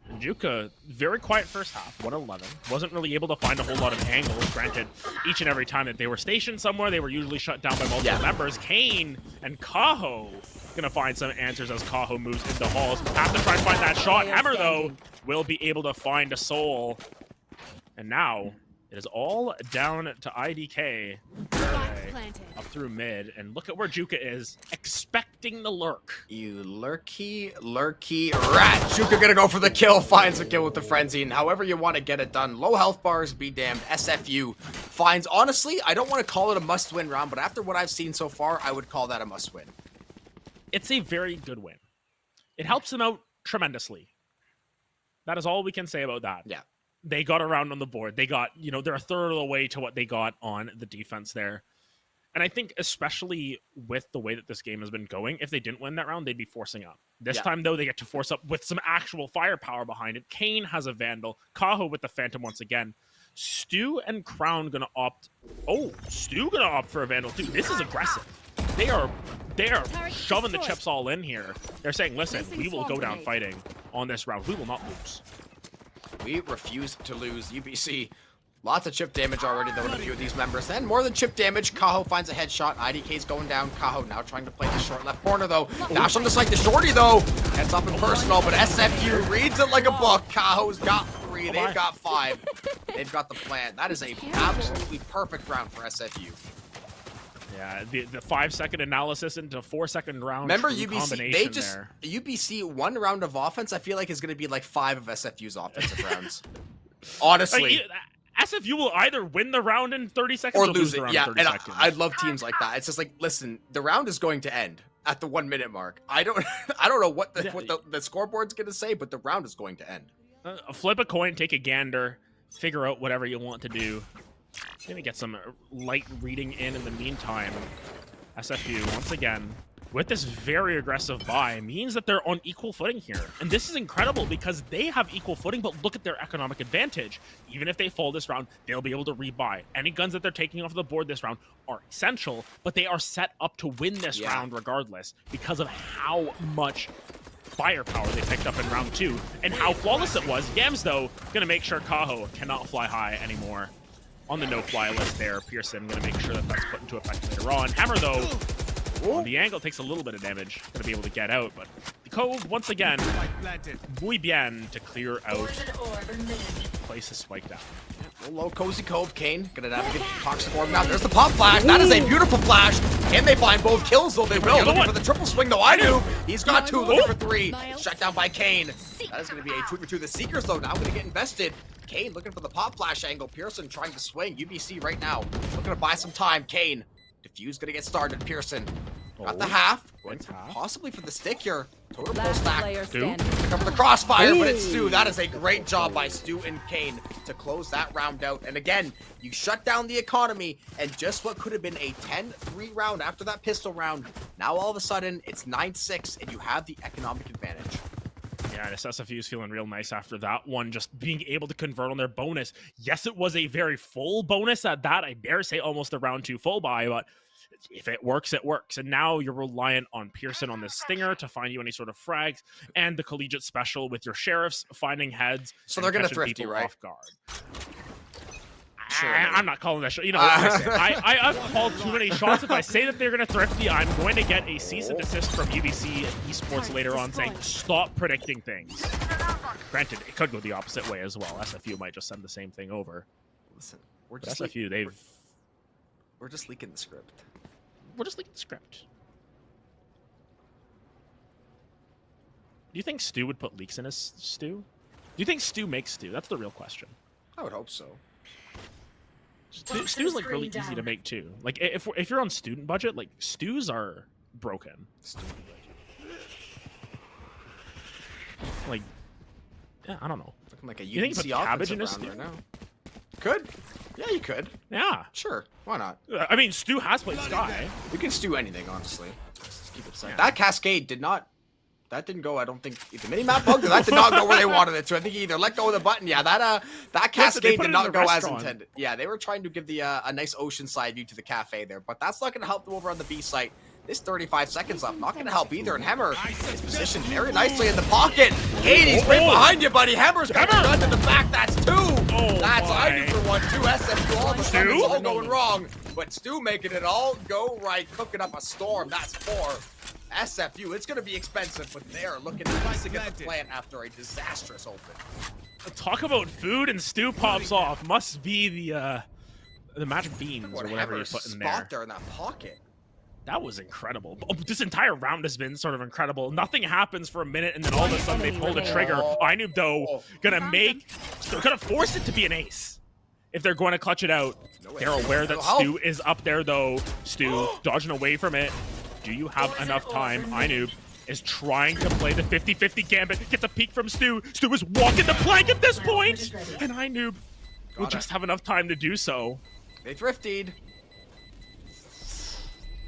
And Juka, very quiet first half, 111. Wasn't really able to find a whole lot of angles. Granted, each and every time that they were stationed somewhere, they were usually shut down by multiple members. Kane and Kaho gonna find some answers as Kaho moves into halls. Have to try and find that shot. Hammer though will be able to find a soul. And now it is all down to IDK up through mid, and look at where Juka is, expecting the lurk. You lurky rat. Juka gonna go for the kill, finds a kill with the frenzy, and however you want to get it done. Low health bars, be damned. SFU finds, honestly, I don't want to call it a must-win round, but after what I've seen so far, I would call that a must-win. It's a very good win. It helps them out tremendously. That is all we can say about that. Yeah. They got around on the board. They got, they're a third of the way to what they got on the defense there. And I think especially with the way that this game has been going, if they didn't win that round, they'd be forcing up. This time, though, they get to force up with some actual firepower behind it. Kane has a Vandal. Kaho with the Phantom once again. Stu and Crown gonna opt. Oh, Stu gonna opt for a Vandal too. This is aggressive. They are shoving the chips all in here. They're saying, listen, we will go down fighting on this round. We will not lose. We refuse to lose. UBC, lots of chip damage already, though, with a few of these members. And more than chip damage, Kaho finds a headshot. IDK's going down. Kaho now trying to play the short left corner, though. Dash on the side, the shorty, though. Heads up in personal, but SFU reads it like a book. Kaho's got 3. They've got 5. They've got the plan. That is a absolutely perfect round for SFU. Yeah, the 5-second analysis into 4-second round. Remember UBC, UBC 1 round of offense, I feel like is going to be like 5 of SFU's offensive rounds. Honestly. SFU will either win the round in 30 seconds or lose the round in 30 seconds. I love teams like that. It's just like, listen, the round is going to end at the 1-minute mark. I don't know what the scoreboard's going to say, but the round is going to end. Flip a coin, take a gander, figure out whatever you want to do. Gonna get some light reading in the meantime. SFU, once again, with this very aggressive buy, means that they're on equal footing here. And this is incredible because they have equal footing, but look at their economic advantage. Even if they fall this round, they'll be able to rebuy. Any guns that they're taking off the board this round are essential, but they are set up to win this round regardless because of how much firepower they picked up in round 2 and how flawless it was. Yams, though, gonna make sure Kaho cannot fly high anymore. On the no-fly list there, Pearson going to make sure that that's put into effect later on. Hammer, though, On the angle takes a little bit of damage. Gonna be able to get out, but the Cove, once again, muy bien to clear out. Place the spike down. Low cozy Cove. Kane gonna navigate the toxic orb now. There's the pop flash. That is a beautiful flash. Can they find both kills? Though they will. Looking for the triple swing though. I do. He's got 2. Looking for 3. Shut down by Kane. That is gonna be a 2 for 2. The Seekers though now gonna get invested. Kane looking for the pop flash angle. Pearson trying to swing. UBC right now looking to buy some time. Kane. Diffuse gonna get started. Pearson got the half. Going possibly for the stick here. Total pull stack. Stu. Cover the crossfire, but it's Stu. That is a great job by Stu and Kane to close that round out. And again, you shut down the economy, and just what could have been a 10-3 round after that pistol round, now all of a sudden it's 9-6, and you have the economic advantage. Yeah, this SFU is feeling real nice after that one, just being able to convert on their bonus. Yes, it was a very full bonus at that. I dare say almost a round 2 full buy, but if it works, it works. And now you're reliant on Pearson on the Stinger to find you any sort of frags, and the collegiate special with your sheriffs finding heads. So they're going to thrift you, right? Off guard. Sure. I'm not calling that shot. You know, listen, I've called too many shots. If I say that they're going to thrift you, I'm going to get a cease and desist from UBC Esports later on saying, stop predicting things. Granted, it could go the opposite way as well. SFU might just send the same thing over. Listen, we're just SFU, we're just leaking the script. We're just leaking the script. Do you think Stu would put leaks in his stew? Do you think Stu makes stew? That's the real question. I would hope so. Stew's like really easy to make too. Like if you're on student budget, like stews are broken. Like, yeah, I don't know. Looking like a you think you put cabbage in a stew? Right now. Could. Yeah, you could. Yeah. Sure. Why not? I mean, Stu has played Sky. We can stew anything, honestly. Just keep it simple. Yeah. That cascade did not. That didn't go. I don't think the mini map bugged. That did not go where they wanted it to. I think he either let go of the button. Yeah, that cascade did not go as intended. Yeah, they were trying to give the a nice oceanside view to the cafe there, but that's not going to help them over on the B site. This 35 seconds left, not going to help either. And Hammer is positioned very nicely in the pocket. Hades right behind you, buddy. Hammer's got the gun to the back. That's 2. That's I do for 1, 2. SFU, all of a sudden it's all going wrong. But Stu making it all go right, cooking up a storm. That's 4. SFU, it's going to be expensive, but they're looking to get the plant after a disastrous open. Talk about food and Stu pops off. Must be the magic beans or whatever you put in there. Spot there in that pocket. That was incredible. This entire round has been sort of incredible. Nothing happens for a minute, and then all of a sudden they pull the trigger. Ainub, though, gonna force it to be an ace. If they're going to clutch it out, they're aware that Stu is up there, though. Stu dodging away from it. Do you have enough time? Ainub is trying to play the 50-50 gambit. Gets a peek from Stu. Stu is walking the plank at this point, and Ainub will just have enough time to do so. They thrifted.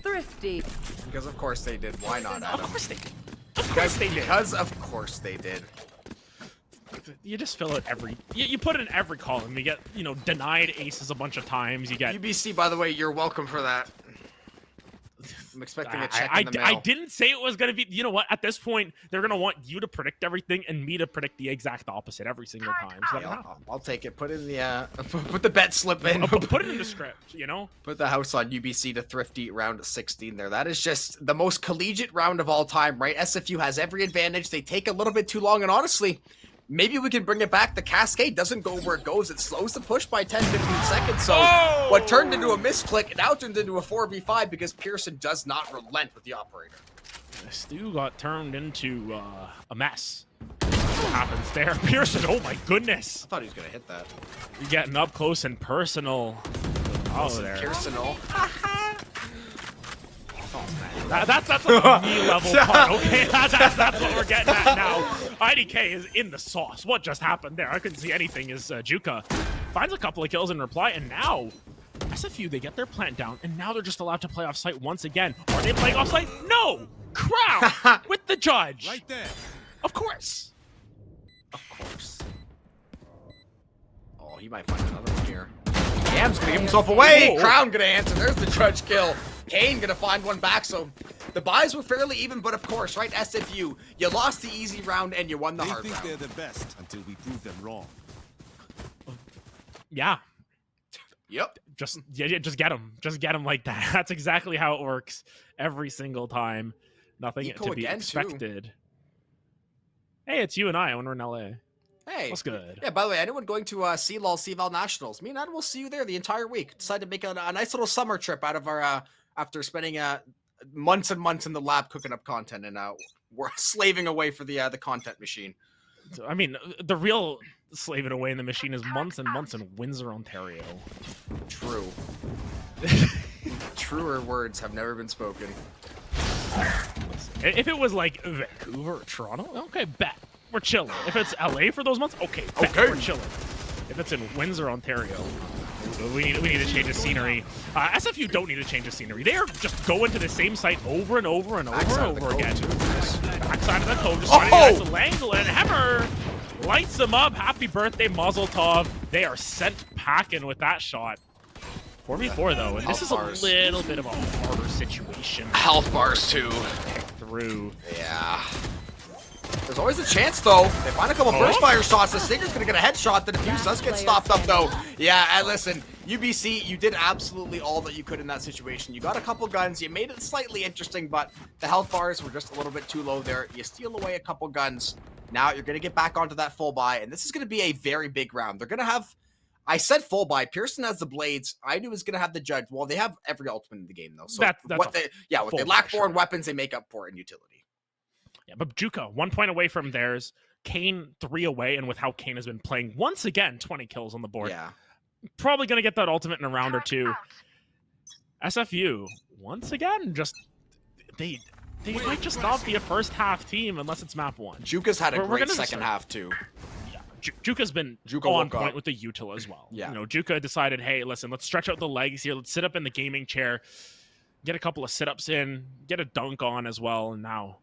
Thrifty. Because of course they did. Why not, Adam? Of course they did. Of course they did. Because of course they did. You just fill it you put it in every column. You get, denied aces a bunch of times. You get UBC, by the way, you're welcome for that. I'm expecting a check in the mail. I didn't say it was going to be, you know what? At this point, they're going to want you to predict everything and me to predict the exact opposite every single time. So I'll take it. Put it in the, put the bet slip in. Put it in the script, Put the house on UBC to thrifty round 16 there. That is just the most collegiate round of all time, right? SFU has every advantage. They take a little bit too long, and honestly, maybe we can bring it back. The cascade doesn't go where it goes. It slows the push by 10, 15 seconds. So what turned into a misclick now turned into a 4v5 because Pearson does not relent with the operator. Stu got turned into a mess. That's what happens there. Pearson, oh my goodness. I thought he was going to hit that. You're getting up close and personal. Oh, there. Personal. That's a me level part, okay? That's what we're getting at now. IDK is in the sauce. What just happened there? I couldn't see anything as Juka finds a couple of kills in reply, and now SFU, they get their plant down, and now they're just allowed to play off-site once again. Are they playing off-site? No! Crown with the judge. Right there. Of course. Of course. Oh, he might find another one here. Cam's gonna give himself away. Crown gonna answer. There's the judge kill. Kane gonna find one back. So the buys were fairly even, but of course, right? SFU, you lost the easy round and you won the hard round. They think they're the best until we prove them wrong. Yeah. Yep. just get him. Just get him like that. That's exactly how it works every single time. Nothing Eco to be again, expected. Hey, it's you and I when we're in LA. Hey. What's good? Yeah, by the way, anyone going to CVAL Nationals, me and Adam will see you there the entire week. Decided to make a nice little summer trip out of our, after spending months and months in the lab cooking up content, and we're slaving away for the content machine. So, I mean, the real slaving away in the machine is months and months in Windsor, Ontario. True. Truer words have never been spoken. If it was like Vancouver or Toronto, okay, bet. We're chilling. If it's LA for those months, okay, bet. We're chilling. If it's in Windsor, Ontario, we need to change the scenery. SFU don't need to change the scenery. They are just going to the same site over and over and over again. Backside of the cove, just finding a nice angle, and Hammer lights them up. Happy birthday, Mazel Tov. They are sent packing with that shot. 4v4 though, and this is a little bit of a harder situation. Health bars too. Through. Yeah. There's always a chance though. They find a couple burst fire shots. The Stinger's gonna get a headshot. The defuse does get stopped up though. Yeah, and listen, UBC, you did absolutely all that you could in that situation. You got a couple guns. You made it slightly interesting, but the health bars were just a little bit too low there. You steal away a couple guns. Now you're gonna get back onto that full buy, and this is gonna be a very big round. They're gonna have. I said full buy. Pearson has the blades. I knew was going to have the judge. Well, they have every ultimate in the game, though. So that's what they lack for in weapons, they make up for in utility. Yeah, but Juka, 1 point away from theirs. Kane, 3 away. And with how Kane has been playing, once again, 20 kills on the board. Yeah. Probably going to get that ultimate in a round or two. SFU, once again, just... They might just not be a first half team unless it's map 1. Juka's had a great second half, too. Juka's been on point with the util as well. Yeah. You know, Juka decided, hey, listen, let's stretch out the legs here. Let's sit up in the gaming chair, get a couple of sit-ups in, get a dunk on as well, and now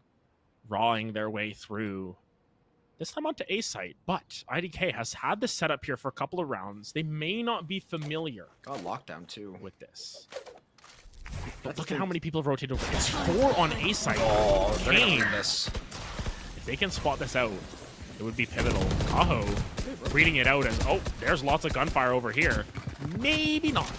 rawing their way through. This time onto A site, but IDK has had the setup here for a couple of rounds. They may not be familiar. Got lockdown too with this. But look at how many people have rotated over. It's 4 on A site. Oh, they're gonna win this. If they can spot this out, it would be pivotal. Kaho reading it out as, oh, there's lots of gunfire over here. Maybe not.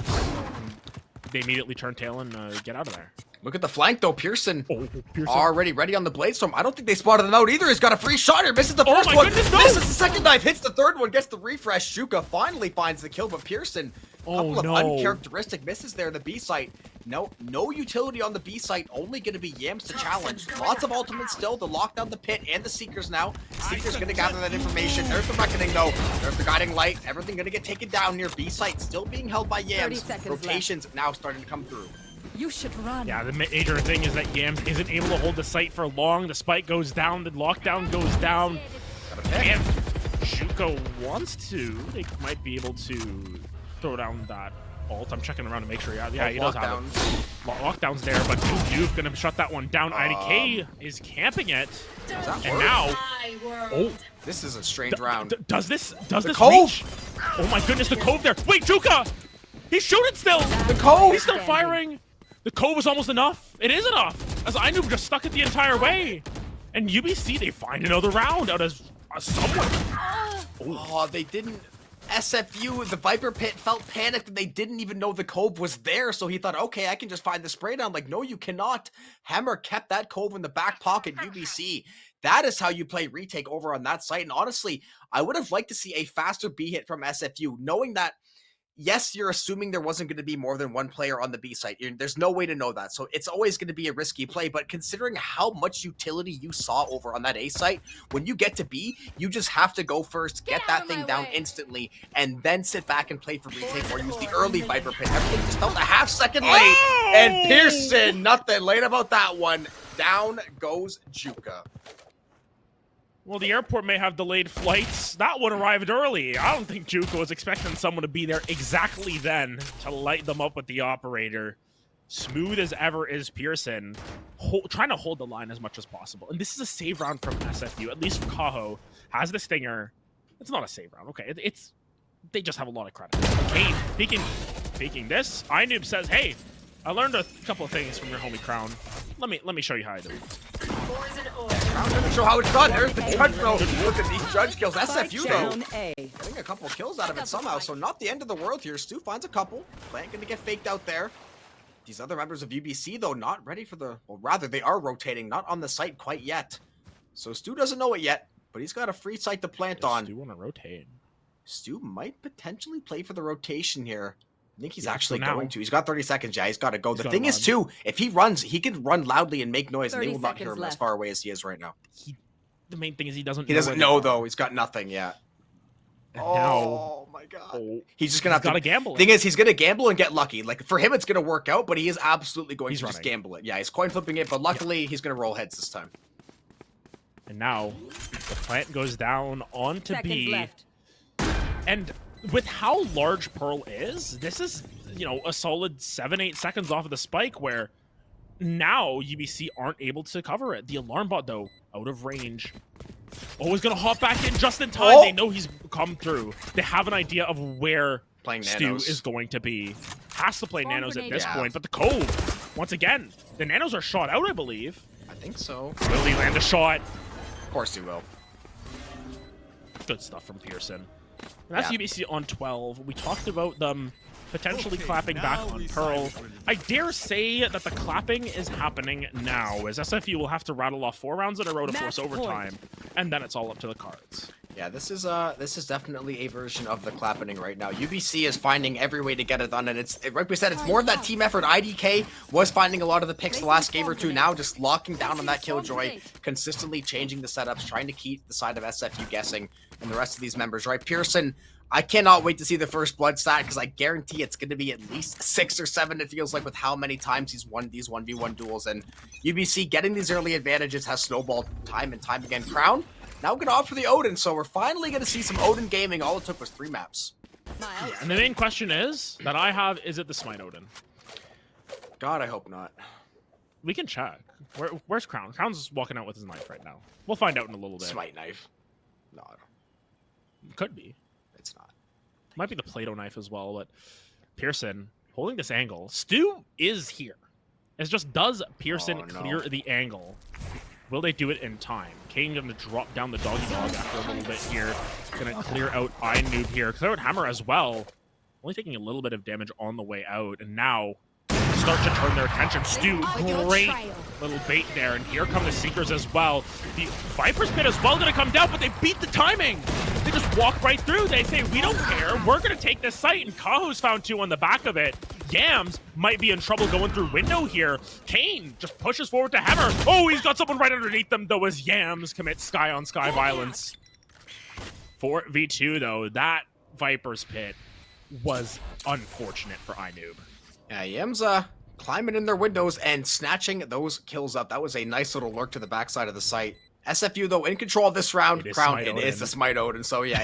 They immediately turn tail and get out of there. Look at the flank, though. Pearson, Pearson already ready on the Bladestorm. I don't think they spotted him out either. He's got a free shot here. Misses the first one. Goodness, no. Misses the second knife. Hits the third one. Gets the refresh. Shuka finally finds the kill, but Pearson, couple of uncharacteristic misses there. The B site. No utility on the B site. Only going to be Yams to challenge. Lots of ultimates still to lock down the pit and the Seekers now. Seekers going to gather that information. There's the Reckoning, though. There's the Guiding Light. Everything going to get taken down near B site. Still being held by Yams. Rotations now starting to come through. You should run. Yeah, the major thing is that Yams isn't able to hold the site for long. The spike goes down, the lockdown goes down. And Shuko wants to. They might be able to throw down that ult. I'm checking around to make sure. Yeah, he does have it. Lockdown's there, but Duke gonna shut that one down. IDK is camping it. And now, this is a strange round. Does this Cove reach? Oh my goodness, the Cove there. Wait, Juka! He's shooting still! The Cove! He's still firing! The Cove is almost enough. It is enough. As Ainub just stuck it the entire way. And UBC, they find another round out of somewhere. Oh, they didn't. SFU, the Viper Pit, felt panicked and they didn't even know the Cove was there. So he thought, okay, I can just find the spray down. Like, no, you cannot. Hammer kept that Cove in the back pocket, UBC. That is how you play retake over on that site. And honestly, I would have liked to see a faster B hit from SFU, knowing that yes, you're assuming there wasn't going to be more than one player on the B site. There's no way to know that. So it's always going to be a risky play. But considering how much utility you saw over on that A site, when you get to B, you just have to go first, get that thing down instantly, and then sit back and play for retake or use the early Viper Pit. Everything just felt a half-second late. And Pearson, nothing late about that one. Down goes Juka. Well, the airport may have delayed flights. That one arrived early. I don't think Juka was expecting someone to be there exactly then to light them up with the operator. Smooth as ever is Pearson, trying to hold the line as much as possible. And this is a save round from SFU, at least for Kaho. Has the Stinger. It's not a save round. Okay, they just have a lot of credit. Kane, speaking this, Ainub says, hey, I learned a couple of things from your homie Crown. Let me show you how I do it. I'm gonna show how it's done. There's the judge though. Look at these judge kills. SFU though, Down A. getting a couple kills out of it somehow. So not the end of the world here. Stu finds a couple. Plant gonna get faked out there. These other members of UBC though, not ready for the, well rather they are rotating, not on the site quite yet. So Stu doesn't know it yet, but he's got a free site to plant on. Stu want to rotate. Stu might potentially play for the rotation here. I think he's Yeah, actually so now- going to. He's got 30 seconds. Yeah, he's got to go. The gotta thing is, run. too, if he runs, he can run loudly and make noise, and they 30 will not hear seconds him as left. far away as he is right now. The main thing is he doesn't. He doesn't where know, they are. though. He's got nothing yet. And Oh, my God. Oh, He's just going to have got to to... gamble. Thing is, he's going to gamble and get lucky. Like, for him, it's going to work out, but he is absolutely going He's to just running. gamble it. Yeah, he's coin flipping it, but luckily, he's going to roll heads this time. And now the plant goes down onto Seconds B. left. And with how large Pearl is, this is, you know, a solid 7-8 seconds off of the spike where now UBC aren't able to cover it. The alarm bot, though, out of range. Always going to hop back in just in time. Oh! They know he's come through. They have an idea of where Playing Stu nanos. is going to be. Has to play Bomb nanos at grenade this out. point. But the Cove, once again, the nanos are shot out, I believe. I think so. Will he land a shot? Of course he will. Good stuff from Pearson. And that's Yeah. UBC on 12. We talked about them potentially clapping back on Pearl. I dare say that the clapping is happening now, as SFU will have to rattle off 4 rounds in a row to force Match point. overtime, and then it's all up to the cards. Yeah, this is definitely a version of the clapping right now. UBC is finding every way to get it done, and like we said, it's more of that team effort. IDK was finding a lot of the picks the last game or two. Now just locking down on that killjoy, consistently changing the setups, trying to keep the side of SFU guessing, and the rest of these members, right? Pearson, I cannot wait to see the first blood stat because I guarantee it's going to be at least 6 or 7. It feels like with how many times he's won these 1v1 duels, and UBC getting these early advantages has snowballed time and time again. Crown now going to opt for the Odin, so we're finally going to see some Odin gaming. All it took was 3 maps. Miles. And the main question is, that I have, is it the Smite Odin? God, I hope not. We can check. Where's Crown? Crown's walking out with his knife right now. We'll find out in a little bit. Smite knife. No, Could be. it's not. Might be the Play-Doh knife as well, but Pearson holding this angle. Stu is here. It's just, does Pearson Oh, no. clear the angle? Will they do it in time? Kane going to drop down the doggy dog after a little bit here. Going to clear out iNoob here. Clear out Hammer as well. Only taking a little bit of damage on the way out. And now start to turn their attention. Stu, great little bait there. And here come the Seekers as well. The Viper's Pit as well going to come down, but they beat the timing. They just walk right through. They say, we don't care. We're going to take this site. And Kaho's found 2 on the back of it. Yams might be in trouble going through window here. Kane just pushes forward to Hammer. Oh, he's got someone right underneath them, though, as Yams commits sky-on-sky violence. 4v2, though. That Viper's Pit was unfortunate for iNoob. Yeah, Yam's climbing in their windows and snatching those kills up. That was a nice little lurk to the backside of the site. SFU though in control of this round. It is Crown, Smite it is Odin. the Smite Odin. So yeah,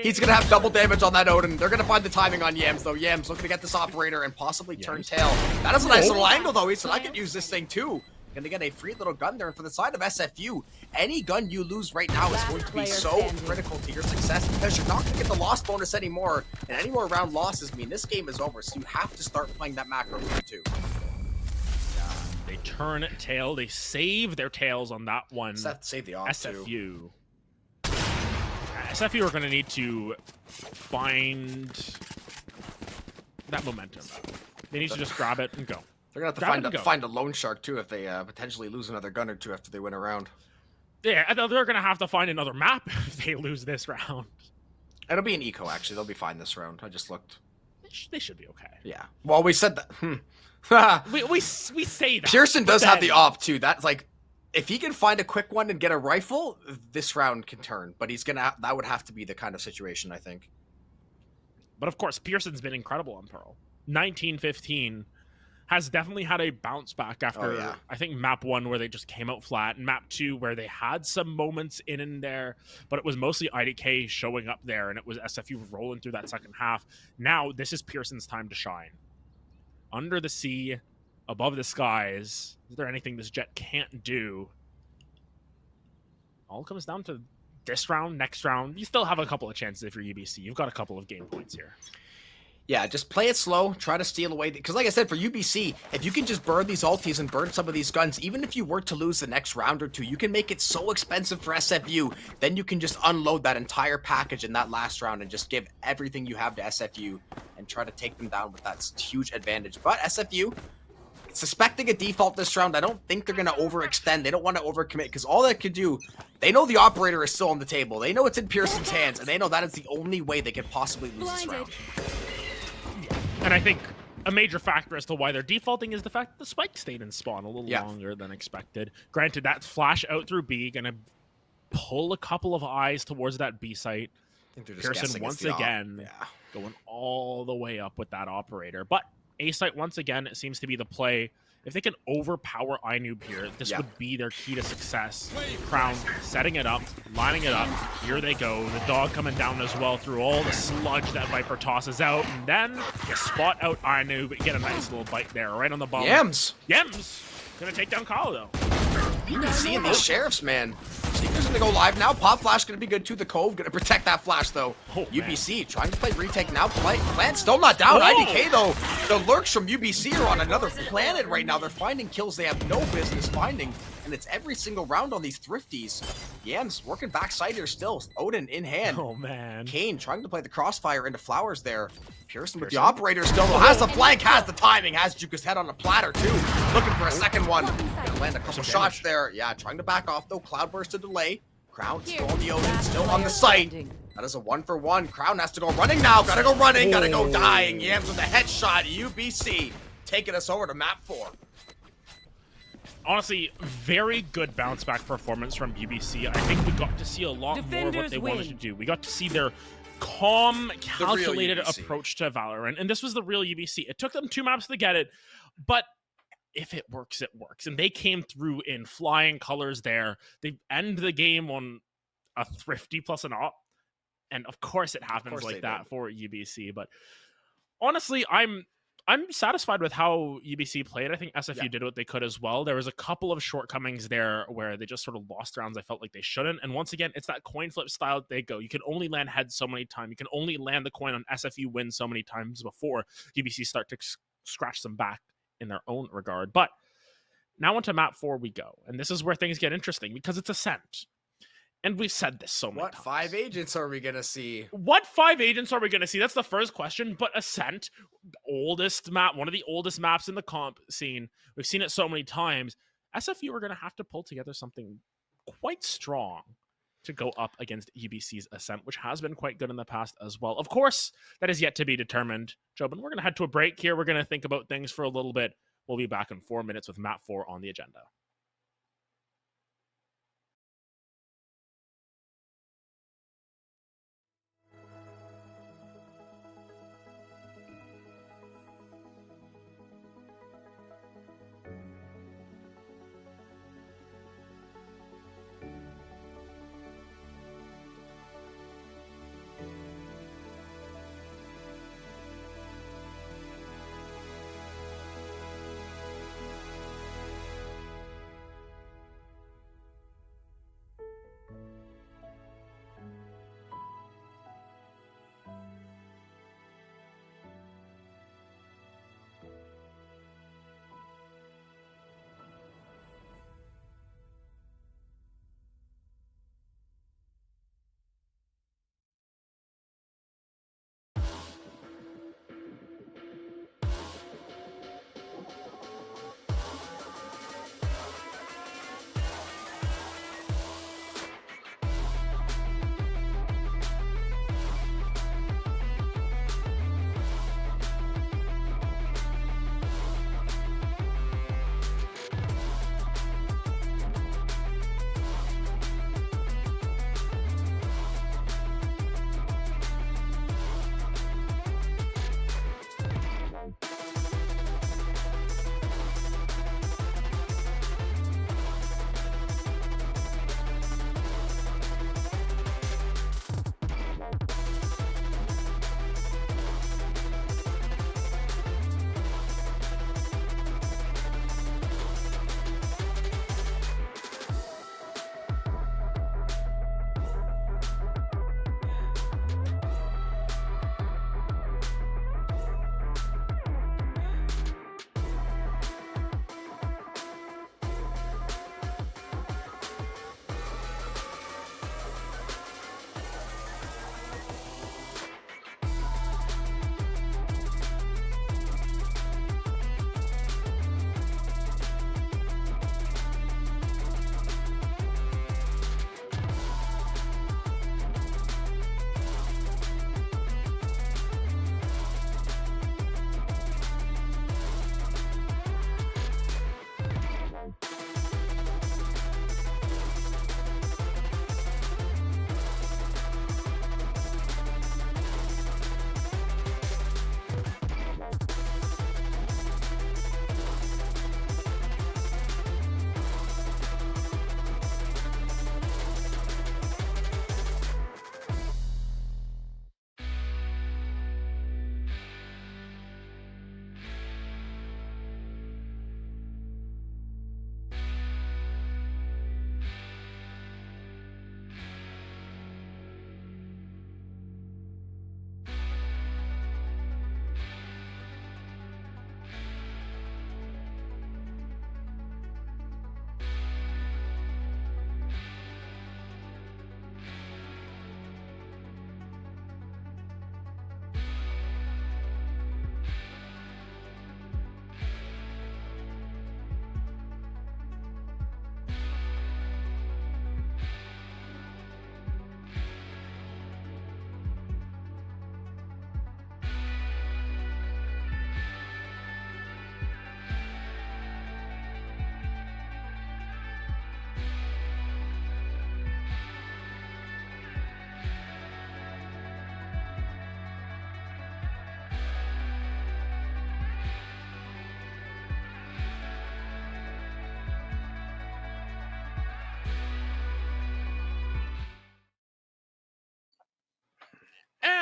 he's gonna have double damage on that Odin. They're gonna find the timing on Yams though. Yams looking to get this operator and possibly turn Yams. tail. That is a nice Oh. little angle though. He said I could use this thing too. Gonna get a free little gun there. And for the side of SFU, any gun you lose right now is Last going to be player so standing. critical to your success because you're not gonna get the loss bonus anymore. And any more round losses mean this game is over. So you have to start playing that macro game too. They turn tail. They save their tails on that one. Save the off too. SFU are going to need to find that momentum. They need to just grab it and go. They're gonna have to Grab it and go. find a lone shark too if they potentially lose another gun or two after they win a round. Yeah, and they're going to have to find another map if they lose this round. It'll be an eco actually. They'll be fine this round. I just looked. They should be okay. Yeah. Well, we said that. We say that. Pearson but does have then- the op too. That's like, if he can find a quick one and get a rifle, this round can turn. But that would have to be the kind of situation I think. But of course, Pearson's been incredible on Pearl. 19-15 has definitely had a bounce back after, yeah. I think, map 1 where they just came out flat, and map 2 where they had some moments in and there, but it was mostly IDK showing up there, and it was SFU rolling through that second half. Now, this is Pearson's time to shine. Under the sea, above the skies, is there anything this Jet can't do? All comes down to this round, next round. You still have a couple of chances if you're UBC. You've got a couple of game points here. Yeah, just play it slow, try to steal away, because like I said, for UBC, if you can just burn these ultis and burn some of these guns, even if you were to lose the next round or two, you can make it so expensive for SFU, then you can just unload that entire package in that last round and just give everything you have to SFU and try to take them down with that huge advantage. But SFU, suspecting a default this round, I don't think they're going to overextend. They don't want to overcommit, because all they could do, they know the operator is still on the table. They know it's in Pearson's hands, and they know that is the only way they could possibly lose this round. And I think a major factor as to why they're defaulting is the fact that the spike stayed in spawn a little longer than expected. Granted, that flash out through B, gonna pull a couple of eyes towards that B site. Pearson once again going all the way up with that operator. But A site once again, it seems to be the play. If they can overpower iNoob here, this would be their key to success. Crown setting it up, lining it up. Here they go. The dog coming down as well through all the sludge that Viper tosses out. And then you spot out iNoob, get a nice little bite there right on the ball. Yems gonna take down Kyle though. You can see these sheriffs, man. Seeker's gonna go live now. Pop flash gonna be good too. The Cove gonna protect that flash though. UBC trying to play retake now. Plant still not down. IDK though. The lurks from UBC are on another planet right now. They're finding kills they have no business finding, and it's every single round on these thrifties. Yams working backside here still. Odin in hand. Oh man. Kane trying to play the crossfire into Flowers there. Pearson with the operator still has the flank, has the timing, has Juka's head on a platter too. Looking for a second one. Gonna land a couple shots there. Yeah, trying to back off though. Cloudburst to delay. Crown still on the Odin, still on the site. That is a 1-for-1. Crown has to go running now. Gotta go running, gotta go dying. Yams with a headshot. UBC taking us over to map 4. Honestly, very good bounce back performance from UBC. I think we got to see a lot more of what they wanted to do. We got to see their calm, calculated approach to Valorant, and this was the real UBC. It took them 2 maps to get it, but if it works, it works. And they came through in flying colors there. They end the game on a thrifty plus an op, and of course it happens like that for UBC. But honestly, I'm satisfied with how UBC played. I think SFU did what they could as well. There was a couple of shortcomings there where they just sort of lost rounds I felt like they shouldn't. And once again, it's that coin flip style that they go. You can only land heads so many times. You can only land the coin on SFU win so many times before UBC start to scratch them back in their own regard. But now onto map 4 we go. And this is where things get interesting because it's Ascent. And we've said this so many times. What 5 agents are we going to see? What 5 agents are we going to see? That's the first question. But Ascent, oldest map, one of the oldest maps in the comp scene. We've seen it so many times. SFU are going to have to pull together something quite strong to go up against UBC's Ascent, which has been quite good in the past as well. Of course, that is yet to be determined. Jobin, we're going to head to a break here. We're going to think about things for a little bit. We'll be back in 4 minutes with map 4 on the agenda.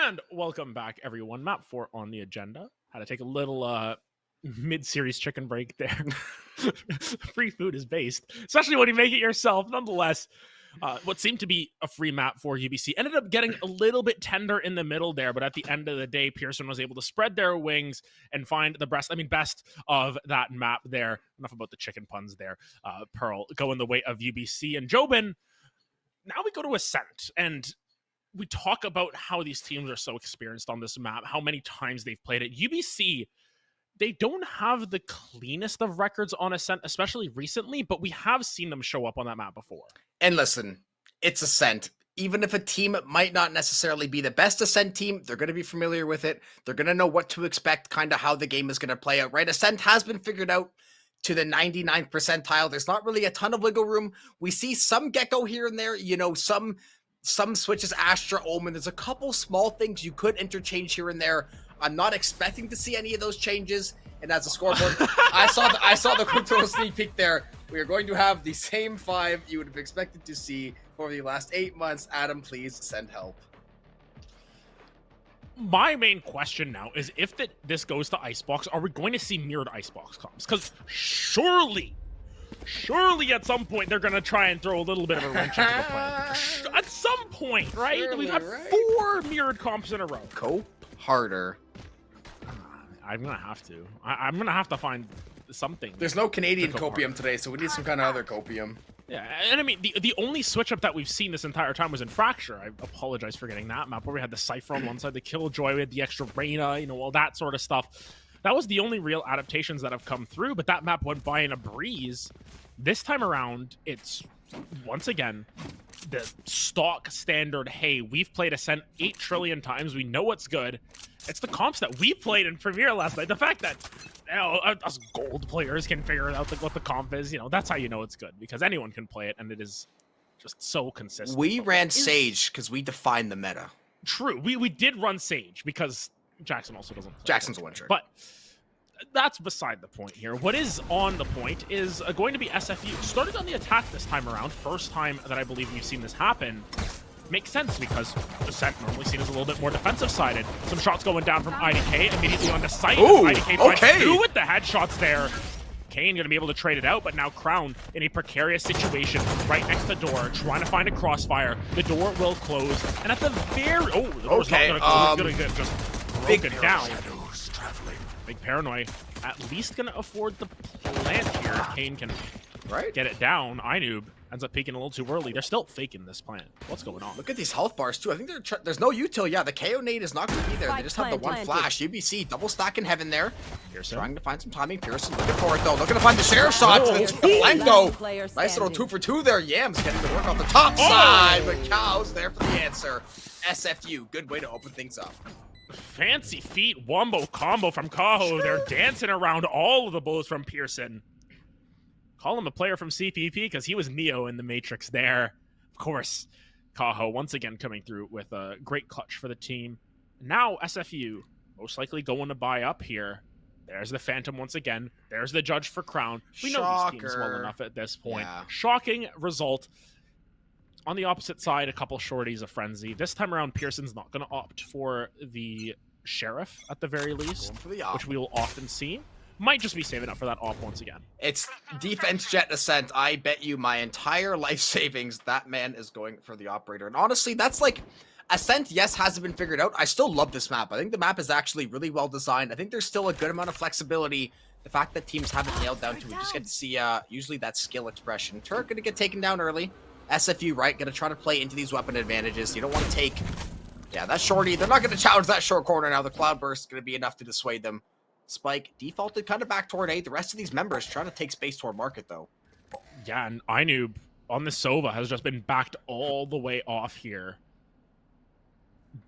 And welcome back, everyone. Map 4 on the agenda. Had to take a little mid-series chicken break there. Free food is based, especially when you make it yourself. Nonetheless, what seemed to be a free map for UBC ended up getting a little bit tender in the middle there, but at the end of the day, Pearson was able to spread their wings and find the best of that map there. Enough about the chicken puns there. Pearl going the way of UBC and Jobin. Now we go to Ascent, and we talk about how these teams are so experienced on this map, how many times they've played it. UBC, they don't have the cleanest of records on Ascent, especially recently, but we have seen them show up on that map before. And listen, it's Ascent. Even if a team might not necessarily be the best Ascent team, they're going to be familiar with it. They're going to know what to expect, kind of how the game is going to play out, right? Ascent has been figured out to the 99th percentile. There's not really a ton of wiggle room. We see some Gecko here and there, you know, some switches, Astra, Omen. There's a couple small things you could interchange here and there. I'm not expecting to see any of those changes. And as a scoreboard, I saw the quick little sneak peek there. We are going to have the same 5 you would have expected to see for the last 8 months. Adam, please send help. My main question now is if this goes to Icebox, are we going to see mirrored Icebox comps? Because surely at some point they're going to try and throw a little bit of a wrench into the plan. At some point, right? Surely, We've had right? 4 mirrored comps in a row. Cope harder. I'm going to have to. I'm going to have to find something. There's no Canadian copium today, so we need some kind of other copium. Yeah, and I mean, the only switch-up that we've seen this entire time was in Fracture. I apologize for getting that map, where we had the Cypher on one side, the Killjoy, we had the extra Reyna, you know, all that sort of stuff. That was the only real adaptations that have come through, but that map went by in a breeze. This time around, it's, once again, the stock standard, hey, we've played Ascent 8 trillion times, we know what's good. It's the comps that we played in Premier last night. The fact that, you know, us gold players can figure out what the comp is, you know, that's how you know it's good, because anyone can play it, and it is just so consistent. We ran Sage because we defined the meta. True, we did run Sage because Jackson also doesn't play. Jackson's a one-trick. But that's beside the point here. What is on the point is going to be SFU. Started on the attack this time around. First time that I believe we've seen this happen. Makes sense because Ascent normally seen as a little bit more defensive-sided. Some shots going down from IDK immediately on the site. Ooh, IDK finds okay. 2 with the headshots there. Kane going to be able to trade it out, but now Crown in a precarious situation right next to the door, trying to find a crossfire. The door will close, and at the very... Oh, the door's not going to close. It's going to get just broken down. Big Paranoid at least going to afford the plant here if Kane can get it down. Inoob ends up peeking a little too early. They're still faking this plant. What's going on? Look at these health bars, too. I think there's no util. Yeah, the KO nade is not going to be there. They just have the one flash. UBC double stack in heaven there. Pearson trying to find some timing. Pearson looking for it, though. Looking to find the share shots. It's Flamingo. Nice little 2 for 2 there. Yams getting to work off the top side, but Cow's there for the answer. SFU, good way to open things up. Fancy feet wombo combo from Kaho. They're dancing around all of the bullets from Pearson. Call him a player from CPP because he was Neo in the Matrix there. Of course, Kaho once again coming through with a great clutch for the team. Now SFU most likely going to buy up here. There's the Phantom once again. There's the Judge for Crown. We know these teams well enough at this point. Yeah. Shocking result. On the opposite side, a couple shorties of Frenzy. This time around, Pearson's not going to opt for the Sheriff at the very least, which we will often see. Might just be saving up for that op once again. It's defense jet Ascent. I bet you my entire life savings that man is going for the operator. And honestly, that's like Ascent, yes, hasn't been figured out. I still love this map. I think the map is actually really well designed. I think there's still a good amount of flexibility. The fact that teams haven't nailed down to it, just get to see usually that skill expression. Turret gonna get taken down early. SFU, right, gonna try to play into these weapon advantages. You don't want to take, yeah, that shorty. They're not gonna challenge that short corner now. The Cloudburst is gonna be enough to dissuade them. Spike defaulted kind of back toward A. The rest of these members trying to take space toward market, though. Yeah, and Inoob on the Sova has just been backed all the way off here.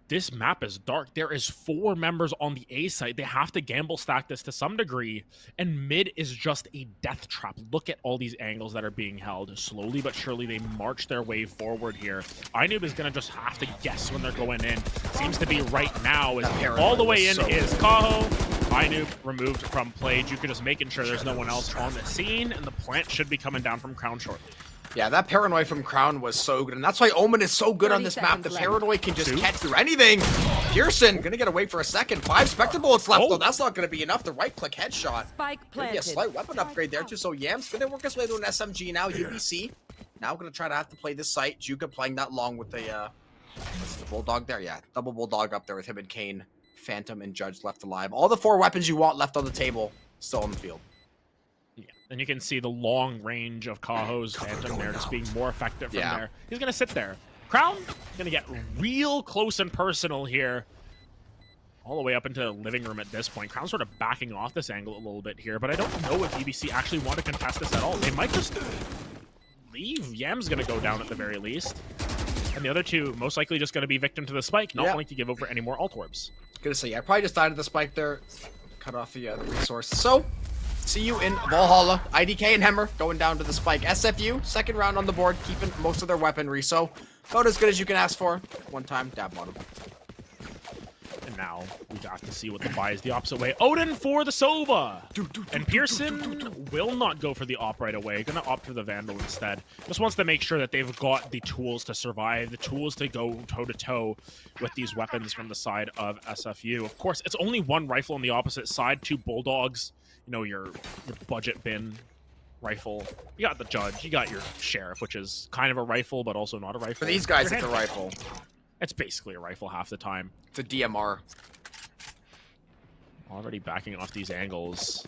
This map is dark. There is 4 members on the A side. They have to gamble stack this to some degree. And mid is just a death trap. Look at all these angles that are being held. Slowly but surely, they march their way forward here. Inoob is going to just have to guess when they're going in. Seems to be right now. All the way in is Kaho. Inoob removed from play. Juka just making sure there's no one else on the scene. And the plant should be coming down from Crown shortly. Yeah, that paranoid from Crown was so good, and that's why Omen is so good on this map. The paranoid can just catch through anything. Pearson gonna get away for a second. 5 Spectre bullets left, though. That's not gonna be enough. The right-click headshot. Spike Gonna be a slight weapon upgrade there, too. So Yam's gonna work his way to an SMG now. UBC now gonna try to have to play this site. Juka playing that long with the Bulldog there. Yeah, double Bulldog up there with him and Kane. Phantom and Judge left alive. All the 4 weapons you want left on the table, still on the field. Yeah, and you can see the long range of Kaho's Phantom there just being more effective from there. He's going to sit there. Crown going to get real close and personal here. All the way up into the living room at this point. Crown's sort of backing off this angle a little bit here, but I don't know if UBC actually want to contest this at all. They might just leave. Yam's going to go down at the very least. And the other two most likely just going to be victim to the spike, not wanting to give over any more ult orbs. Gonna say, I probably just died at the spike there. Cut off the resource. So, see you in Valhalla. IDK and Hemmer going down to the spike. SFU, second round on the board, keeping most of their weaponry. So, about as good as you can ask for. One time, dab bottom. And now we got to see what the buy is the opposite way. Odin for the Sova. And Pearson will not go for the op right away. Gonna opt for the Vandal instead. Just wants to make sure that they've got the tools to survive, the tools to go toe-to-toe with these weapons from the side of SFU. Of course, it's only 1 rifle on the opposite side, 2 Bulldogs. You know, your budget bin rifle. You got the Judge. You got your Sheriff, which is kind of a rifle, but also not a rifle. For these guys, it's a rifle. It's basically a rifle half the time. It's a DMR. Already backing off these angles.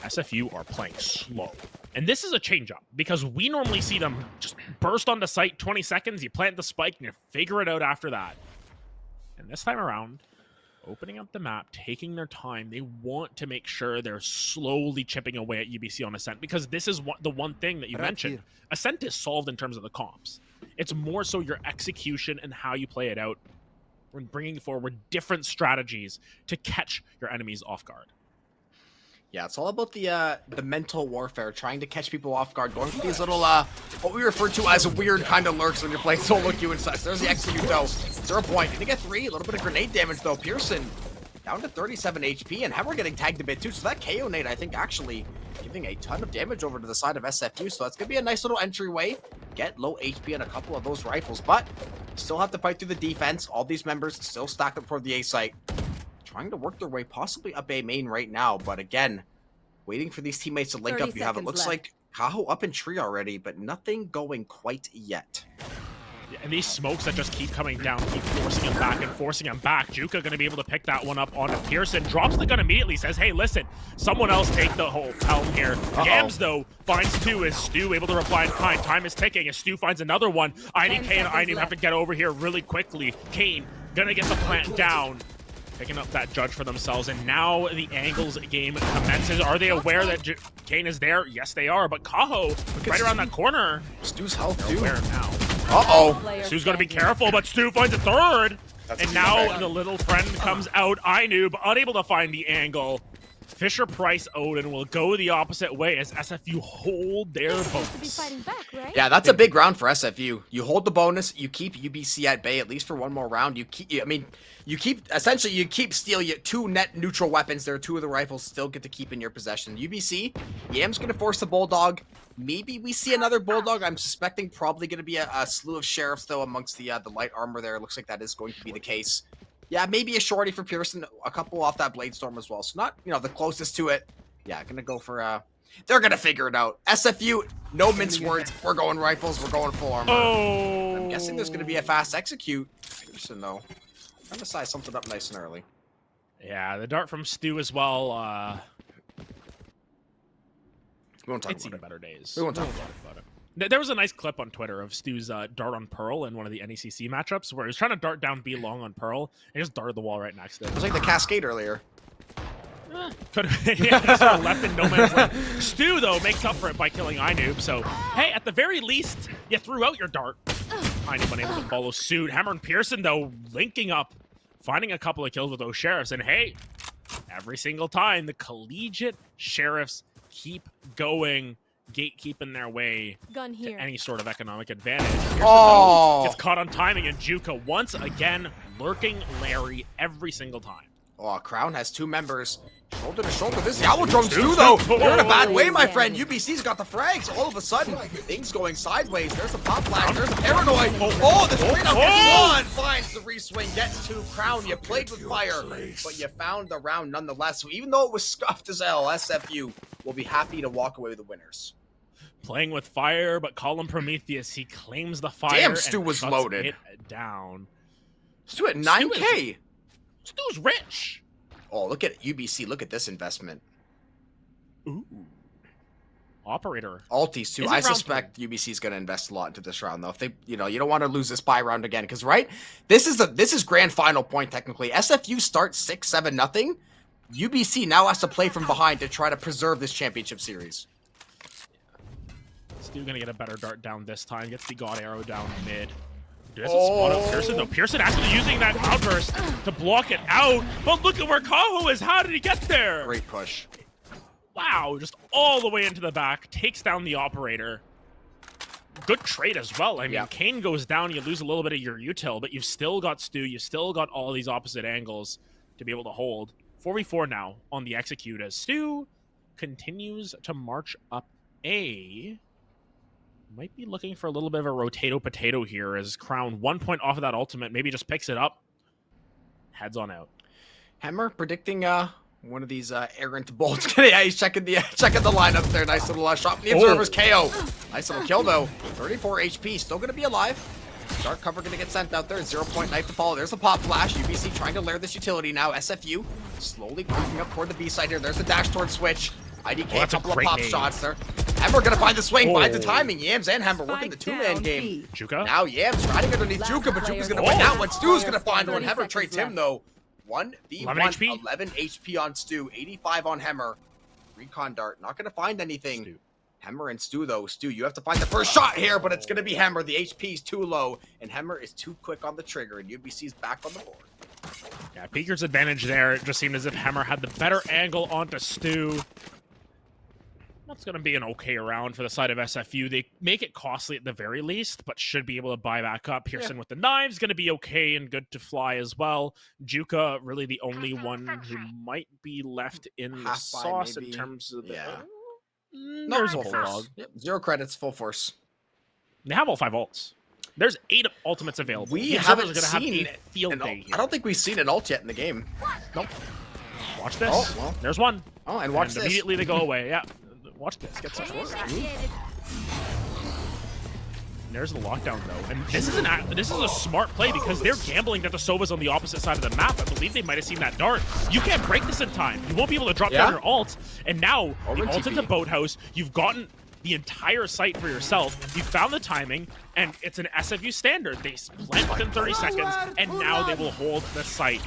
SFU are playing slow. And this is a change-up, because we normally see them just burst onto site 20 seconds, you plant the spike, and you figure it out after that. And this time around, opening up the map, taking their time, they want to make sure they're slowly chipping away at UBC on Ascent, because this is the one thing that you mentioned. Ascent is solved in terms of the comps. It's more so your execution and how you play it out when bringing forward different strategies to catch your enemies off guard. Yeah, it's all about the mental warfare, trying to catch people off guard, going for these little, what we refer to as weird kind of lurks when you're playing solo queue and such. There's the execute, though. 0 point. Gonna get 3. A little bit of grenade damage, though. Pearson down to 37 HP, and Hemmer getting tagged a bit, too. So that KO nade, I think, actually giving a ton of damage over to the side of SFU. So that's gonna be a nice little entryway. Get low HP on a couple of those rifles, but still have to fight through the defense. All these members still stacked up for the A site. Trying to work their way possibly up A main right now, but again, waiting for these teammates to link up. You have, it looks like, Kaho up in tree already, but nothing going quite yet. Yeah, and these smokes that just keep coming down, keep forcing him back and forcing him back. Juka going to be able to pick that one up onto Pearson. Drops the gun immediately, says, hey, listen, someone else take the whole helm here. Yams, though, finds 2. Is Stu able to reply in kind? Time is ticking as Stu finds another one. IDK and INU have to get over here really quickly. Kane going to get the plant down. Picking up that Judge for themselves, and now the angles game commences. Are they aware that Kane is there? Yes, they are, but Kaho, right around that corner. Stu's health, too. Aware now. Stu's going to be careful, but Stu finds a 3rd. And now the little friend comes out. Inoob, unable to find the angle. Fisher Price Odin will go the opposite way as SFU hold their bonus. Right? Yeah, that's a big round for SFU. You hold the bonus, you keep UBC at bay at least for 1 more round. You keep essentially you keep Steel. You 2 net neutral weapons. There are 2 of the rifles still get to keep in your possession. UBC, Yam's gonna force the Bulldog. Maybe we see another Bulldog. I'm suspecting probably gonna be a slew of Sheriffs though amongst the light armor there. It looks like that is going to be the case. Yeah, maybe a shorty for Pearson, a couple off that Blade Storm as well. So not, the closest to it. Yeah, gonna go for, they're gonna figure it out. SFU, no mince words. We're going rifles, we're going full armor. Oh! I'm guessing there's gonna be a fast execute. Pearson, though, trying to size something up nice and early. Yeah, the dart from Stu as well. We won't talk it's about seen it. better days. We won't talk about it. There was a nice clip on Twitter of Stu's dart on Pearl in one of the NECC matchups where he was trying to dart down B long on Pearl and he just darted the wall right next to it. It was like the Cascade earlier. Could have been. Yeah, he sort of left in no man's land. Stu, though, makes up for it by killing Inoob. So, hey, at the very least, you threw out your dart. Inoob unable to follow suit. Hammer and Pearson, though, linking up, finding a couple of kills with those Sheriffs. And hey, every single time, the collegiate Sheriffs keep going, gatekeeping their way to any sort of economic advantage. Pearson, though, gets caught on timing, and Juka once again lurking Larry every single time. Oh, Crown has 2 members. Shoulder to shoulder. This Owl Drones too, though. You're in a bad way, my friend. UBC's got the frags. All of a sudden, things going sideways. There's a pop flash. There's a paranoid. Oh, the straight up gets one. Finds the reswing. Gets 2. Crown, you played with fire, but you found the round nonetheless. So even though it was scuffed as hell, SFU will be happy to walk away with the winners. Playing with fire, but call him Prometheus. He claims the fire. Damn, Stu was loaded. It down. Stu at 9K. Stu's rich. Oh, look at UBC. Look at this investment. Ooh. Operator. Altis too. I suspect UBC is going to invest a lot into this round, though. If they, you don't want to lose this bye round again, because this is grand final point technically. SFU starts 6-7-0. UBC now has to play from behind to try to preserve this championship series. Stu gonna get a better dart down this time. Gets the God Arrow down mid. Doesn't spot out Pearson though. Pearson actually using that outburst to block it out. But look at where Kaho is. How did he get there? Great push. Wow, just all the way into the back. Takes down the operator. Good trade as well. I mean, Kane goes down. You lose a little bit of your util, but you've still got Stu. You've still got all these opposite angles to be able to hold. 4v4 now on the execute as Stu continues to march up A. Might be looking for a little bit of a rotato potato here as Crown 1 point off of that ultimate. Maybe just picks it up. Heads on out. Hammer predicting one of these errant bolts. Yeah, he's checking the lineup there. Nice little shot from the observers. KO. Nice little kill though. 34 HP. Still gonna be alive. Dark cover gonna get sent out there. 0-point knife to follow. There's a pop flash. UBC trying to lair this utility now. SFU slowly creeping up toward the B side here. There's the dash toward switch. IDK, a couple of pop shots there. Hammer gonna find the swing, finds the timing. Yams and Hammer working the 2-man game. Juka? Now Yams riding underneath Juka, but Juka's gonna win that one. Stu's gonna find one. Hammer trades him though. 1v1, 11 HP on Stu, 85 on Hammer. Recon dart, not gonna find anything. Stu. Hammer and Stu though. Stu, you have to find the first shot here, but it's gonna be Hammer. The HP is too low, and Hammer is too quick on the trigger, and UBC's back on the board. Yeah, Peaker's advantage there. It just seemed as if Hammer had the better angle onto Stu. That's going to be an okay round for the side of SFU. They make it costly at the very least, but should be able to buy back up. Pearson with the knives, going to be okay and good to fly as well. Juka, really the only one who might be left in the sauce in terms of the... There's a Bulldog. Yep. 0 credits, full force. They have all 5 ults. There's 8 ultimates available. We haven't seen I don't think we've seen an ult yet in the game. Nope. Watch this. Oh, well. There's one. Oh, and watch this. Immediately they go away. Yeah. Watch this. Get such work. There's the lockdown though, and this is a smart play because they're gambling that the Sova's on the opposite side of the map. I believe they might have seen that dart. You can't break this in time. You won't be able to drop down your ult, and now the ult into Boathouse. You've gotten the entire site for yourself. You found the timing, and it's an SFU standard. They plant within 30 seconds, and now they will hold the site.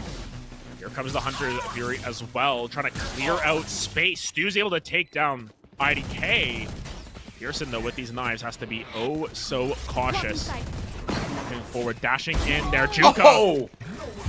Here comes the Hunter Fury as well, trying to clear out space. Stu's able to take down IDK. Pearson, though, with these knives, has to be oh so cautious. Moving forward, dashing in there. Juka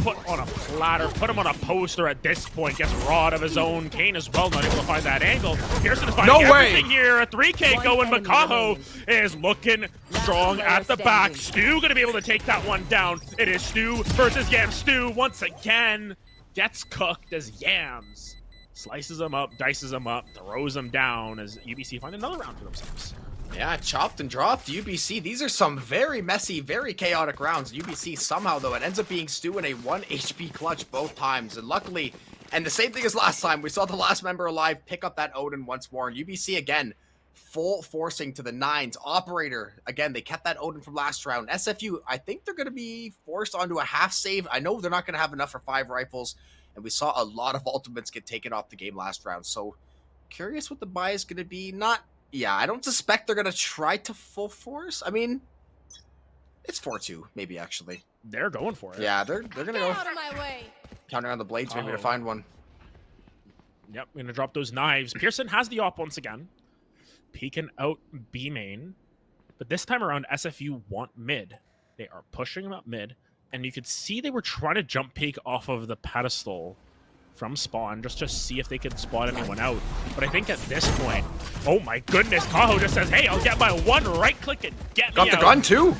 put on a platter, put him on a poster at this point. Gets raw out of his own. Kane as well, not able to find that angle. Pearson is finding everything here. A 3K going. Makaho is looking strong at the back. Stu going to be able to take that one down. It is Stu versus Yams. Stu once again gets cooked as Yams slices him up, dices him up, throws him down as UBC find another round for themselves. Yeah, chopped and dropped. UBC, these are some very messy, very chaotic rounds. UBC somehow, though, it ends up being Stu in a 1 HP clutch both times. And luckily, and the same thing as last time, we saw the last member alive pick up that Odin once more. And UBC, again, full forcing to the 9s. Operator, again, they kept that Odin from last round. SFU, I think they're going to be forced onto a half save. I know they're not going to have enough for 5 rifles. And we saw a lot of ultimates get taken off the game last round. So, curious what the buy is going to be. I don't suspect they're going to try to full force. I mean, it's 4-2, maybe, actually. They're going for it. Yeah, they're going to go. Out of my way. Counting on the blades, maybe, to find one. Yep, going to drop those knives. Pearson has the op once again. Peeking out B main. But this time around, SFU want mid. They are pushing him up mid. And you could see they were trying to jump peek off of the pedestal from spawn just to see if they could spot anyone out. But I think at this point, oh my goodness, Kaho just says, hey, I'll get my one right click and get me out. Got the gun too.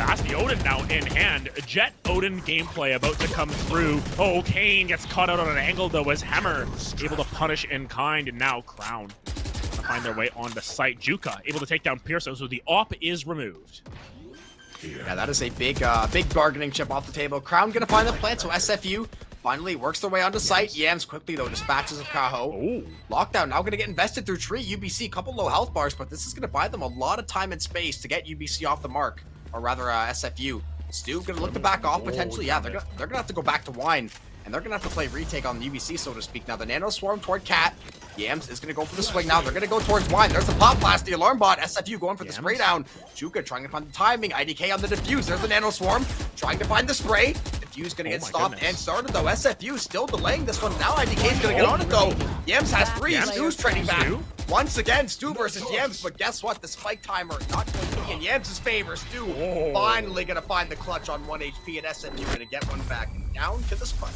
fast. The Odin now in hand. Jet Odin gameplay about to come through. Oh, Kane gets caught out on an angle though as Hammer able to punish in kind, and now Crown to find their way onto site. Juka able to take down Pearson, so the AWP is removed. Yeah, that is a big bargaining chip off the table. Crown gonna find the plant, so SFU finally works their way onto site. Yams quickly though dispatches of Kaho. Oh. Lockdown now gonna get invested through Tree. UBC, couple low health bars, but this is gonna buy them a lot of time and space to get UBC off the mark, or rather SFU. Stu gonna look to back off potentially. Yeah, they're gonna have to go back to Wine, and they're gonna have to play retake on the UBC, so to speak. Now the Nano Swarm toward Cat. Yams is gonna go for the swing now. They're gonna go towards Wine. There's the pop blast, the alarm bot. SFU going for the spray down. Juka trying to find the timing. IDK on the defuse. There's the Nano Swarm trying to find the spray. Defuse gonna get stopped and started though. SFU still delaying this one. Now IDK is gonna get on it though. Yams has 3. Stu's trading back. Once again, Stu versus Yams, but guess what? The spike timer not going to be in Yams' favor. Stu finally gonna find the clutch on 1 HP, and SFU gonna get one back down to the spike.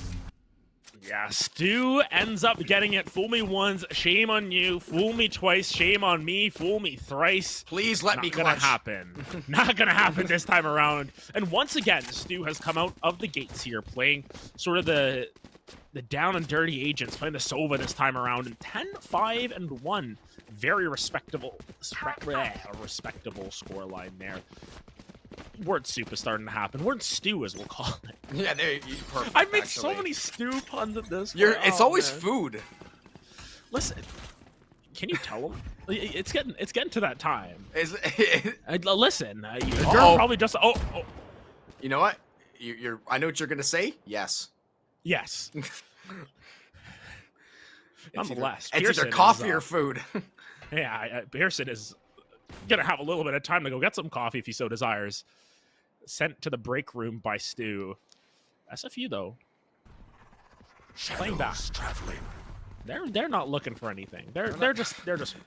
Yeah, Stu ends up getting it. Fool me once, shame on you. Fool me twice, shame on me. Fool me thrice. Please let me clutch. Not gonna happen. Not gonna happen this time around. And once again, Stu has come out of the gates here, playing sort of the down and dirty agents, playing the Sova this time around. And 10-5-1, very respectable scoreline there. Word soup is starting to happen. Word stew, as we'll call it. Yeah, there. Perfect. I make so many stew puns at this. It's always food. Listen, can you tell them? It's getting to that time. Listen, you're probably just. Oh. You know what? I know what you're gonna say. Yes. Yes. Nonetheless, it's either coffee or food. Yeah, Pearson is gonna have a little bit of time to go get some coffee if he so desires. Sent to the break room by Stu. SFU though, playing back. They're not looking for anything. They're just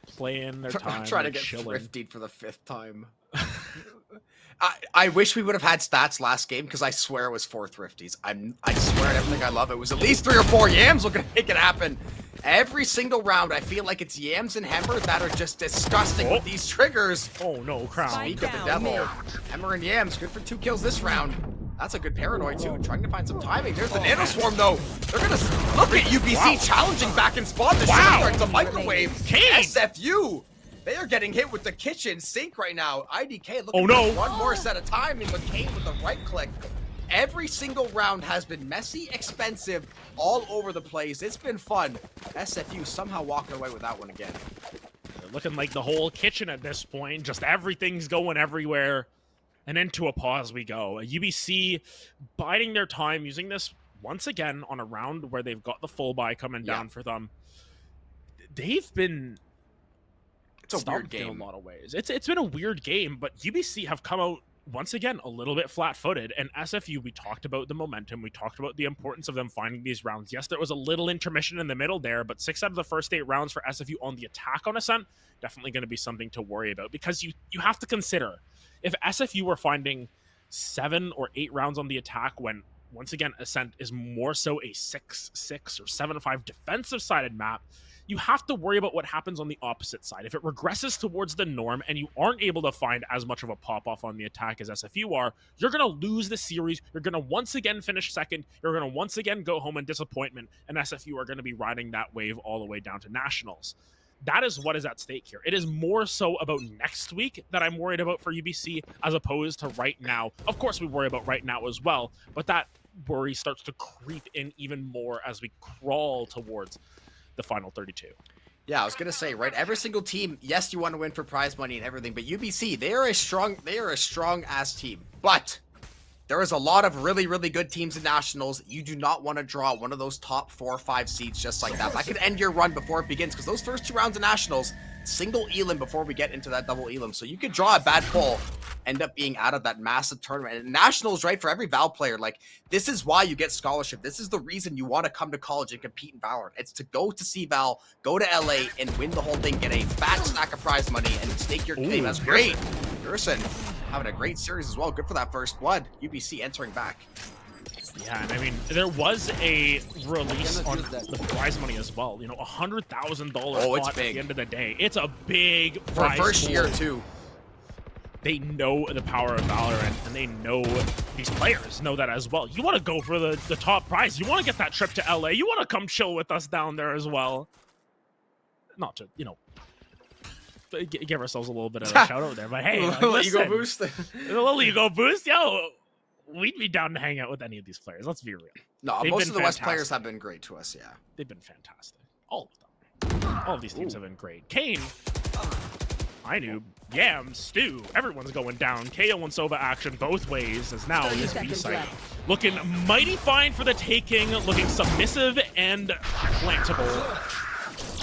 playing their time. Trying to get thriftied for the 5th time. I wish we would have had stats last game, because I swear it was 4 thrifties. I swear everything I love. It was at least 3 or 4 Yams looking to make it happen. Every single round, I feel like it's Yams and Hammer that are just disgusting with these triggers. Oh no, Crown. Speak of the devil. Hammer and Yams, good for 2 kills this round. That's a good paranoid too. Trying to find some timing. There's the Nano Swarm though. They're gonna look at UBC challenging back in spawn. The shotgun's a microwave. SFU. They are getting hit with the kitchen sink right now. IDK looking for one more set of timing, but Kane with the right click. Every single round has been messy, expensive, all over the place. It's been fun. SFU somehow walking away with that one again. They're looking like the whole kitchen at this point. Just everything's going everywhere. And into a pause we go. UBC biding their time, using this once again on a round where they've got the full buy coming down for them. They've been... It's a weird game in a lot of ways. It's been a weird game, but UBC have come out once again a little bit flat-footed, and SFU, we talked about the momentum, we talked about the importance of them finding these rounds. Yes, there was a little intermission in the middle there, but 6 out of the first 8 rounds for SFU on the attack on Ascent, definitely going to be something to worry about, because you have to consider, if SFU were finding 7 or 8 rounds on the attack when, once again, Ascent is more so a 6-6 or 7-5 defensive-sided map, you have to worry about what happens on the opposite side. If it regresses towards the norm and you aren't able to find as much of a pop-off on the attack as SFU are, you're going to lose the series. You're going to once again finish second. You're going to once again go home in disappointment, and SFU are going to be riding that wave all the way down to nationals. That is what is at stake here. It is more so about next week that I'm worried about for UBC as opposed to right now. Of course, we worry about right now as well, but that worry starts to creep in even more as we crawl towards the final 32. Yeah, I was gonna say, right, every single team, yes, you want to win for prize money and everything, but UBC, they are a strong ass team. But there is a lot of really, really good teams in nationals. You do not want to draw one of those top 4 or 5 seeds just like that. That could end your run before it begins, because those first 2 rounds of nationals, single elim before we get into that double elim. So you could draw a bad pull, end up being out of that massive tournament. And nationals, right, for every Val player, like, this is why you get scholarship. This is the reason you want to come to college and compete in Valorant. It's to go to see Val, go to LA, and win the whole thing, get a fat stack of prize money, and stake your claim. That's great. Pearson having a great series as well. Good for that first blood. UBC entering back. Yeah, and I mean, there was a release on the prize money as well. You know, $100,000 it's pot big. at the end of the day. It's a big for prize a first pool. year too. They know the power of Valorant, and they know these players know that as well. You want to go for the top prize. You want to get that trip to LA. You want to come chill with us down there as well. Not to, you know, give ourselves a little bit of a shout out there, but hey, a little ego boost. A little ego boost, yo. We'd be down to hang out with any of these players. Let's be real. No, most of the West players have been great to us. Yeah, they've been fantastic. All of them. All of these teams have been great. Kane, Inub, Yam, Stu, everyone's going down. KO and Sova action both ways as now this B site looking mighty fine for the taking, looking submissive and plantable.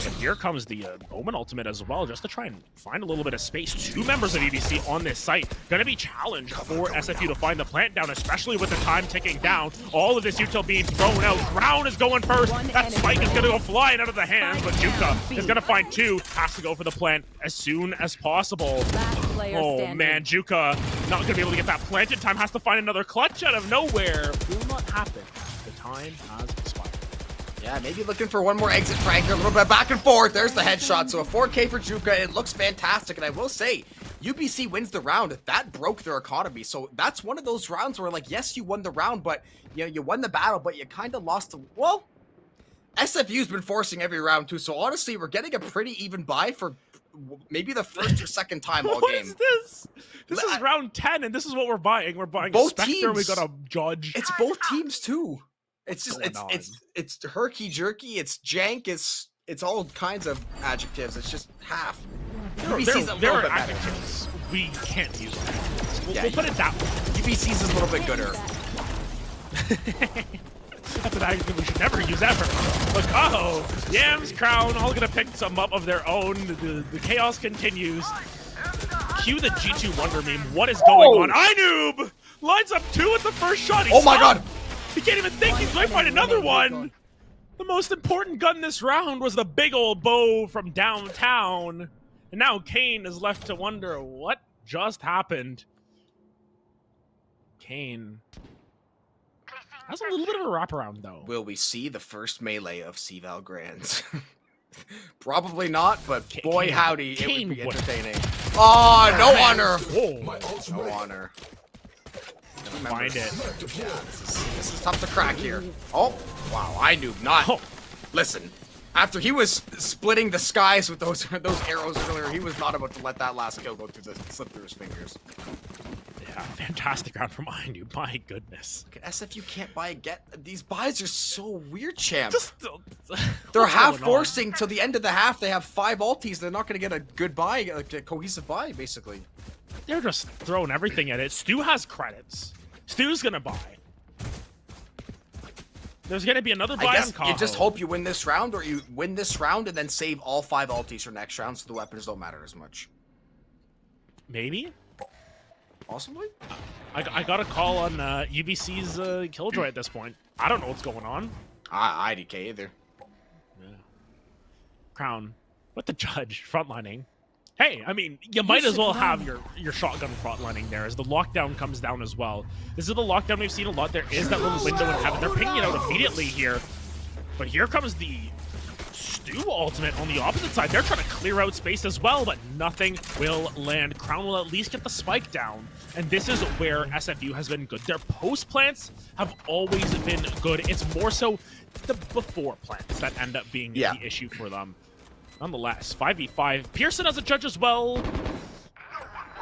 But here comes the Omen ultimate as well, just to try and find a little bit of space. 2 members of UBC on this site. Gonna be challenged for SFU to find the plant down, especially with the time ticking down. All of this util being thrown out. Crown is going first. That spike is gonna go flying out of the hands, but Juka is gonna find 2. Has to go for the plant as soon as possible. Oh man, Juka not gonna be able to get that plant in time. Has to find another clutch out of nowhere. Will not happen. The time has expired. Yeah, maybe looking for one more exit frag here, a little bit back and forth. There's the headshot. So a 4K for Juka. It looks fantastic. And I will say, UBC wins the round. That broke their economy. So that's one of those rounds where, like, yes, you won the round, but, you know, you won the battle, but you kind of lost the... Well, SFU's been forcing every round, too. So honestly, we're getting a pretty even buy for maybe the first or second time all game. What is this? This is round 10, and this is what we're buying. We're buying both a Spectre, teams. We got a Judge. It's both teams, too. It's just it's herky jerky, it's jank, it's all kinds of adjectives. It's just half. There are adjectives we can't use. We'll put it that way. UBC's is a little bit gooder. That's an adjective we should never use ever. Look, oh, Yams, Crown, all gonna pick some up of their own. The chaos continues. Cue the G2 Wonder meme. What is going on? Inub lines up 2 at the first shot. Oh my god! He can't even think. He's going to find another one. The most important gun this round was the big old bow from downtown. And now Kane is left to wonder what just happened. Kane has a little bit of a wraparound, though. Will we see the first melee of CVAL Grands? Probably not, but boy howdy, it would be entertaining. Oh, no honor. No honor. Find it. Yeah, this is tough to crack here. Oh, wow, I knew not. Oh. Listen, after he was splitting the skies with those arrows earlier, he was not about to let that last kill go through slip through his fingers. Yeah, fantastic round from Inub. My goodness. Look at SFU can't buy a get. These buys are so weird, champ. They're half forcing till the end of the half. They have 5 ultis. They're not going to get a good buy, like a cohesive buy, basically. They're just throwing everything at it. Stu has credits. Stu's gonna buy. There's gonna be another buy on Kaho. You just hope you win this round, or you win this round and then save all 5 ultis for next round, so the weapons don't matter as much. Maybe. Possibly. I got a call on UBC's Killjoy at this point. I don't know what's going on. IDK either. Yeah. Crown with the Judge frontlining. Hey, I mean, you might as well have your shotgun frontlining there as the lockdown comes down as well. This is the lockdown we've seen a lot. There is that little window in heaven. They're pinging it out immediately here. But here comes the Stu ultimate on the opposite side. They're trying to clear out space as well, but nothing will land. Crown will at least get the spike down. And this is where SFU has been good. Their post plants have always been good. It's more so the before plants that end up being the issue for them. Nonetheless, 5v5. Pearson as a Judge as well.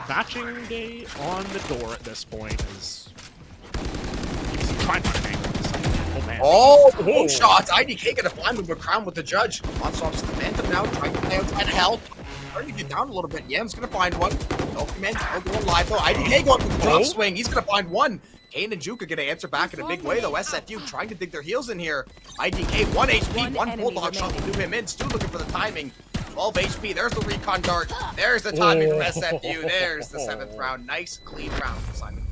Matching day on the door at this point is trying to find an angle. Oh man. Oh, shots. IDK gonna find him, but Crown with the Judge. On-swaps the Phantom now, trying to play outside to help. Starting to get down a little bit. Yam's gonna find one. Ultimate going live though. IDK going for the drop swing. He's gonna find one. Kane and Juke are going to answer back in a big way, though. SFU trying to dig their heels in here. IDK, 1 HP, 1 Bulldog shot to do him in. Stu looking for the timing. 12 HP. There's the recon dart. There's the timing from SFU. There's the 7th round. Nice, clean round for Simon.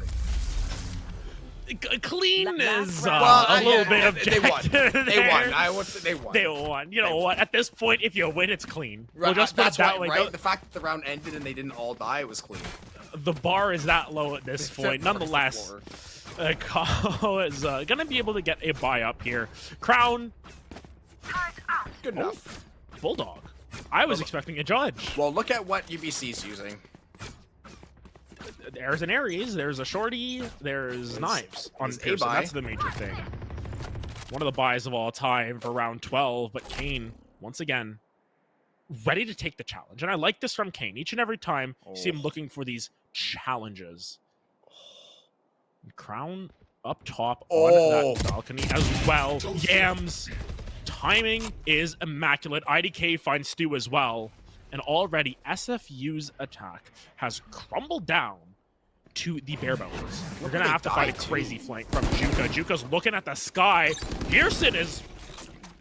Clean is a little bit objective. They won. I would say they won. They won. You know what? At this point, if you win, it's clean. Right, we'll just put it that way. Right? The fact that the round ended and they didn't all die was clean. The bar is that low at this point. Nonetheless, Kaho is going to be able to get a buy up here. Crown. Good enough. Bulldog. I was expecting a Judge. Well, look at what UBC's using. there's an Ares, there's a Shorty, there's knives on Pearson. That's the major thing. One of the buys of all time for round 12, but Kane, once again, ready to take the challenge. And I like this from Kane. Each and every time you see him looking for these challenges. Crown up top on that balcony as well. Yams. Timing is immaculate. IDK finds Stu as well. And already SFU's attack has crumbled down to the bare bones. We're going to have to fight a crazy flank from Juka. Juka's looking at the sky. Pearson is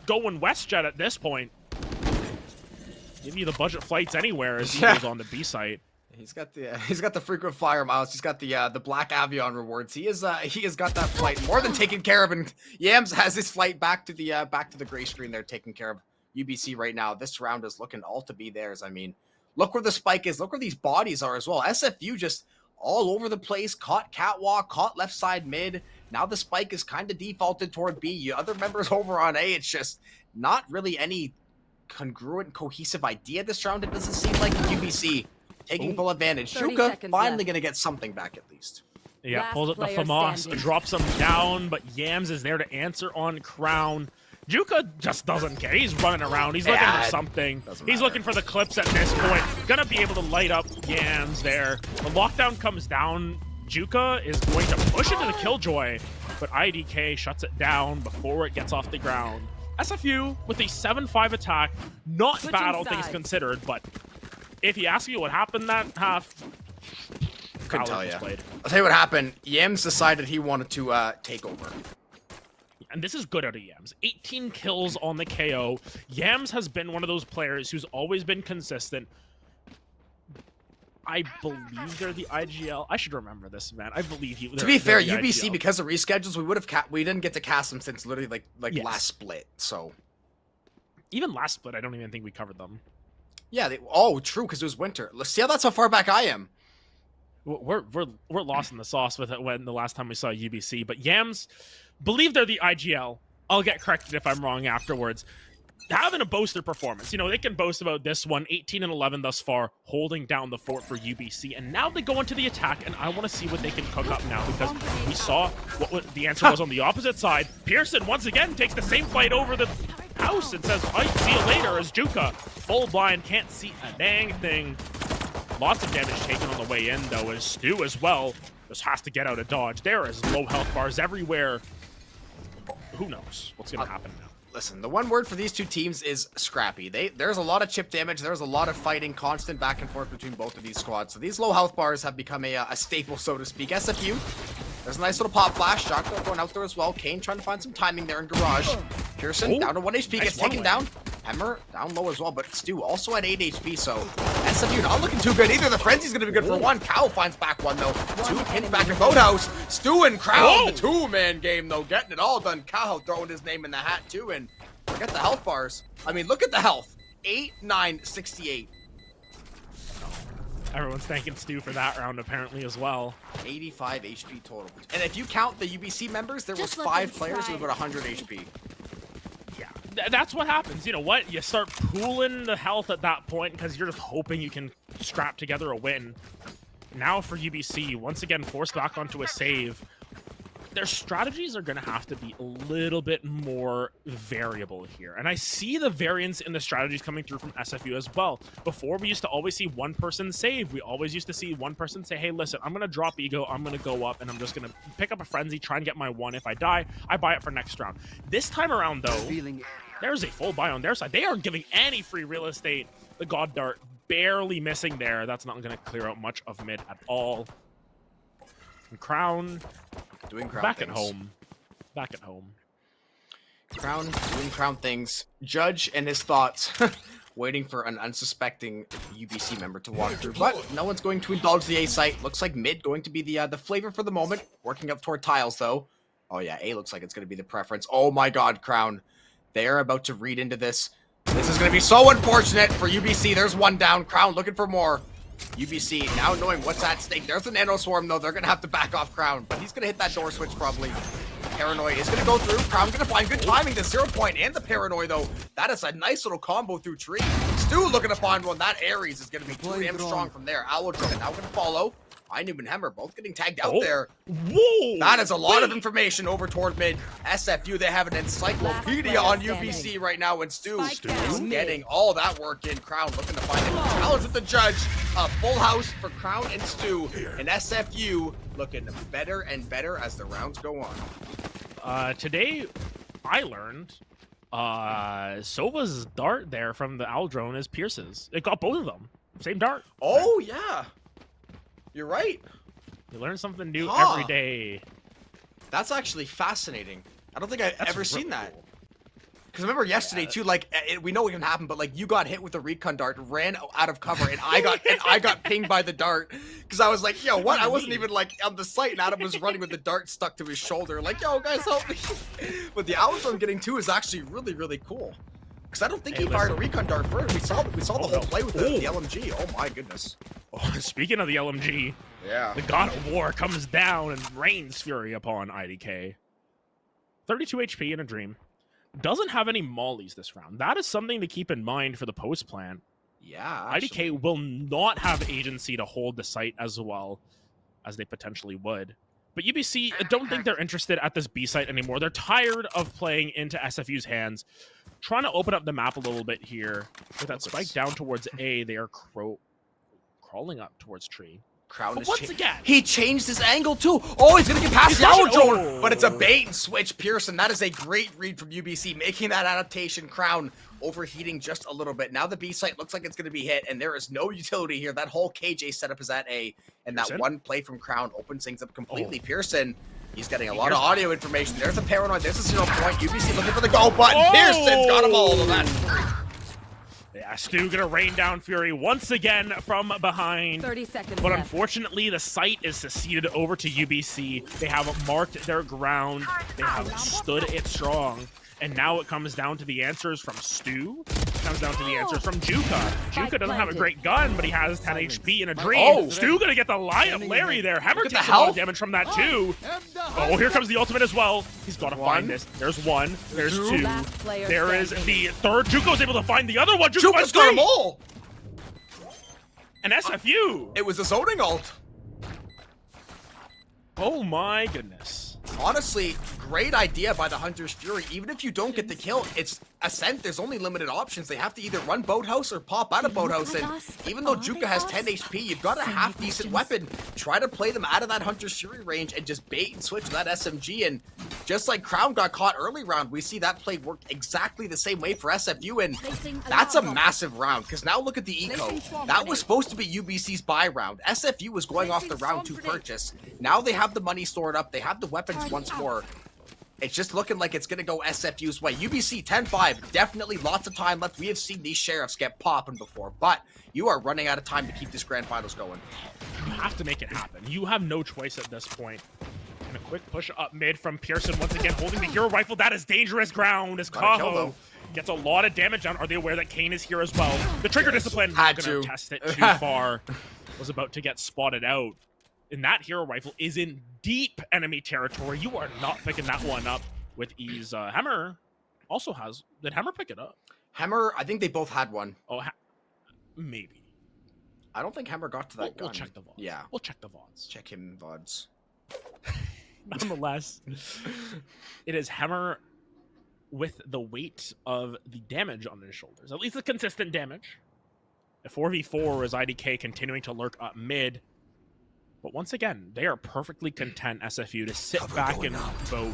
going WestJet at this point. Give you the budget flights anywhere as he goes on the B site. He's got the frequent flyer miles. He's got the black avion rewards. He has got that flight more than taken care of, and Yams has his flight back to the gray screen there, taking care of UBC right now. This round is looking all to be theirs. I mean, look where the spike is. Look where these bodies are as well. SFU just all over the place. Caught catwalk, caught left side mid. Now the spike is kind of defaulted toward B. Other members over on A. It's just not really any congruent, cohesive idea this round. It doesn't seem like UBC taking full advantage. Juka finally going to get something back at least. Yeah, pulls up the FAMAS, drops him down, but Yams is there to answer on Crown. Juka just doesn't care. He's running around. He's looking for something. He's looking for the clips at this point. Gonna be able to light up Yams there. The lockdown comes down. Juka is going to push into the Killjoy, but IDK shuts it down before it gets off the ground. SFU with a 7-5 attack. Not bad, all things considered, but if you ask me what happened that half, couldn't tell you. I'll tell you what happened. Yams decided he wanted to take over. And this is good out of Yams. 18 kills on the KO. Yams has been one of those players who's always been consistent. I believe they're the IGL. I should remember this, man. I believe he. To be fair, UBC IGL. Because of reschedules, we didn't get to cast them since literally like last split. So even last split, I don't even think we covered them. Yeah. True, because it was winter. Let's see how that's how far back I am. We're lost in the sauce with it when the last time we saw UBC. But Yams, believe they're the IGL. I'll get corrected if I'm wrong afterwards. Having a boaster performance. You know, they can boast about this one. 18 and 11 thus far, holding down the fort for UBC. And now they go into the attack, and I want to see what they can cook up now, because we saw what the answer was on the opposite side. Pearson, once again, takes the same fight over the house and says, "I see you later," as Juka, full blind, can't see a dang thing. Lots of damage taken on the way in, though, as Stu as well just has to get out of dodge. There is low health bars everywhere. Who knows what's going to happen now? Listen, the one word for these two teams is scrappy. There's a lot of chip damage. There's a lot of fighting, constant back and forth between both of these squads. So these low health bars have become a staple, so to speak. SFU, there's a nice little pop flash. Jocko going out there as well. Kane trying to find some timing there in Garage. Pearson down to 1 HP, gets taken down. Hammer down low as well, but Stu also at 8 HP, so SFU not looking too good either. The Frenzy's going to be good for one. Cow finds back one, though. Two hits back in Boathouse. Stu and Crown, the two-man game, though, getting it all done. Cow throwing his name in the hat, too, and forget the health bars. I mean, look at the health. 8, 9, 68. Everyone's thanking Stu for that round, apparently, as well. 85 HP total. And if you count the UBC members, there was 5 players with about 100 HP. Yeah, that's what happens. You know what? You start pooling the health at that point because you're just hoping you can scrap together a win. Now for UBC, once again, forced back onto a save. Their strategies are going to have to be a little bit more variable here. And I see the variance in the strategies coming through from SFU as well. Before, we used to always see one person save. We always used to see one person say, hey, listen, I'm going to drop ego, I'm going to go up, and I'm just going to pick up a frenzy, try and get my one. If I die, I buy it for next round. This time around, though, there's a full buy on their side. They aren't giving any free real estate. The God Dart barely missing there. That's not going to clear out much of mid at all. And Crown... doing Crown back things. At home. Back at home. Crown doing Crown things. Judge and his thoughts. Waiting for an unsuspecting UBC member to walk through. But no one's going to indulge the A site. Looks like mid going to be the flavor for the moment. Working up toward tiles, though. Oh, yeah. A looks like it's going to be the preference. Oh, my God, Crown. They're about to read into this. This is going to be so unfortunate for UBC. There's one down. Crown looking for more. UBC now knowing what's at stake. There's a nano swarm, though. They're going to have to back off Crown, but he's going to hit that door switch probably. Paranoid is going to go through. Crown going to find good timing. The 0 point and the Paranoid, though. That is a nice little combo through tree. Stu looking to find one. That Ares is going to be too damn strong from there. Owl Drum now going to follow. Finding and Hemmer both getting tagged out Oh. there. Whoa! That is a lot of information over toward mid. SFU, they have an encyclopedia Last on player UBC standing. right now, and Stu Spike down mid. getting all that work in. Crown looking to find a challenge with the judge. A full house for Crown and Stu, and SFU looking better and better as the rounds go on. Today, I learned Sova's dart there from the Owl drone is Pierce's. It got both of them. Same dart. Oh, yeah. You're right. You learn something new Huh. every day. That's actually fascinating. I don't think I've That's ever seen really that. cool. Because remember yesterday too, like we know what can happen, but like you got hit with the recon dart, ran out of cover, and I got pinged by the dart because I was like, yo, what? I wasn't even like on the site, and Adam was running with the dart stuck to his shoulder, like, yo, guys, help me. But the Owl drone getting two is actually really, really cool. Because I don't think he fired a recon dart first. We saw the whole play with the LMG. Oh my goodness. Oh, speaking of the LMG, Yeah. the God of War comes down and rains fury upon IDK. 32 HP in a dream. Doesn't have any mollies this round. That is something to keep in mind for the post plan. Yeah. IDK will not have agency to hold the site as well as they potentially would. But UBC, I don't think they're interested at this B site anymore. They're tired of playing into SFU's hands. Trying to open up the map a little bit here. With that spike down towards A, they are crawling up towards tree. Crown But is once again, he changed his angle too. Oh, he's gonna get past the Owl drone, oh. but it's a bait and switch. Pearson, that is a great read from UBC, making that adaptation. Crown overheating just a little bit. Now the B site looks like it's gonna be hit, and there is no utility here. That whole KJ setup is at A, and that one play from Crown opens things up completely. Pearson, he's getting a lot of audio information. There's a paranoid. There's a 0 point. UBC looking for the go button. Pearson's got them all. That's free. yeah, Stu gonna rain down fury once again from behind. 30 seconds But left. unfortunately, the site is seceded over to UBC. They have marked their ground. They have stood it strong. And now it comes down to the answers from Stu. It comes down to the answers from Juka. Juka doesn't have a great gun, but he has 10 HP in a dream. Oh. Stu gonna get the lie of Larry there. Hammer Look at takes the a lot of health. damage from that too. Oh, here comes the ultimate as well. He's gotta find this. There's one. There's two. Last player There is standing. the third. Juko's able to find the other one. Juka Juka's finds got them three. all. And SFU. It was a zoning ult. Oh my goodness. Honestly, great idea by the Hunter's Fury. Even if you don't get the kill, it's Ascent. There's only limited options. They have to either run Boathouse or pop out of Boathouse. And even though Juka has 10 HP, you've got a half-decent weapon. Try to play them out of that Hunter's Fury range and just bait and switch with that SMG. And just like Crown got caught early round, we see that play work exactly the same way for SFU. And that's a massive round, because now look at the eco. That was supposed to be UBC's buy round. SFU was going off the round to purchase. Now they have the money stored up. They have the weapons once more. It's just looking like it's going to go SFU's way. UBC 10-5, definitely lots of time left. We have seen these sheriffs get popping before, but you are running out of time to keep this grand finals going. You have to make it happen. You have no choice at this point. And a quick push up mid from Pearson, once again holding the hero rifle. That is dangerous ground as Gotta kill, Kaho though. gets a lot of damage down. Are they aware that Kane is here as well? The trigger discipline, Had not gonna to. test it too far. Was about to get spotted out. And that hero rifle is in deep enemy territory. You are not picking that one up with ease. Hammer also has... Did Hammer pick it up? Hammer, I think they both had one. Oh, maybe. I don't think Hammer got to that gun. We'll check the VODs. Yeah. We'll check the VODs. Check him, VODs. Nonetheless, it is Hammer with the weight of the damage on his shoulders. At least the consistent damage. A 4v4 is IDK continuing to lurk up mid. But once again, they are perfectly content, SFU, to sit back and vote,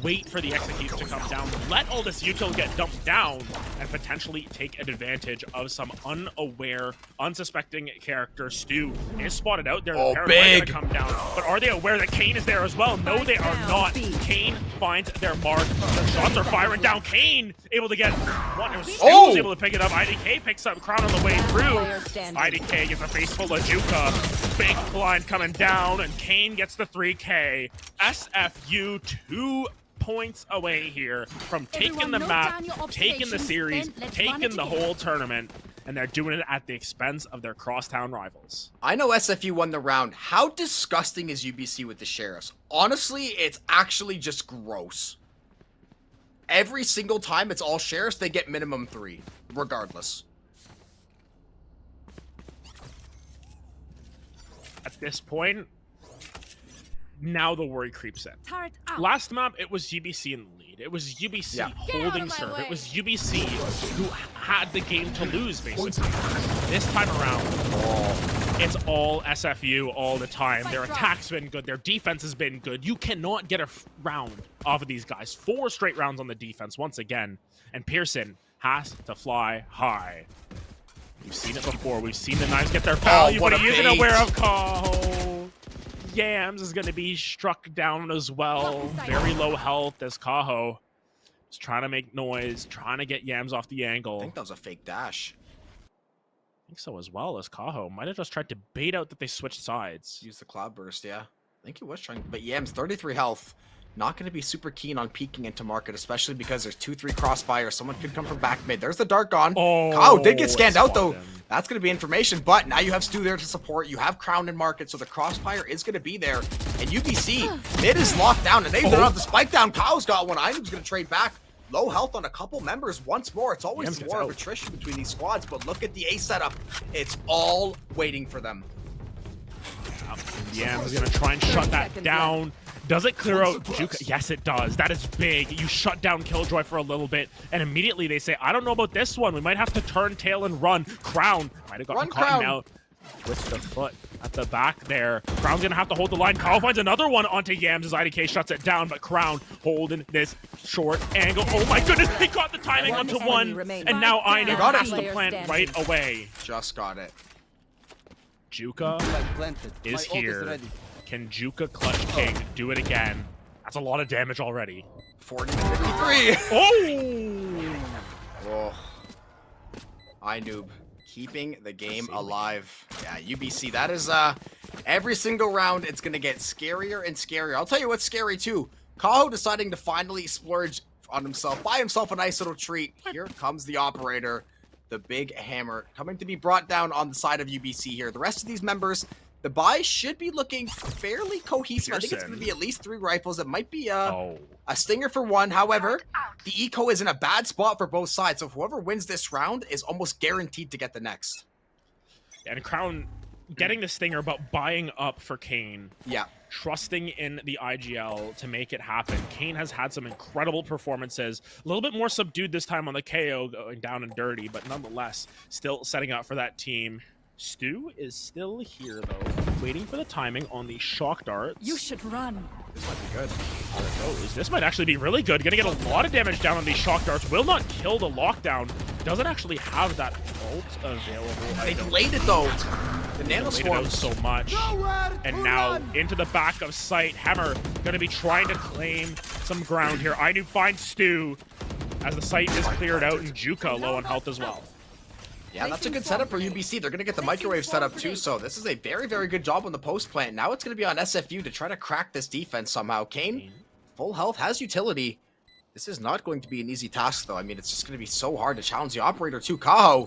wait for the execution to come down, let all this util get dumped down, and potentially take advantage of some unaware, unsuspecting character. Stu is spotted out there. Oh, The Paranoid big. gonna come down. But are they aware that Kane is there as well? No, they are not. Kane finds their mark. The shots are firing down. Kane able to get one. Stu was able to pick it up. IDK picks up Crown on the way through. IDK gets a face full of Juka. Big blind coming down, and Kane gets the 3K. SFU 2 points away here from taking the map, taking the series, taking the whole tournament, and they're doing it at the expense of their crosstown rivals. I know SFU won the round. How disgusting is UBC with the sheriffs? Honestly, it's actually just gross. Every single time it's all sheriffs, they get minimum 3, regardless. at this point, now the worry creeps in. Turret out. Last map, it was UBC in the lead. It was UBC holding serve. It was UBC who had the game to lose, basically. This time around, it's all SFU all the time. Their attack's been good. Their defense has been good. You cannot get a round off of these guys. 4 straight rounds on the defense once again. And Pearson has to fly high. We've seen it before. We've seen the knives get their value, but he isn't aware of Kaho. Yams is going to be struck down as well. Very low health as Kaho is trying to make noise, trying to get Yams off the angle. I think that was a fake dash. I think so as well, as Kaho might have just tried to bait out that they switched sides. Use the cloud burst, yeah. I think he was trying, but Yams 33 health. Not going to be super keen on peeking into market, especially because there's 2-3 crossfire. Someone could come from back mid. There's the dart gone. Oh, did get scanned out though. That's going to be information, but now you have Stu there to support. You have Crown in market, so the crossfire is going to be there. And UBC, mid is locked down, and they don't have the spike down. Kao's got one. Inub's going to trade back. Low health on a couple members once more. It's always more of attrition between these squads, but look at the A setup. It's all waiting for them. Yams is going to try and shut that down. Does it clear out Juka? Yes, it does. That is big. You shut down Killjoy for a little bit, and immediately they say, I don't know about this one. We might have to turn tail and run. Crown might have gotten caught out with the foot at the back there. Crown's going to have to hold the line. Kyle finds another one onto Yams as IDK shuts it down, but Crown holding this short angle. Oh my goodness, he got the timing onto one, and now Inub has to plant right away. Just got it. Juka is here. Can Juka Clutch King do it again? That's a lot of damage already. 40 to 53. Oh! Inub keeping the game alive. Yeah, UBC, that is every single round it's gonna get scarier and scarier. I'll tell you what's scary too. Kaho deciding to finally splurge on himself, buy himself a nice little treat. Here comes the operator, the big hammer, coming to be brought down on the side of UBC here. The rest of these members, the buy should be looking fairly cohesive. I think it's going to be at least 3 rifles. It might be a stinger for 1. However, the eco is in a bad spot for both sides. So whoever wins this round is almost guaranteed to get the next. And Crown getting the stinger, but buying up for Kane. Yeah. Trusting in the IGL to make it happen. Kane has had some incredible performances. A little bit more subdued this time on the KO, going down and dirty, but nonetheless, still setting up for that team. Stu is still here, though, waiting for the timing on the shock darts. You should run. This might be good. This might actually be really good. Gonna get a lot of damage down on these shock darts. Will not kill the lockdown. Doesn't actually have that ult available. They delayed it, though. The nano swarms so much. And now into the back of sight. Hammer gonna be trying to claim some ground here. Inub finds Stu as the site is cleared out, and Juka low on health as well. Yeah, that's a good setup for UBC. They're going to get the microwave setup too, so this is a very, very good job on the post plant. Now it's going to be on SFU to try to crack this defense somehow. Kane, full health, has utility. This is not going to be an easy task, though. I mean, it's just going to be so hard to challenge the operator too. Kaho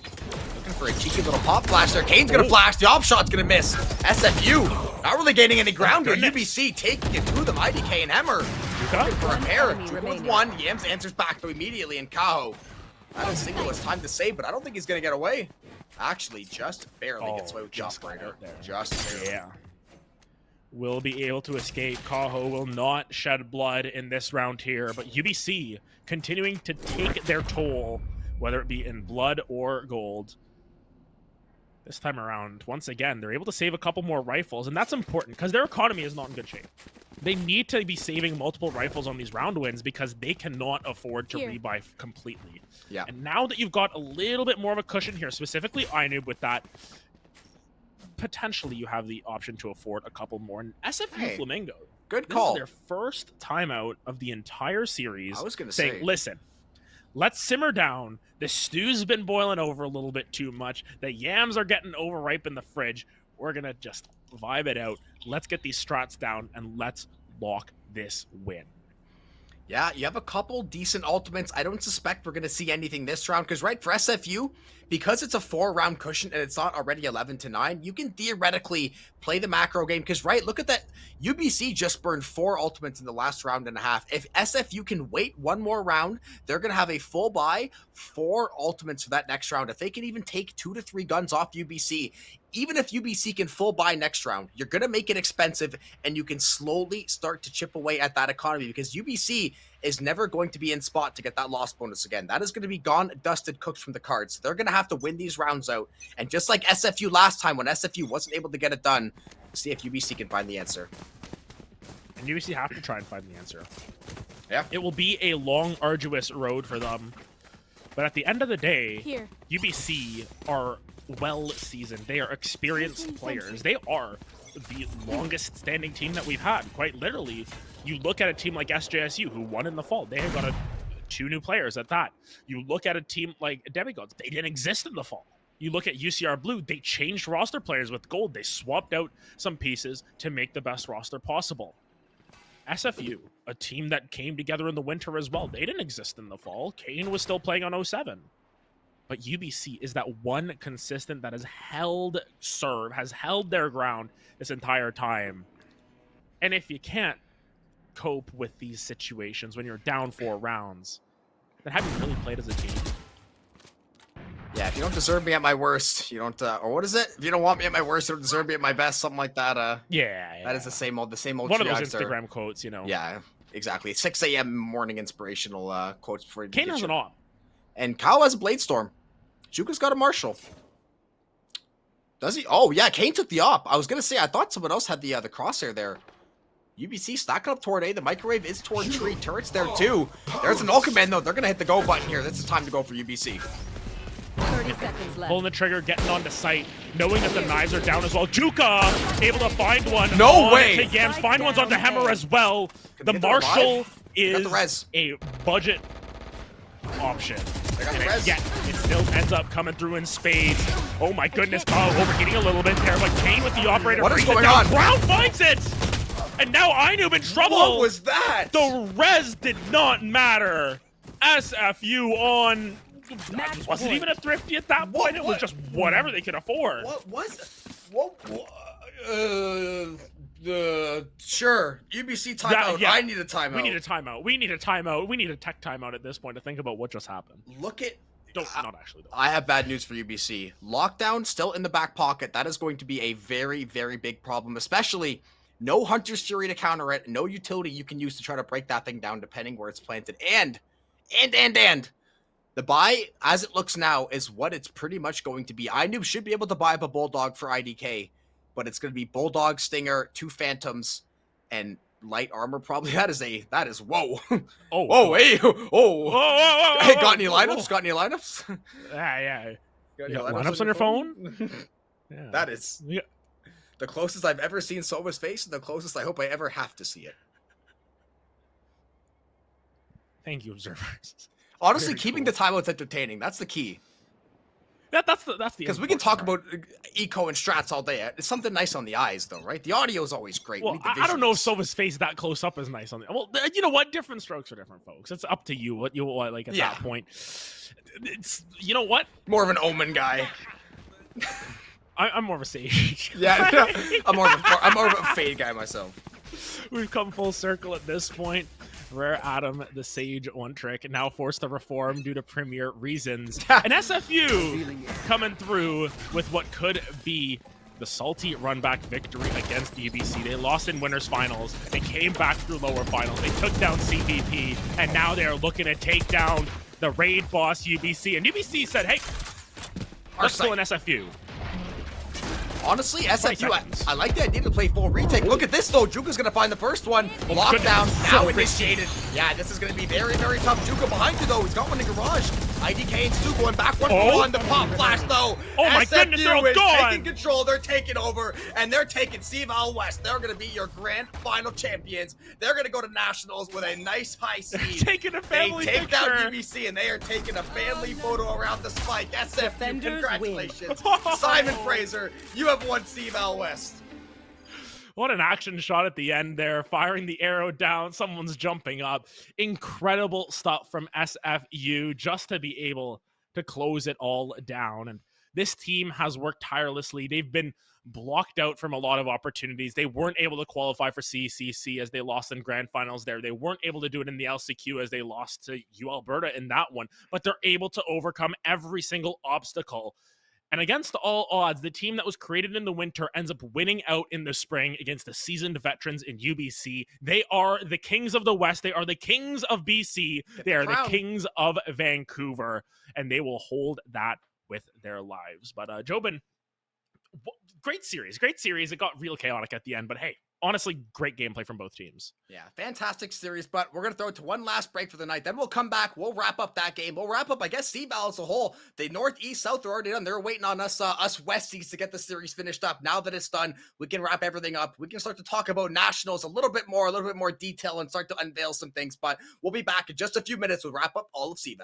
looking for a cheeky little pop flash there. Kane's going to flash. The op shot's going to miss. SFU not really gaining any ground here. UBC taking it through them. IDK and Emmer looking for a pair. 2 with 1. Yams answers back, though, immediately, and Kaho. Not a single is time to save, but I don't think he's going to get away. Actually, just barely gets away with the operator. Just barely. Yeah. Will be able to escape. Kaho will not shed blood in this round here, but UBC continuing to take their toll, whether it be in blood or gold. This time around, once again, they're able to save a couple more rifles, and that's important because their economy is not in good shape. They need to be saving multiple rifles on these round wins because they cannot afford to rebuy completely. Yeah. And now that you've got a little bit more of a cushion here, specifically Inub with that, potentially you have the option to afford a couple more. And SFU Flamingo, good call. This is their first timeout of the entire series. I was going to say, say, listen, let's simmer down. The stew's been boiling over a little bit too much. The yams are getting overripe in the fridge. We're going to just vibe it out. Let's get these strats down and let's lock this win. Yeah, you have a couple decent ultimates. I don't suspect we're going to see anything this round because, right, for SFU, because it's a 4-round cushion and it's not already 11-9, you can theoretically play the macro game because, right, look at that. UBC just burned 4 ultimates in the last round and a half. If SFU can wait one more round, they're going to have a full buy, 4 ultimates for that next round. If they can even take 2 to 3 guns off UBC, even if UBC can full buy next round, you're going to make it expensive, and you can slowly start to chip away at that economy, because UBC is never going to be in spot to get that loss bonus again. That is going to be gone, dusted, cooked from the cards. So they're going to have to win these rounds out. And just like SFU last time, when SFU wasn't able to get it done, see if UBC can find the answer. And UBC have to try and find the answer. Yeah. It will be a long, arduous road for them. But at the end of the day, UBC are well-seasoned. They are experienced players. They are the longest-standing team that we've had. Quite literally, you look at a team like SJSU, who won in the fall. They have got 2 new players at that. You look at a team like Demigods. They didn't exist in the fall. You look at UCR Blue. They changed roster players with gold. They swapped out some pieces to make the best roster possible. SFU, a team that came together in the winter as well. They didn't exist in the fall. Kane was still playing on 07. But UBC is that one consistent that has held serve, has held their ground this entire time. And if you can't cope with these situations when you're down 4 rounds, then have you really played as a team? Yeah, if you don't deserve me at my worst, you don't, or what is it? If you don't want me at my worst, you don't deserve me at my best, something like that. Yeah. That is the same old one of those Instagram quotes, you know. Yeah, exactly. 6 a.m. morning inspirational quotes before you Kane has an op. And Kyle has a Blade Storm. Juka's got a Marshall. Does he? Oh, yeah, Kane took the op. I was going to say, I thought someone else had the crosshair there. UBC stacking up toward A. The microwave is toward tree. Turret's there, too. There's an Ultraman, though. They're going to hit the go button here. This is time to go for UBC. 30 seconds left. Pulling the trigger, getting onto site, knowing that the knives are down as well. Juka able to find one. No way. To Yams, find one's onto Hemmer as well. The Marshall is a budget option. And yet, it still ends up coming through in spades. Oh my goodness, overheating a little bit there, but Kane with the operator. What is going on? Brown finds it! And now Ainub in trouble! What was that? The res did not matter. SFU on... It wasn't even a thrifty at that point. It was just whatever they could afford. What was it? Sure. UBC timeout. Yeah. I need a timeout. We need a timeout. We need a timeout. We need a tech timeout at this point to think about what just happened. Look at... Not actually, though. I have bad news for UBC. Lockdown still in the back pocket. That is going to be a very, very big problem, especially no Hunter's Fury to counter it, no utility you can use to try to break that thing down depending where it's planted. And the buy, as it looks now, is what it's pretty much going to be. Ainub should be able to buy up a Bulldog for IDK, but it's going to be Bulldog, Stinger, 2 Phantoms, and light armor probably. That is whoa. Oh, whoa, hey, whoa. Hey, got any lineups? Got any lineups? Yeah. Got any lineups on your phone? Yeah. That is the closest I've ever seen Sova's face, and the closest I hope I ever have to see it. Thank you, observers. Honestly, keeping the timeouts entertaining, that's the key. That's the because we can talk about eco and strats all day. It's something nice on the eyes, though, right? The audio is always great. Well, I don't know if Sova's face that close up is nice on the. Well, you know what? Different strokes for different folks. It's up to you what you like at that point. It's you know what? More of an Omen guy. I'm more of a Sage. Yeah, I'm more of a Fade guy myself. We've come full circle at this point. Rare Adam, the Sage one trick, now forced to reform due to premier reasons. And SFU coming through with what could be the salty run-back victory against UBC. They lost in winners finals. They came back through lower finals. They took down CPP, and now they're looking to take down the raid boss UBC. And UBC said, hey, let's go in SFU. Honestly, SFU, I like the idea to play full retake. Look at this, though. Juka's going to find the first one. Lockdown now initiated. Yeah, this is going to be very, very tough. Juka behind you, though. He's got one in garage. IDK and Stu going back 1-for-1. The pop flash, though. Oh, my goodness, they're all gone. Taking control. They're taking over, and they're taking CVAL West. They're going to be your grand final champions. They're going to go to nationals with a nice high seed. Taking a family They take picture. down UBC, and they are taking a family photo around the spike. SFU, congratulations. Simon Fraser, you have won CVAL West. What an action shot at the end there, firing the arrow down, someone's jumping up. Incredible stuff from SFU just to be able to close it all down. And this team has worked tirelessly. They've been blocked out from a lot of opportunities. They weren't able to qualify for CCC as they lost in grand finals there. They weren't able to do it in the LCQ as they lost to U Alberta in that one, but they're able to overcome every single obstacle. And against all odds, the team that was created in the winter ends up winning out in the spring against the seasoned veterans in UBC. They are the kings of the West. They are the kings of BC. They are the kings of Vancouver, and they will hold that with their lives. But Jobin, great series. It got real chaotic at the end, but hey, honestly, great gameplay from both teams. Yeah, fantastic series, but we're going to throw it to one last break for the night. Then we'll come back. We'll wrap up that game. We'll wrap up, I guess, CVAL as a whole. The Northeast, South are already done. They're waiting on us Westies to get the series finished up. Now that it's done, we can wrap everything up. We can start to talk about Nationals a little bit more detail and start to unveil some things. But we'll be back in just a few minutes. We'll wrap up all of CVAL.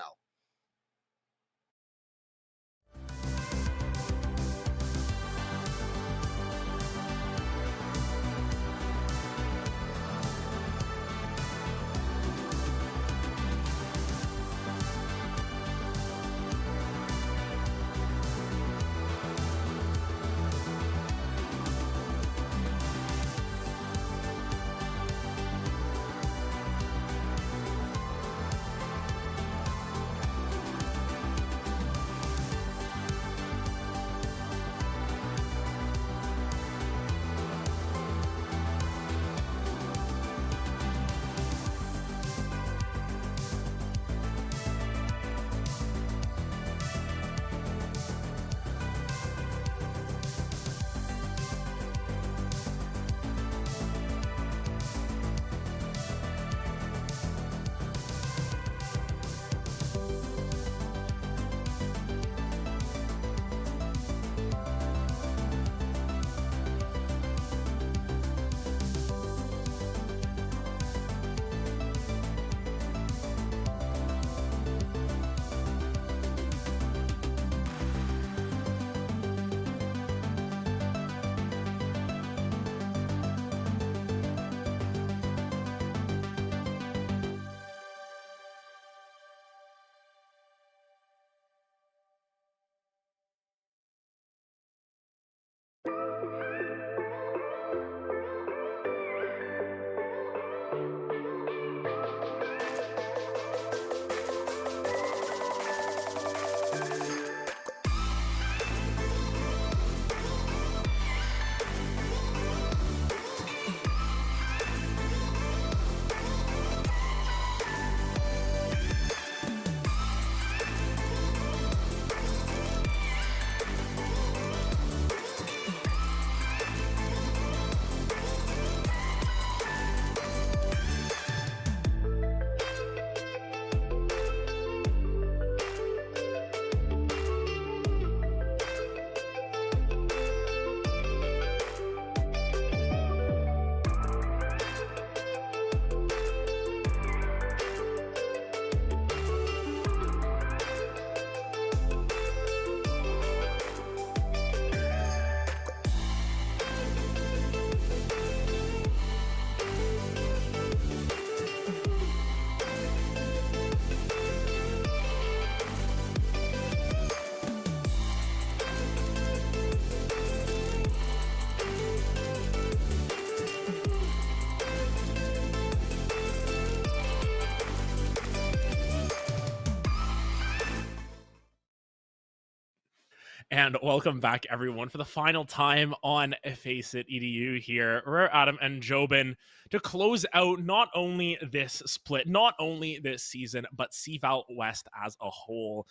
And welcome back, everyone, for the final time on Face It EDU here. We're Adam and Jobin to close out not only this split, not only this season, but CVAL West as a whole.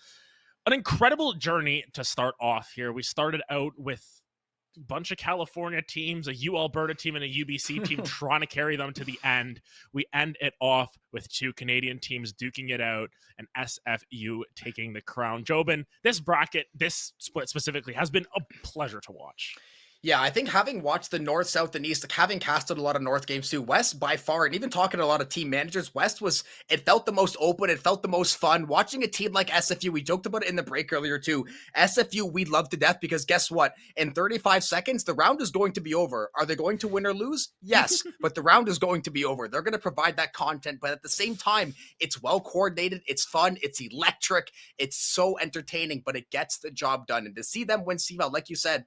An incredible journey to start off here. We started out with a bunch of California teams, a U Alberta team and a UBC team trying to carry them to the end. We end it off with two Canadian teams duking it out and SFU taking the crown. Jobin, this bracket, this split specifically, has been a pleasure to watch. Yeah, I think having watched the North, South, and East, like having casted a lot of North games too, West by far, and even talking to a lot of team managers, West it felt the most open, it felt the most fun. Watching a team like SFU, we joked about it in the break earlier too. SFU, we love to death because guess what? In 35 seconds, the round is going to be over. Are they going to win or lose? Yes, but the round is going to be over. They're going to provide that content, but at the same time, it's well coordinated, it's fun, it's electric, it's so entertaining, but it gets the job done. And to see them win CVAL, like you said,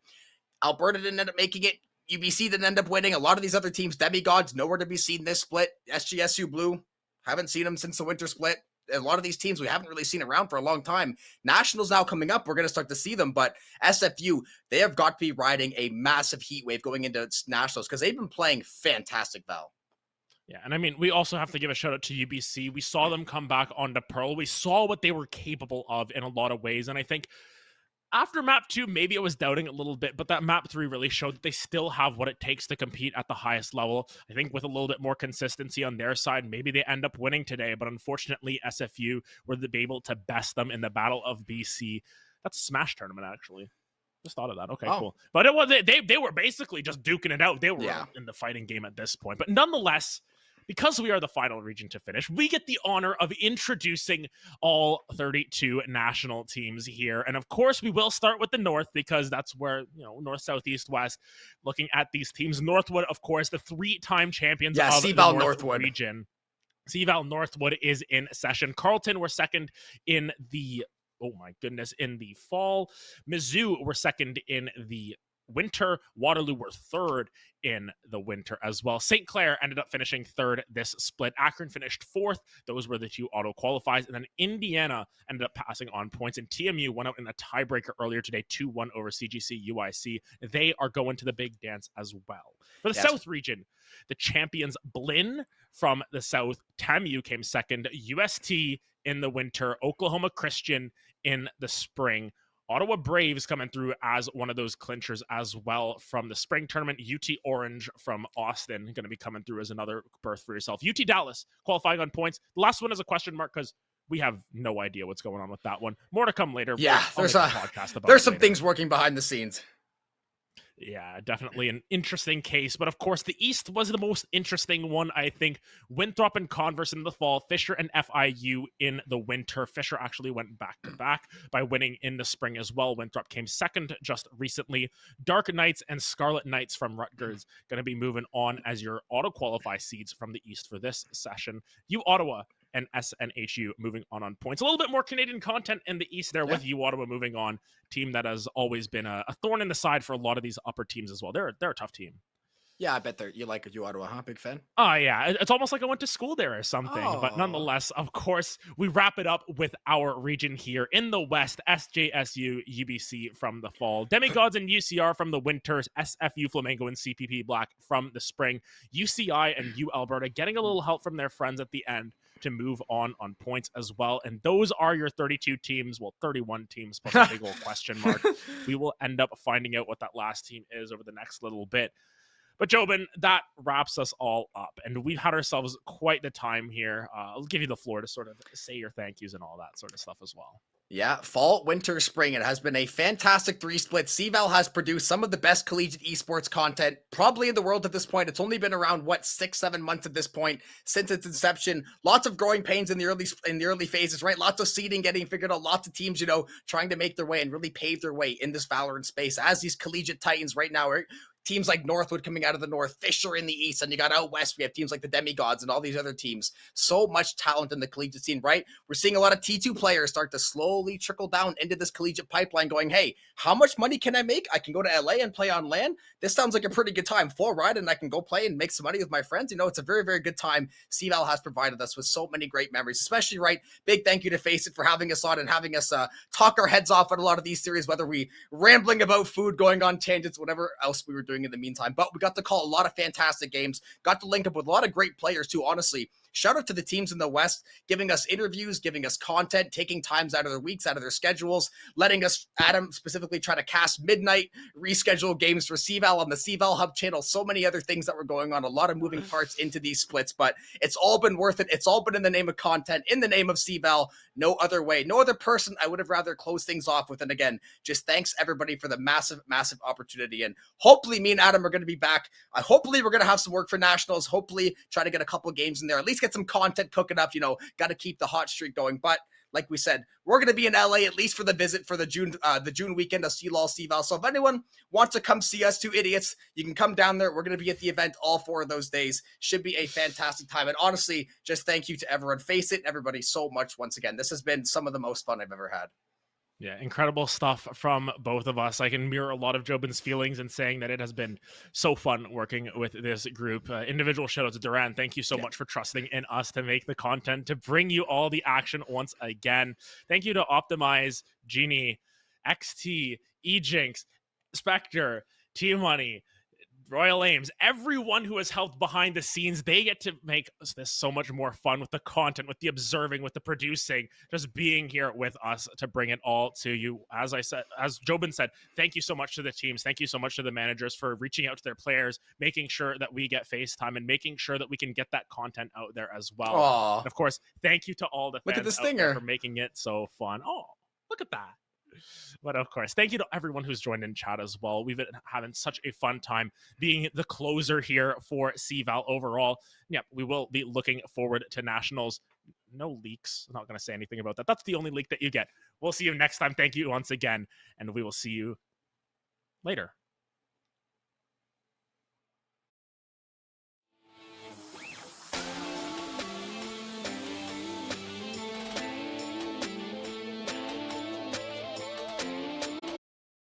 Alberta didn't end up making it. UBC didn't end up winning. A lot of these other teams, demigods, nowhere to be seen this split. SGSU Blue, haven't seen them since the winter split. a lot of these teams we haven't really seen around for a long time. Nationals now coming up, we're going to start to see them, but SFU, they have got to be riding a massive heat wave going into Nationals because they've been playing fantastic, Val. Yeah, and I mean, we also have to give a shout out to UBC. We saw them come back onto Pearl. We saw what they were capable of in a lot of ways, and I think after map 2, maybe it was doubting a little bit, but that map 3 really showed that they still have what it takes to compete at the highest level. I think with a little bit more consistency on their side, maybe they end up winning today, but unfortunately, SFU were able to best them in the Battle of BC. That's a Smash tournament, actually. Just thought of that. Okay, cool. But it was they were basically just duking it out. They were in the fighting game at this point. But nonetheless, because we are the final region to finish, we get the honor of introducing all 32 national teams here. And of course, we will start with the North because that's where, North, South, East, West, looking at these teams. Northwood, of course, the 3-time champions of CVAL the Northwood region. CVAL Northwood is in session. Carleton were second in the, in the fall. Mizzou were second in the winter. Waterloo were third in the winter as well. St. Clair ended up finishing third this split. Akron finished fourth. Those were the 2 auto qualifies. And then Indiana ended up passing on points. And TMU went out in a tiebreaker earlier today, 2-1 over CGC UIC. They are going to the big dance as well. For the South region, the champions Blinn from the South, TAMU came second, UST in the winter, Oklahoma Christian in the spring. Ottawa Braves coming through as one of those clinchers as well from the spring tournament. UT Orange from Austin going to be coming through as another berth for yourself. UT Dallas qualifying on points. The last one is a question mark because we have no idea what's going on with that one. More to come later. Yeah, there's some things working behind the scenes. Yeah, definitely an interesting case. But of course, the East was the most interesting one, I think. Winthrop and Converse in the fall, Fisher and FIU in the winter. Fisher actually went back-to-back by winning in the spring as well. Winthrop came second just recently. Dark Knights and Scarlet Knights from Rutgers going to be moving on as your auto-qualify seeds from the East for this session. U Ottawa and SNHU moving on points. A little bit more Canadian content in the East there with U Ottawa moving on. Team that has always been a thorn in the side for a lot of these upper teams as well. They're a tough team. Yeah, I bet you like U Ottawa, huh? Big fan? Oh, yeah. It's almost like I went to school there or something. But nonetheless, of course, we wrap it up with our region here in the West. SJSU, UBC from the fall. Demigods and UCR from the winters. SFU, Flamingo, and CPP Black from the spring. UCI and U Alberta getting a little help from their friends at the end to move on points as well. And those are your 32 teams. Well, 31 teams plus a big old question mark. We will end up finding out what that last team is over the next little bit. But Jobin, that wraps us all up. And we've had ourselves quite the time here. I'll give you the floor to sort of say your thank yous and all that sort of stuff as well. Yeah, fall, winter, spring. It has been a fantastic 3-split. CVAL has produced some of the best collegiate esports content probably in the world at this point. It's only been around 6-7 months at this point since its inception. Lots of growing pains in the early phases, right? Lots of seeding getting figured out. Lots of teams, trying to make their way and really pave their way in this Valorant space as these collegiate titans right now are. Teams like Northwood coming out of the North, Fisher in the East, and you got out West, we have teams like the Demigods and all these other teams. So much talent in the collegiate scene, right? We're seeing a lot of T2 players start to slowly trickle down into this collegiate pipeline going, hey, how much money can I make? I can go to LA and play on LAN. This sounds like a pretty good time. Full ride, and I can go play and make some money with my friends. It's a very, very good time. CVAL has provided us with so many great memories, especially, right? Big thank you to Face It for having us on and having us talk our heads off at a lot of these series, whether we rambling about food, going on tangents, whatever else we were doing in the meantime. But we got to call a lot of fantastic games, got to link up with a lot of great players too, honestly. Shout out to the teams in the West, giving us interviews, giving us content, taking times out of their weeks, out of their schedules, letting us, Adam specifically, try to cast midnight, reschedule games for CVAL on the CVAL Hub channel, so many other things that were going on, a lot of moving parts into these splits, but it's all been worth it. It's all been in the name of content, in the name of CVAL, no other way, no other person I would have rather closed things off with. And again, just thanks everybody for the massive, massive opportunity. And hopefully me and Adam are going to be back. Hopefully we're going to have some work for nationals, hopefully try to get a couple games in there, at least get some content cooking up, got to keep the hot streak going. But like we said, we're going to be in LA at least for the visit for the June weekend of CLOL CVAL. So if anyone wants to come see us, two idiots, you can come down there. We're going to be at the event all 4 of those days. Should be a fantastic time. And honestly, just thank you to everyone. Face It, everybody, so much once again. This has been some of the most fun I've ever had. Yeah, incredible stuff from both of us. I can mirror a lot of Jobin's feelings in saying that it has been so fun working with this group. Individual shout out to Duran. Thank you so much for trusting in us to make the content, to bring you all the action once again. Thank you to Optimize, Genie, XT, Ejinx, Spectre, T-Money, Royal Ames, everyone who has helped behind the scenes. They get to make this so much more fun with the content, with the observing, with the producing, just being here with us to bring it all to you. As I said, as Jobin said, thank you so much to the teams. Thank you so much to the managers for reaching out to their players, making sure that we get FaceTime and making sure that we can get that content out there as well. Aww. And of course, thank you to all the Look at fans the out there stinger for making it so fun. Oh, look at that. But of course, thank you to everyone who's joined in chat as well. We've been having such a fun time being the closer here for CVAL overall. Yep, we will be looking forward to Nationals. No leaks. I'm not going to say anything about that. That's the only leak that you get. We'll see you next time. Thank you once again, and we will see you later.